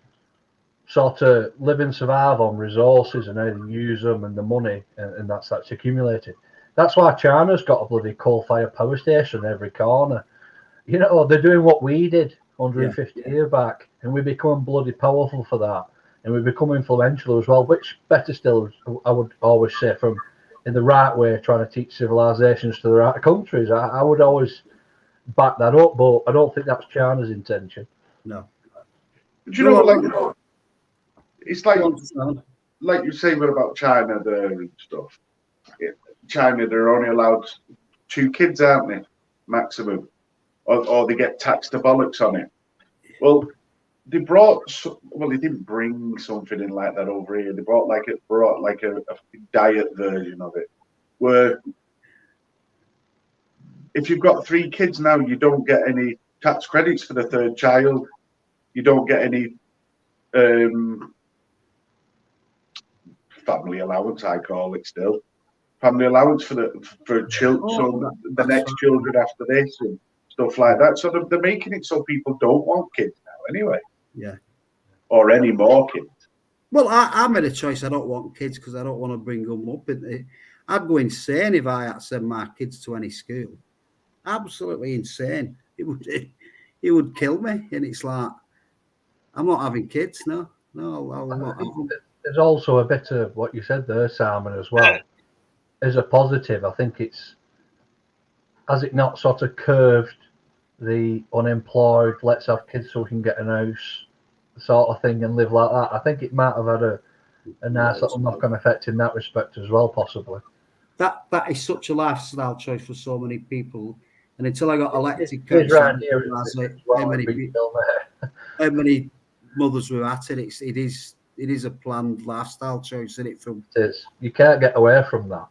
sort of live and survive on resources and how they use them and the money and that's accumulated. That's why China's got a bloody coal-fired power station in every corner. You know, they're doing what we did 150 years back, and we become bloody powerful for that. And we become influential as well, which better still, I would always say, from in the right way, trying to teach civilizations to the right countries. I would always back that up, but I don't think that's China's intention. No. But you know what, it's like you say about China there and stuff. China, they're only allowed 2 kids, aren't they, maximum, or they get taxed to bollocks on it. Well, they didn't bring something in like that over here. They brought a diet version of it, where if you've got 3 kids now, you don't get any tax credits for the 3rd child. You don't get any family allowance, I call it still. Family allowance for children, so the next children after this and stuff like that. So they're making it so people don't want kids now anyway. Yeah. Or any more kids. Well, I made a choice. I don't want kids because I don't want to bring them up. I'd go insane if I had to send my kids to any school. Absolutely insane. It would kill me. And it's like, I'm not having kids. No, I'll not have them. There's also a bit of what you said there, Simon, as well. As a positive, I think has it not sort of curved the unemployed, let's have kids so we can get an house sort of thing and live like that? I think it might have had a nice little knock-on effect in that respect as well, possibly. That is such a lifestyle choice for so many people. And until I got elected, how many mothers were at it. It is a planned lifestyle choice, isn't it? It is. You can't get away from that.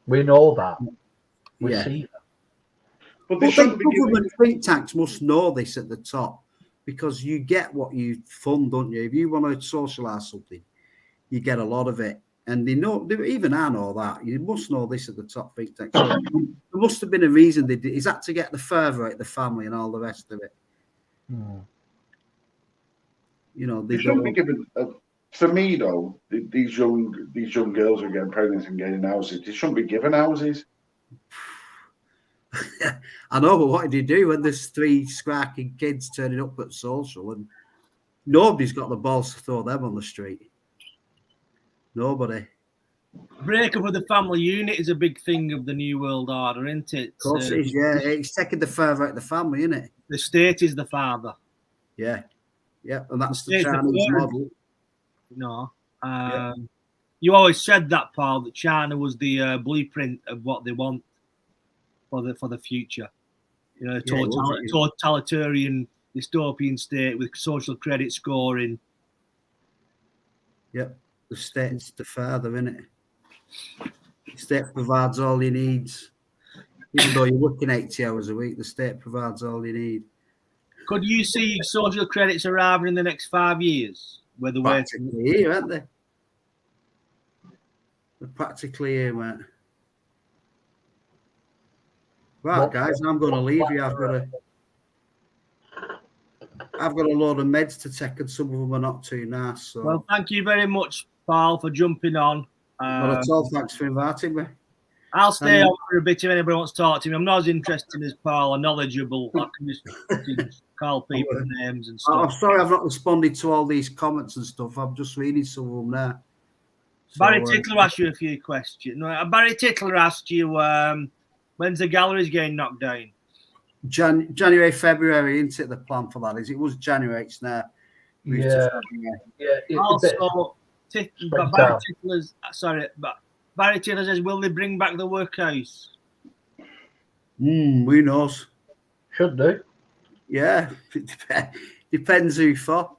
We know that. We see that. But the government think tanks must know this at the top, because you get what you fund, don't you? If you want to socialise something, you get a lot of it. And they know, even I know that. You must know this at the top think tank. So there must have been a reason they did. Is that to get the further out the family and all the rest of it? You know, they shouldn't be given. For me, though, these young girls who are getting pregnant and getting houses, they shouldn't be given houses. I know, but what do you do when there's 3 squawking kids turning up at social and nobody's got the balls to throw them on the street? Nobody. Break up of the family unit is a big thing of the New World Order, isn't it? Of course it is, yeah. It's taking the further out the family, isn't it? The state is the father. Yeah. Yeah, and that's the Chinese model. No. You always said that, Paul, that China was the blueprint of what they want for the future. You know, totalitarian dystopian state with social credit scoring. Yep. The state's the father, innit? The state provides all he needs. Even though you're working 80 hours a week, the state provides all you need. Could you see social credits arriving in the next 5 years? Practically here, aren't they? They're practically here, mate. Right, guys, I'm going to leave you. I've got a load of meds to take, and some of them are not too nice. So. Well, thank you very much, Paul, for jumping on. Not at all. Thanks for inviting me. I'll stay on for a bit if anybody wants to talk to me. I'm not as interested as Paul or knowledgeable. I can just call people names and stuff. I'm sorry I've not responded to all these comments and stuff. I'm just reading some of them now. So, Barry Tickler asked you a few questions. Barry Tickler asked you, when's the galleries getting knocked down? January, February, isn't it, the plan for that? It was January, it's now. Yeah. Also, Barry Tickler says, will they bring back the workhouse? Who knows? Should do. Yeah, depends who for.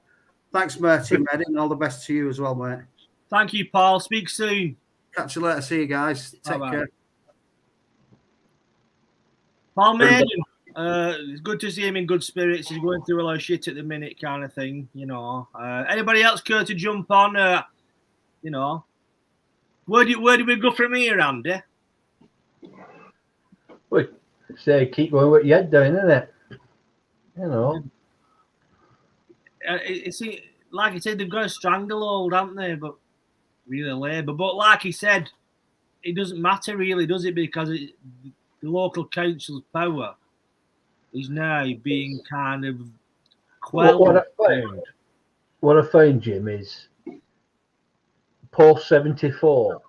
Thanks, Martin Maiden. All the best to you as well, mate. Thank you, Paul. Speak soon. Catch you later. See you guys. Take care. Paul Maiden. It's good to see him in good spirits. He's going through a lot of shit at the minute, kind of thing. Anybody else care to jump on? Where do we go from here, Andy? We say keep going what you're doing, isn't it? It's like I said, they've got a stranglehold, haven't they? But really Labour. But like he said, it doesn't matter really, does it? Because the local council's power is now being kind of quelled. What I found, Jim, is post 74,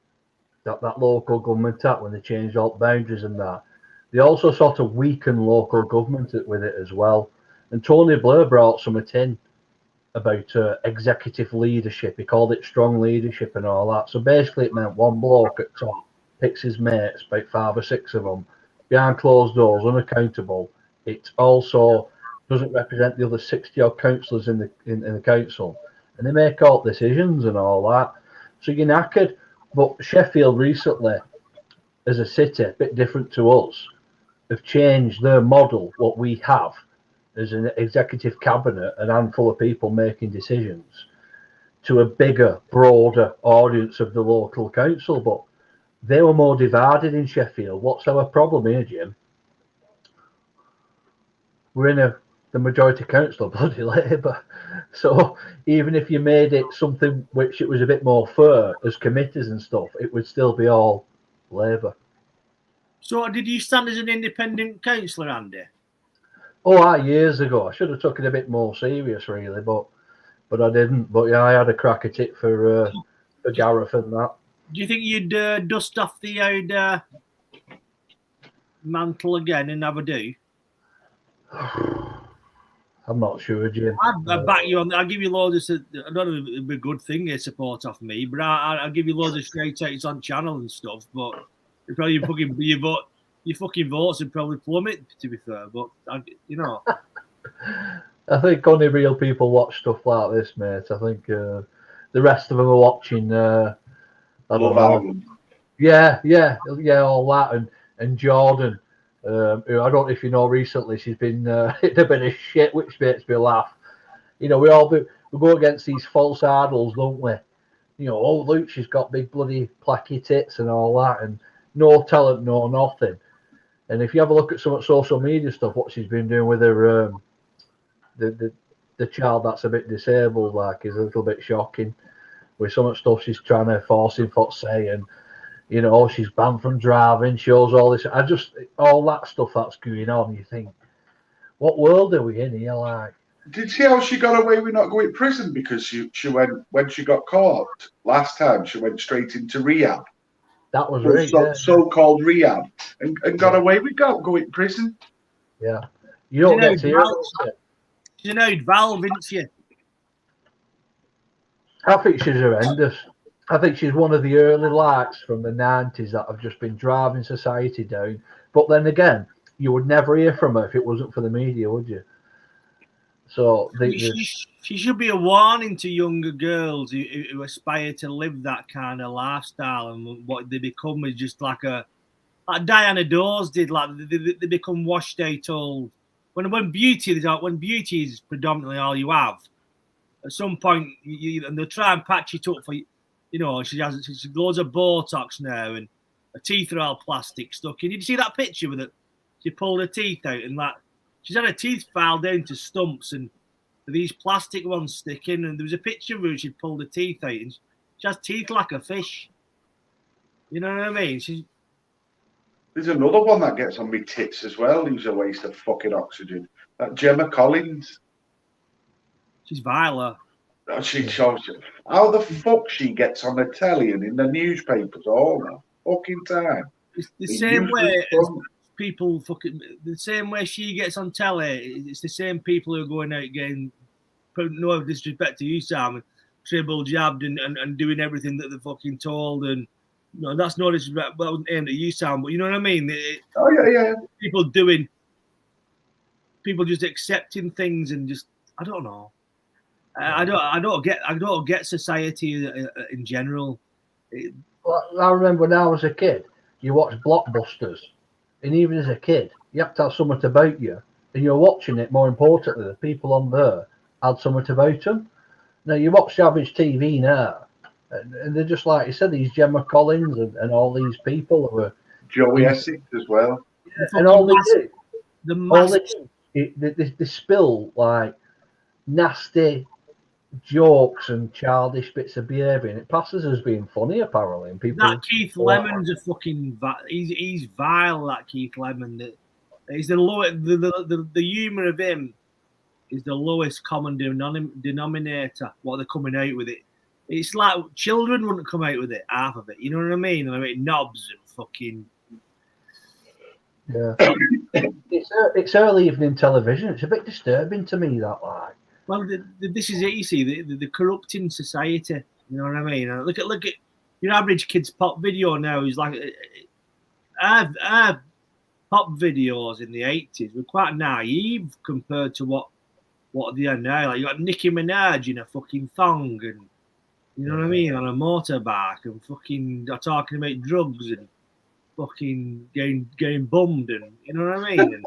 that local government act, when they changed all the boundaries and that, they also sort of weakened local government with it as well. And Tony Blair brought something in about executive leadership. He called it strong leadership and all that. So basically it meant one bloke at top picks his mates, about 5 or 6 of them, behind closed doors, unaccountable. It also doesn't represent the other 60-odd councillors in the council. And they make all decisions and all that. So you're knackered. But Sheffield recently, as a city, a bit different to us, have changed their model, what we have as an executive cabinet, an handful of people making decisions, to a bigger, broader audience of the local council. But they were more divided in Sheffield. What's our problem here, Jim? We're in the majority council of bloody Labour. So even if you made it something which it was a bit more fair as committees and stuff, it would still be all Labour. So did you stand as an independent councillor, Andy? Oh, years ago. I should have taken it a bit more serious, really, but I didn't. But yeah, I had a crack at it for Gareth and that. Do you think you'd dust off the old mantle again and have a do? I'm not sure, Jim. I'd back you on. I'll give you loads of. I don't know if it'd be a good thing to support off me, but I'll give you loads of straight takes on channel and stuff. But probably your fucking votes would probably plummet, to be fair. But I think only real people watch stuff like this, mate. I think the rest of them are watching. I don't know. Yeah, all that and Jordan. Who I don't know if you know, recently she's been hit a bit of shit, which makes me laugh. We go against these false idols, don't we? Oh look, she's got big bloody placky tits and all that, and no talent, no nothing. And if you have a look at some social media stuff, what she's been doing with her the child that's a bit disabled, like, is a little bit shocking. With some of the stuff she's trying to force him for saying. She's banned from driving, shows all this. All that stuff that's going on, you think, what world are we in here, like? Did you see how she got away with not going to prison? Because she went, when she got caught last time, she went straight into rehab. That was right. So-called rehab. And got away with going to prison. Yeah. You don't get to hear it. You know, Valve, didn't you? I think she's horrendous. I think she's one of the early lights from the 90s that have just been driving society down. But then again, you would never hear from her if it wasn't for the media, would you? So she should be a warning to younger girls who aspire to live that kind of lifestyle, and what they become is just like Diana Dawes did. Like they become washed out old. When beauty is predominantly all you have, at some point and they'll try and patch it up for you. She's loads of Botox now, and her teeth are all plastic stuck in. Did you see that picture with it? She pulled her teeth out, and she's had her teeth filed down to stumps, and these plastic ones sticking. And there was a picture of her, she'd pulled her teeth out, and She has teeth like a fish. You know what I mean? There's another one that gets on me tits as well. Who's a waste of fucking oxygen. That Gemma Collins. She's vile. She shows you how the fuck she gets on the telly and in the newspapers all the fucking time. It's the same way as people fucking. The same way she gets on telly. It's the same people who are going out getting. No disrespect to you, Sam. Triple jabbed and doing everything that they're fucking told, and no, that's no disrespect. Well, aimed at you, Sam, but you know what I mean. Yeah. People just accepting things and just I don't know. I don't get society in general. Well, I remember when I was a kid, you watched blockbusters, and even as a kid, you have to have something about you, and you're watching it. More importantly, the people on there had something about them. Now you watch the average TV now, and they're just like you said, these Gemma Collins and all these people who are Joey Essex as well, and all they do, they spill like nasty jokes and childish bits of behaviour, and it passes as being funny apparently. And people that Keith Lemon's a fucking he's vile. That Keith Lemon, he's the humour of him is the lowest common denominator. What they're coming out with it, it's like children wouldn't come out with it, half of it. You know what I mean? I mean knobs and fucking. Yeah, it's early evening television. It's a bit disturbing to me that like. Well, this is it. You see, the corrupting society. You know what I mean? Look at your average kid's pop video now. Is like our pop videos in the 80s were quite naive compared to what they are now. Like you got Nicki Minaj in a fucking thong, and you know what I mean, on a motorbike, and fucking talking about drugs and fucking getting bummed, and you know what I mean.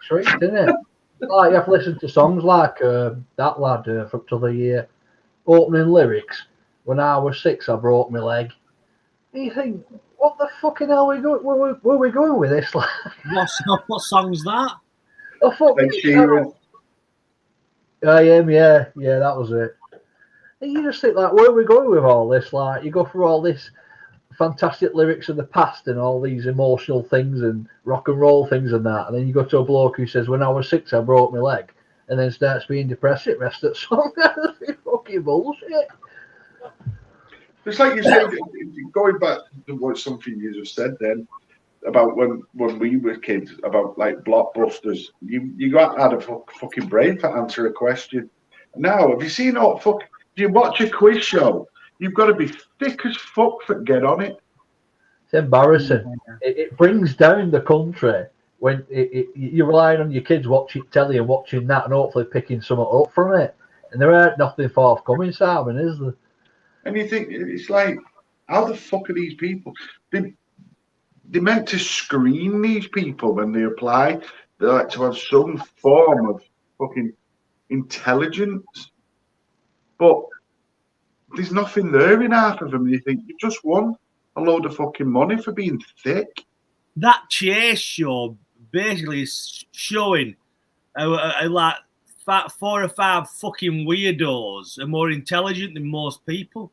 Sweet, isn't it? Like you have to listen to songs like that lad from to the opening lyrics. When I was 6, I broke my leg. And you think, what the fucking hell are we going? Where are we going with this? What song's that? Oh fuck! I am, yeah, that was it. And you just think like, where are we going with all this? Like, you go through all this fantastic lyrics of the past and all these emotional things and rock and roll things and that, and then you go to a bloke who says, when I was 6 I broke my leg, and then starts being depressed the rest of the song. That's fucking bullshit. It's like you said, going back to what something you just said then about when we were kids, about like blockbusters, you got had a fucking brain to answer a question. Now, have you seen what fuck? Do you watch a quiz show? You've got to be thick as fuck to get on it. It's embarrassing. It brings down the country when you're relying on your kids watching telly and watching that and hopefully picking something up from it. And there ain't nothing forthcoming, Simon, is there? And you think, it's like, how the fuck are these people? They're meant to screen these people when they apply. They like to have some form of fucking intelligence. But there's nothing there in half of them. You think you just won a load of fucking money for being thick. That Chase show basically is showing like 4 or 5 fucking weirdos are more intelligent than most people.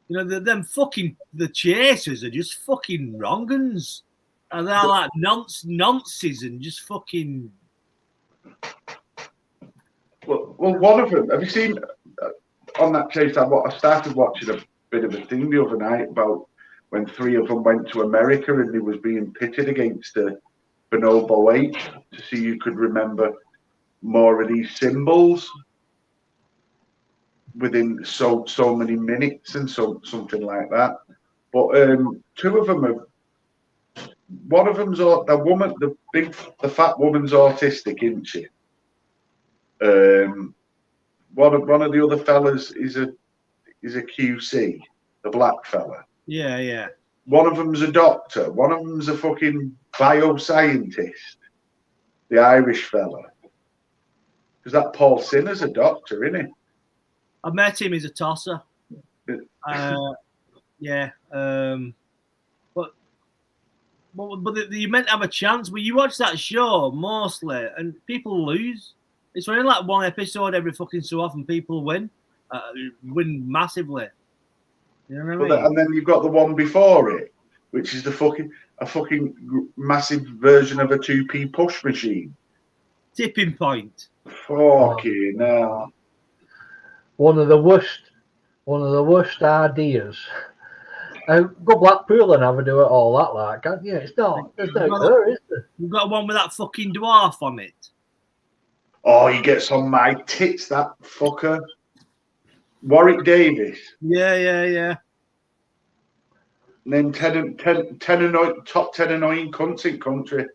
You know, the chasers are just fucking wrong-uns. And they're like nonsense and just fucking. Well, one of them, have you seen on that chase? I started watching a bit of a thing the other night about when 3 of them went to America and they was being pitted against a bonobo ape to see who could remember more of these symbols within so many minutes and something like that. But 2 of them have. One of them's the woman, the fat woman's autistic, isn't she? One of the other fellas is a QC, the black fella. Yeah. One of them's a doctor. One of them's a fucking bioscientist, the Irish fella. Because that Paul Sinner's a doctor, isn't he? I met him. He's a tosser. Yeah. But you meant to have a chance. But you watch that show mostly, and people lose. It's only like one episode every fucking so often. People win massively. You know what I mean? And then you've got the one before it, which is a fucking massive version of a 2p push machine. Tipping point. Fucking hell. One of the worst ideas. Go Blackpool and have a do it all that like, can't you? It's not. There's no there, is there? You've got one with that fucking dwarf on it. Oh, he gets on my tits, that fucker. Warwick Davis. Yeah. And then 10 top 10 annoying cunts in country.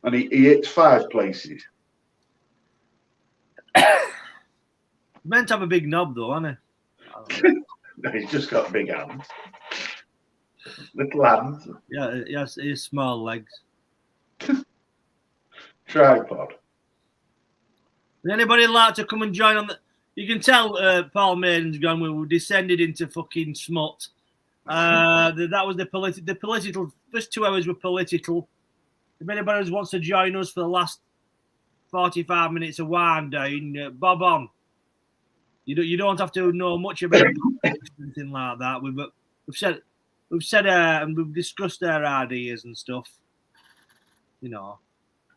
And he hits 5 places. Meant to have a big knob though, hasn't No, he's just got big hands. Little hands. Yeah, yes, he has small legs. Tripod. Would anybody like to come and join on the? You can tell Paul Maiden's gone. We descended into fucking smut. That was the political. First 2 hours were political. If anybody wants to join us for the last 45 minutes of wind down, bob on. You don't have to know much about anything like that. We've said and we've discussed our ideas and stuff. You know.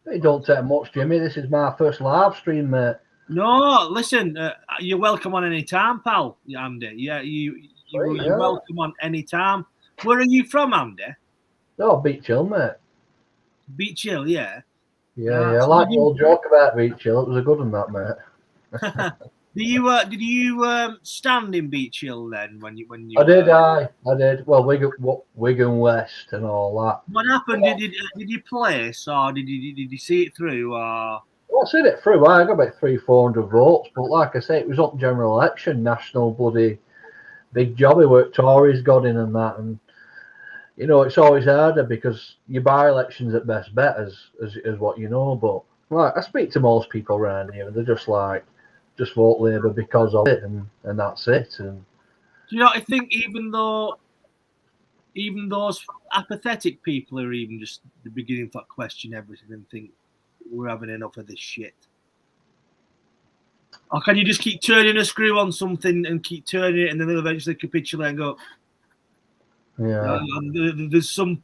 It don't take much, Jimmy. This is my first live stream, mate. No, listen, you're welcome on any time, pal, Andy. Yeah, you're welcome on any time. Where are you from, Andy? Oh, Beach Hill, mate. Beach Hill, yeah. Yeah. I like the old joke about Beach Hill. It was a good one, that, mate. Did you stand in Beach Hill then when you? I did. Well, Wigan West and all that. What happened? Did you place or did you see it through? Or Well, I seen it through. I got about 300-400 votes, but like I say, it was up general election, national bloody big jobby work. Tories got in and that, and you know it's always harder because your by-elections at best bet as what you know. But like I speak to most people around here, and they're just like. Just vote Labour because of it, and that's it. And do you know? I think even those apathetic people are even just the beginning to question everything and think we're having enough of this shit. Or can you just keep turning a screw on something and keep turning it, and then they'll eventually capitulate and go? Yeah. There's some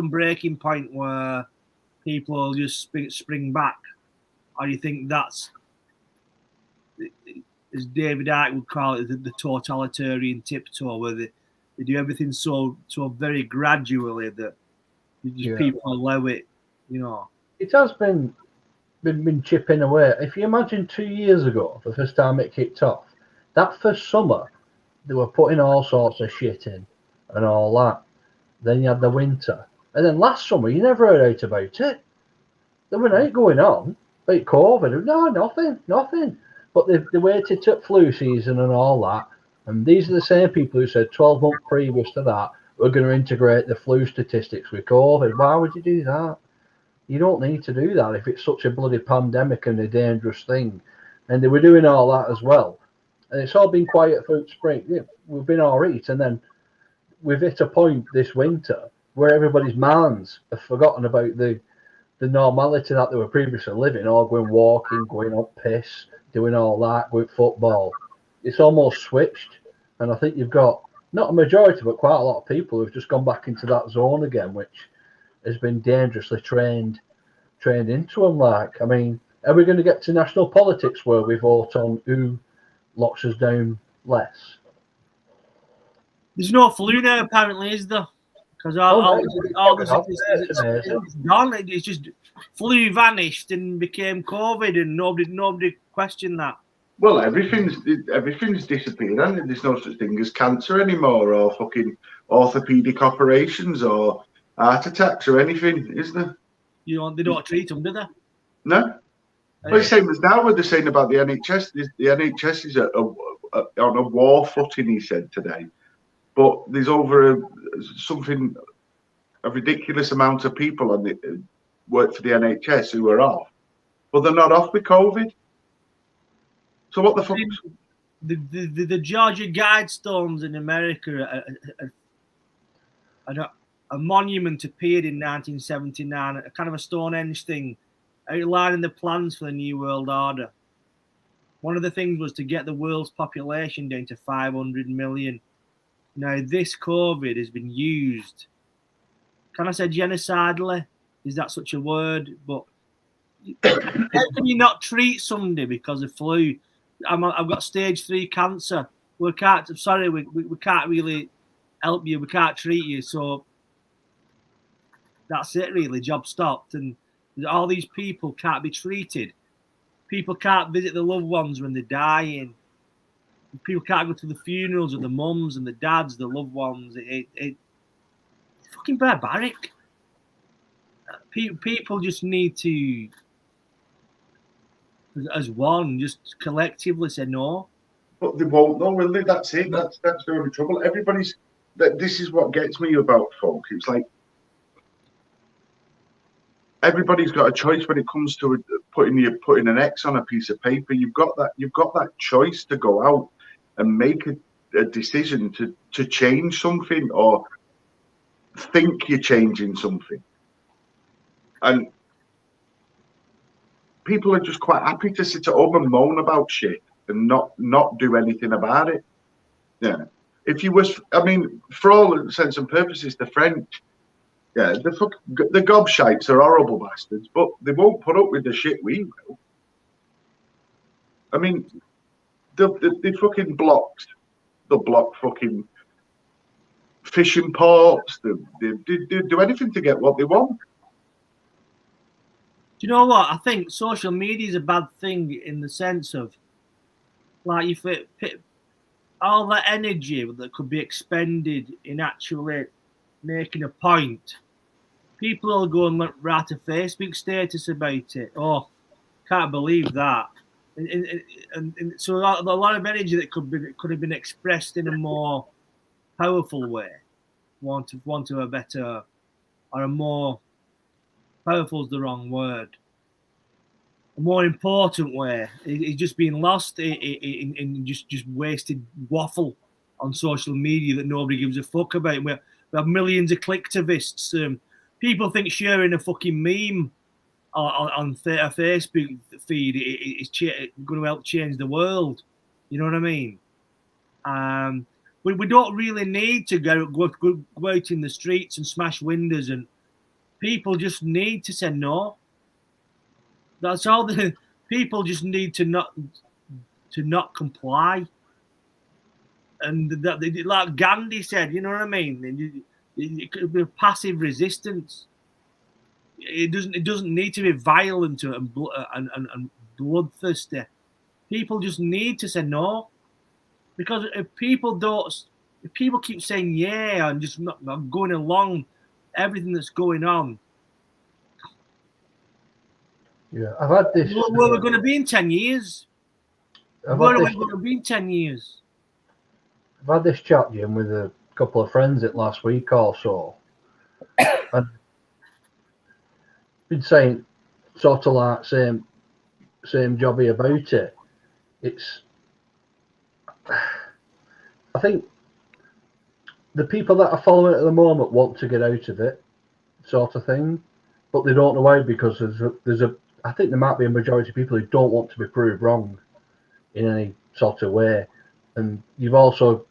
breaking point where people will just spring back, or you think that's. As David Icke would call it, the totalitarian tiptoe, where they do everything so very gradually that people allow it, you know. It has been chipping away. If you imagine 2 years ago, the first time it kicked off, that first summer, they were putting all sorts of shit in and all that. Then you had the winter. And then last summer, you never heard out about it. There were nothing going on, like COVID. No, nothing. But they waited to flu season and all that. And these are the same people who said 12 months previous to that, we're going to integrate the flu statistics with COVID. Why would you do that? You don't need to do that if it's such a bloody pandemic and a dangerous thing. And they were doing all that as well. And it's all been quiet through spring. Yeah, we've been all right. And then we've hit a point this winter where everybody's minds have forgotten about the normality that they were previously living, all going walking, going up piss, doing all that, going football. It's almost switched, and I think you've got not a majority, but quite a lot of people who've just gone back into that zone again, which has been dangerously trained into them. Like, I mean, are we going to get to national politics where we vote on who locks us down less? There's no flu now, apparently, is there? Because it's gone. It's just flu vanished and became COVID, and nobody questioned that. Well, everything's disappeared, hasn't it? There's no such thing as cancer anymore, or fucking orthopedic operations, or heart attacks, or anything, is there? You know, they don't treat them, do they? No. Well, the same as now what they're saying about the NHS. The NHS is on a war footing, he said today. But there's over a ridiculous amount of people on the work for the NHS who are off, but they're not off with COVID. So what the fuck? The Georgia Guidestones in America, a monument appeared in 1979, a kind of a Stonehenge thing, outlining the plans for the New World Order. One of the things was to get the world's population down to 500 million. Now, this COVID has been used. Can I say genocidally? Is that such a word? But how can you not treat somebody because of flu? I've got stage 3 cancer. We can't really help you. We can't treat you. So that's it, really. Job stopped. And all these people can't be treated. People can't visit their loved ones when they're dying. People can't go to the funerals of the mums and the dads, the loved ones. It's fucking barbaric. People just need to, as one, just collectively say no. But they won't know, will they? That's it. That's the only trouble. This is what gets me about folk. It's like everybody's got a choice when it comes to putting an X on a piece of paper. You've got that choice to go out and make a decision to change something or think you're changing something. And people are just quite happy to sit at home and moan about shit and not do anything about it. Yeah. If you was, I mean, for all intents and purposes, the French, yeah, the gobshites are horrible bastards, but they won't put up with the shit we will. I mean, they fucking blocked. They'll block fucking fishing ports. They do anything to get what they want. Do you know what? I think social media is a bad thing in the sense of, like, if all that energy that could be expended in actually making a point, people will go and write a Facebook status about it. Oh, can't believe that. And so a lot of energy that could have been expressed in a more powerful way, want to a better or a more powerful is the wrong word. A more important way is just being lost in just wasted waffle on social media that nobody gives a fuck about. We have millions of clicktivists. People think sharing a fucking meme on a Facebook feed is going to help change the world. You know what I mean? We don't really need to go out in the streets and smash windows, and people just need to say no. That's all. The people just need to not comply. And that, like Gandhi said, you know what I mean? It could be passive resistance. It doesn't need to be violent and bloodthirsty. People just need to say no, because if people keep saying yeah and just not going along everything that's going on. Yeah, I've had this. Where we're going to be in 10 years? Where are we going to be in 10 years? I've had this chat, Jim, with a couple of friends last week or so, and been saying sort of like same jobby about it. It's, I think the people that are following it at the moment want to get out of it, sort of thing, but they don't know why, because I think there might be a majority of people who don't want to be proved wrong in any sort of way. And we've also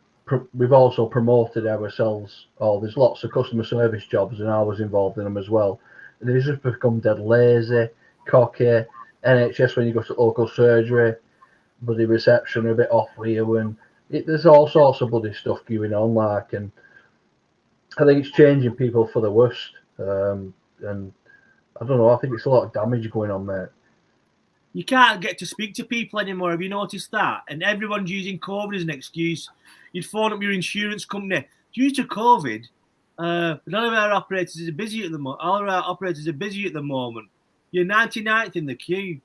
promoted ourselves. There's lots of customer service jobs, and I was involved in them as well. And they've just become dead lazy, cocky. NHS, when you go to local surgery, bloody reception are a bit off with you, and there's all sorts of bloody stuff going on, like, and I think it's changing people for the worst. And I don't know, I think it's a lot of damage going on, mate. You can't get to speak to people anymore. Have you noticed that? And everyone's using COVID as an excuse. You'd phone up your insurance company. Due to COVID, none of our operators are busy at the moment. All of our operators are busy at the moment. You're 99th in the queue. Do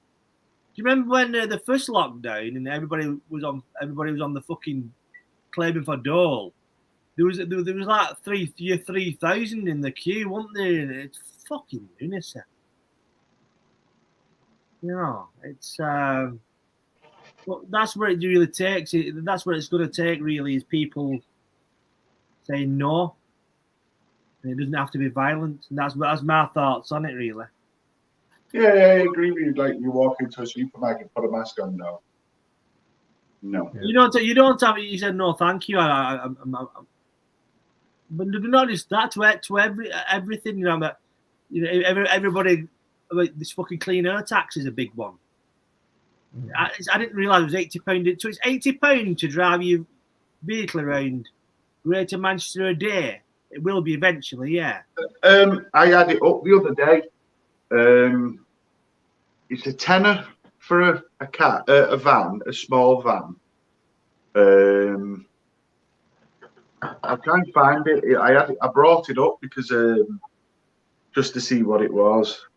you remember when the first lockdown and everybody was on the fucking claiming for dole? There was like 3,000 in the queue, wasn't there? It's fucking lunacy. You know, it's well, that's where it really takes. That's what it's going to take, really, is people saying no. And it doesn't have to be violent. And that's my thoughts on it, really. Yeah, I agree with you. Like you walk into a supermarket, put a mask on. No. You don't have. You said no, thank you. But not just that to everything. You know that. Everybody. Like, this fucking clean air tax is a big one. I didn't realise it was £80. So it's £80 to drive your vehicle around Greater Manchester a day. It will be eventually, yeah. I had it up the other day. It's a tenner for a van, a small van. I can't find it. I brought it up because just to see what it was.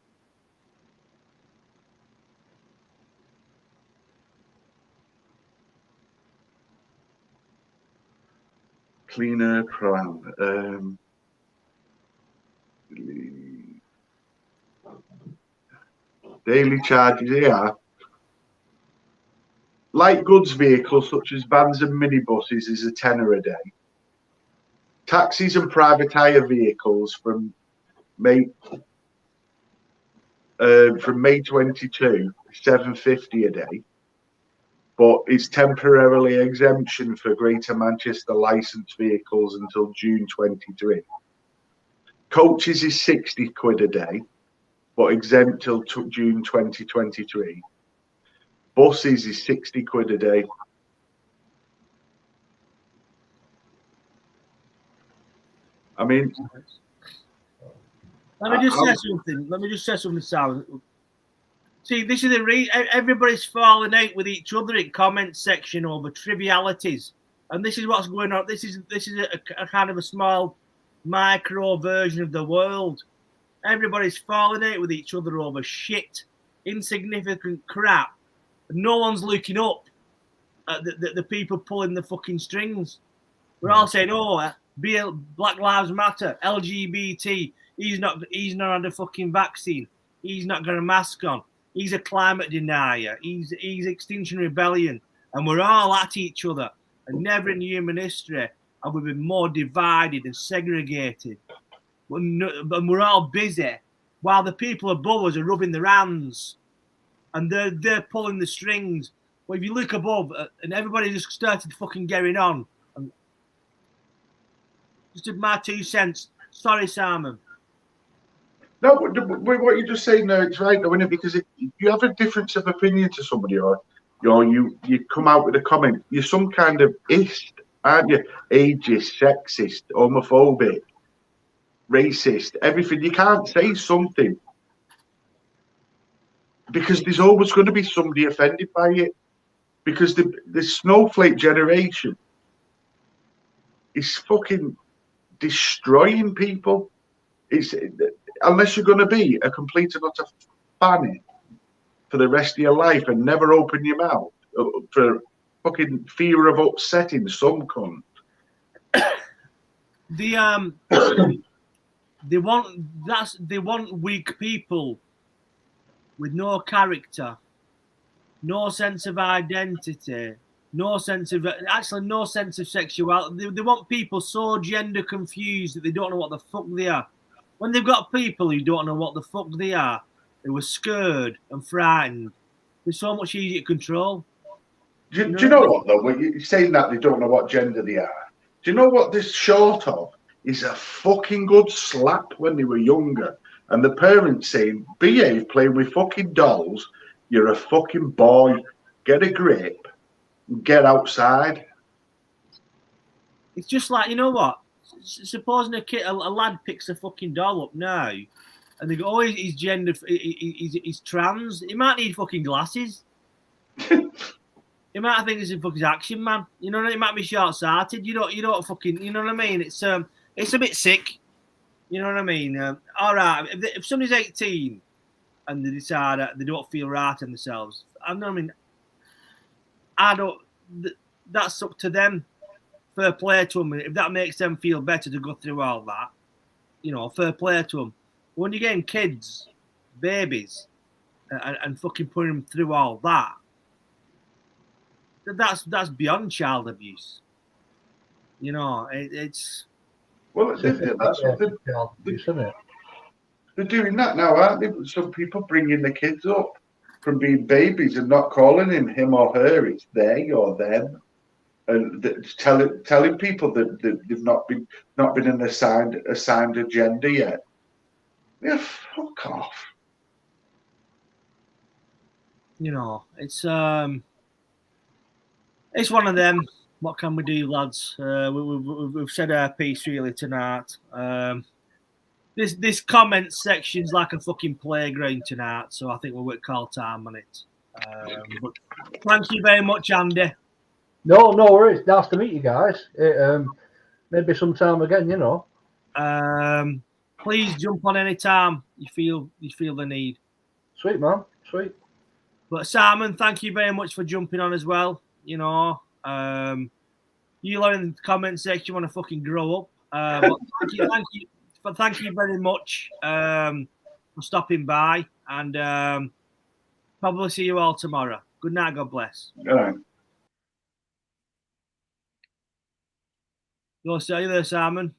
Cleaner Prime. Daily charges here. Light goods vehicles such as vans and minibuses is a tenner a day. Taxis and private hire vehicles from May 22, £7.50 a day. But it's temporarily exemption for Greater Manchester licensed vehicles until June 23. Coaches is £60 a day, but exempt till June 2023. Buses is £60 a day. I mean, let me just say something, Sam. See, this is everybody's falling out with each other in comment section over trivialities, and this is what's going on. This is a kind of a small micro version of the world. Everybody's falling out with each other over shit, insignificant crap. No one's looking up at the people pulling the fucking strings. We're all saying, "Oh, Black Lives Matter, LGBT. He's not had a fucking vaccine. He's not got a mask on. He's a climate denier. He's Extinction Rebellion." And we're all at each other. And never in human history have we been more divided and segregated. And we're all busy while the people above us are rubbing their hands and they're pulling the strings. Well, if you look above and everybody just started fucking getting on. And just my 2 cents. Sorry, Simon. No, what you're just saying there, it's right, though, isn't it? Because if you have a difference of opinion to somebody, or you come out with a comment, you're some kind of ist, aren't you? Ageist, sexist, homophobic, racist, everything. You can't say something because there's always going to be somebody offended by it. Because the snowflake generation is fucking destroying people. It's unless you're going to be a complete and utter fanny for the rest of your life and never open your mouth for fucking fear of upsetting some cunt. They want weak people with no character, no sense of identity, no sense of sexuality. They want people so gender confused that they don't know what the fuck they are. When they've got people who don't know what the fuck they are, who are scared and frightened, they're so much easier to control. Do you know what, though? When you're saying that they don't know what gender they are, do you know what this short of is a fucking good slap when they were younger? And the parents saying, behave playing with fucking dolls, you're a fucking boy, get a grip, get outside. It's just like, you know what? Supposing a lad picks a fucking doll up now and they go, oh, he's gender, he's trans, he might need fucking glasses. He might think he's a fucking action man. You know what I mean? He might be short-sighted. You don't fucking, you know what I mean? It's a bit sick. You know what I mean? All right, if somebody's 18 and they decide that they don't feel right in themselves, that's up to them. Fair play to them. If that makes them feel better to go through all that, fair play to them. When you're getting kids, babies, and fucking putting them through all that, that's beyond child abuse. It's. Well, that's something. Child abuse, isn't it? They're doing that now, aren't they? Some people bringing the kids up from being babies and not calling him or her. It's they or them, and telling people that they've not been an assigned agenda yet. Yeah, fuck off. You know, it's one of them. What can we do, lads? We've said our piece really tonight. This comment section's like a fucking playground tonight, so I think we'll call time on it. But thank you very much, Andy. No worries. Nice to meet you guys. Maybe sometime again, you know. Please jump on any time you feel the need. Sweet, man. Sweet. But Simon, thank you very much for jumping on as well. You know, you lot in the comment section want to fucking grow up. But thank you very much for stopping by, and probably see you all tomorrow. Good night. God bless. All right. Go see you there, Simon.